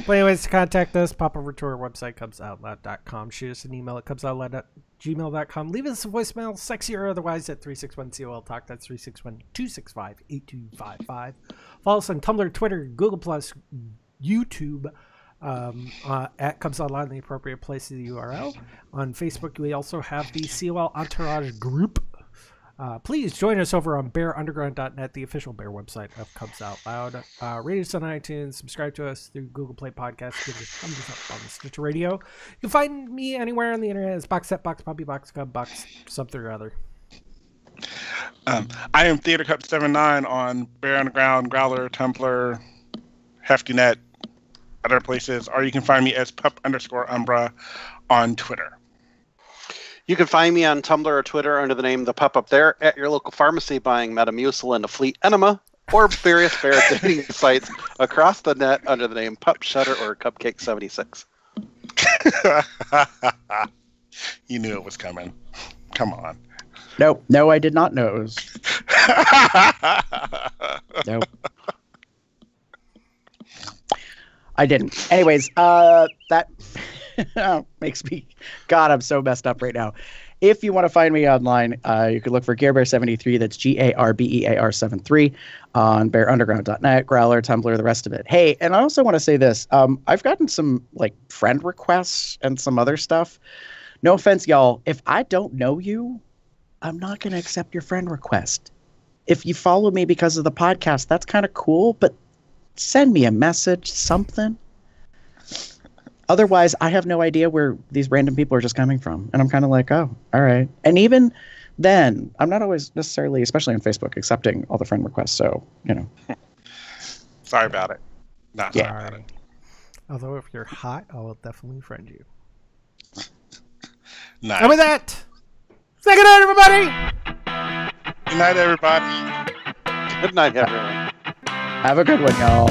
But anyways, to contact us, pop over to our website, cubsoutloud.com. Shoot us an email at cubsoutloud@gmail.com. Leave us a voicemail, sexy or otherwise, at 361-COL-TALK. That's 361-265-8255. Follow us on Tumblr, Twitter, Google+, YouTube, at Cubs Outloud in the appropriate place of the URL. On Facebook, we also have the COL Entourage group. Please join us over on bearunderground.net, the official Bear website of Cubs Out Loud. Rate us on iTunes, subscribe to us through Google Play Podcasts, give us thumbs up on the Stitcher Radio. You can find me anywhere on the internet as Boxset, Box, Puppy, Box, Cub, Box, something or other. I am Theater Cup 79 on Bear Underground, Growler, Tumblr, HeftyNet, other places, or you can find me as pup_umbra on Twitter. You can find me on Tumblr or Twitter under the name The Pup Up There, at your local pharmacy buying Metamucil and a Fleet Enema, or various bear dating sites across the net under the name Pup Shutter or Cupcake76. You knew it was coming. Come on. No, I did not know it was. Nope. I didn't. Anyways, that makes me, God, I'm so messed up right now. if you want to find me online, you could look for GareBear73. That's GARBEAR73 on bearunderground.net, Growler, Tumblr, the rest of it. Hey, and I also want to say this. I've gotten some like friend requests and some other stuff. No offense, y'all. If I don't know you, I'm not going to accept your friend request. If you follow me because of the podcast, that's kind of cool, but send me a message, something. Otherwise, I have no idea where these random people are just coming from. And I'm kind of like, oh, all right. And even then, I'm not always necessarily, especially on Facebook, accepting all the friend requests. So, you know. Sorry about it. Not sorry about it. Although if you're hot, I will definitely friend you. Nice. And with that, say good night, everybody! Good night, everybody. Good night, everyone. Have a good one, y'all.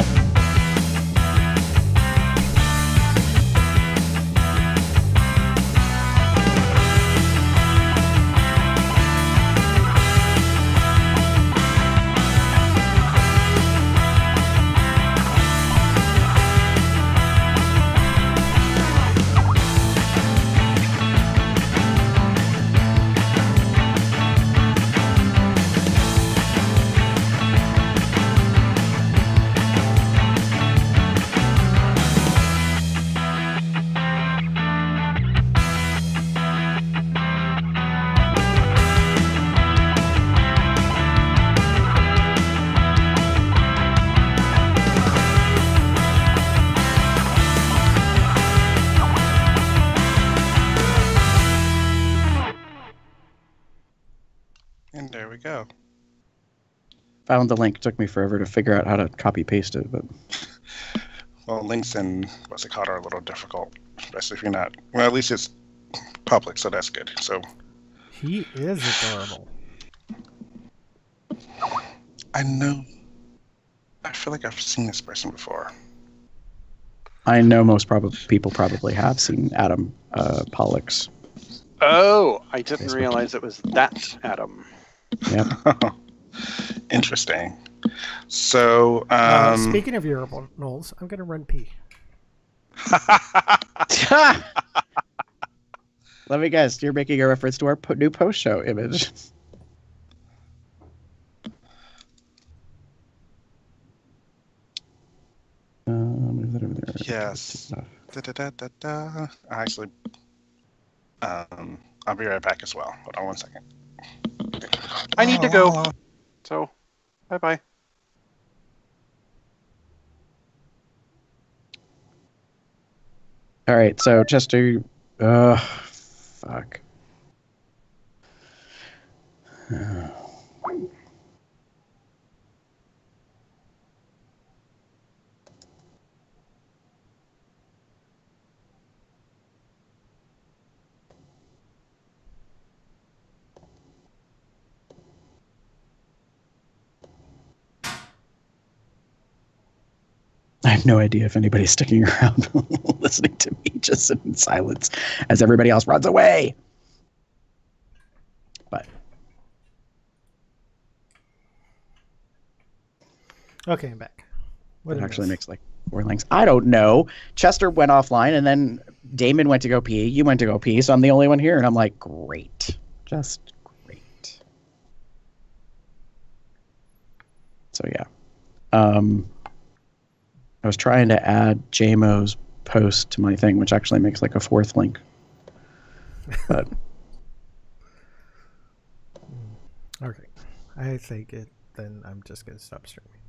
And there we go. Found the link. Took me forever to figure out how to copy paste it, but Well, links in what's it called are a little difficult, especially if you're not. Well, at least it's public, so that's good. So He is adorable. I know. I feel like I've seen this person before. I know most people probably have seen Adam Pollock's. Oh, I didn't realize it was that Adam. Yep. Interesting. So, speaking of urinals, I'm going to run pee. Let me guess. You're making a reference to our new post-show image. Is that over there? yes. Actually, I'll be right back as well. Hold on one second. I need to go. So, bye-bye. All right, so Chester, fuck. I have no idea if anybody's sticking around listening to me just sit in silence as everybody else runs away. But Okay, I'm back. What it actually makes like 4 links. I don't know. Chester went offline and then Damon went to go pee. You went to go pee, so I'm the only one here. And I'm like, great. Just great. So yeah. I was trying to add JMO's post to my thing, which actually makes like a 4th link. But okay, I think then I'm just gonna stop streaming.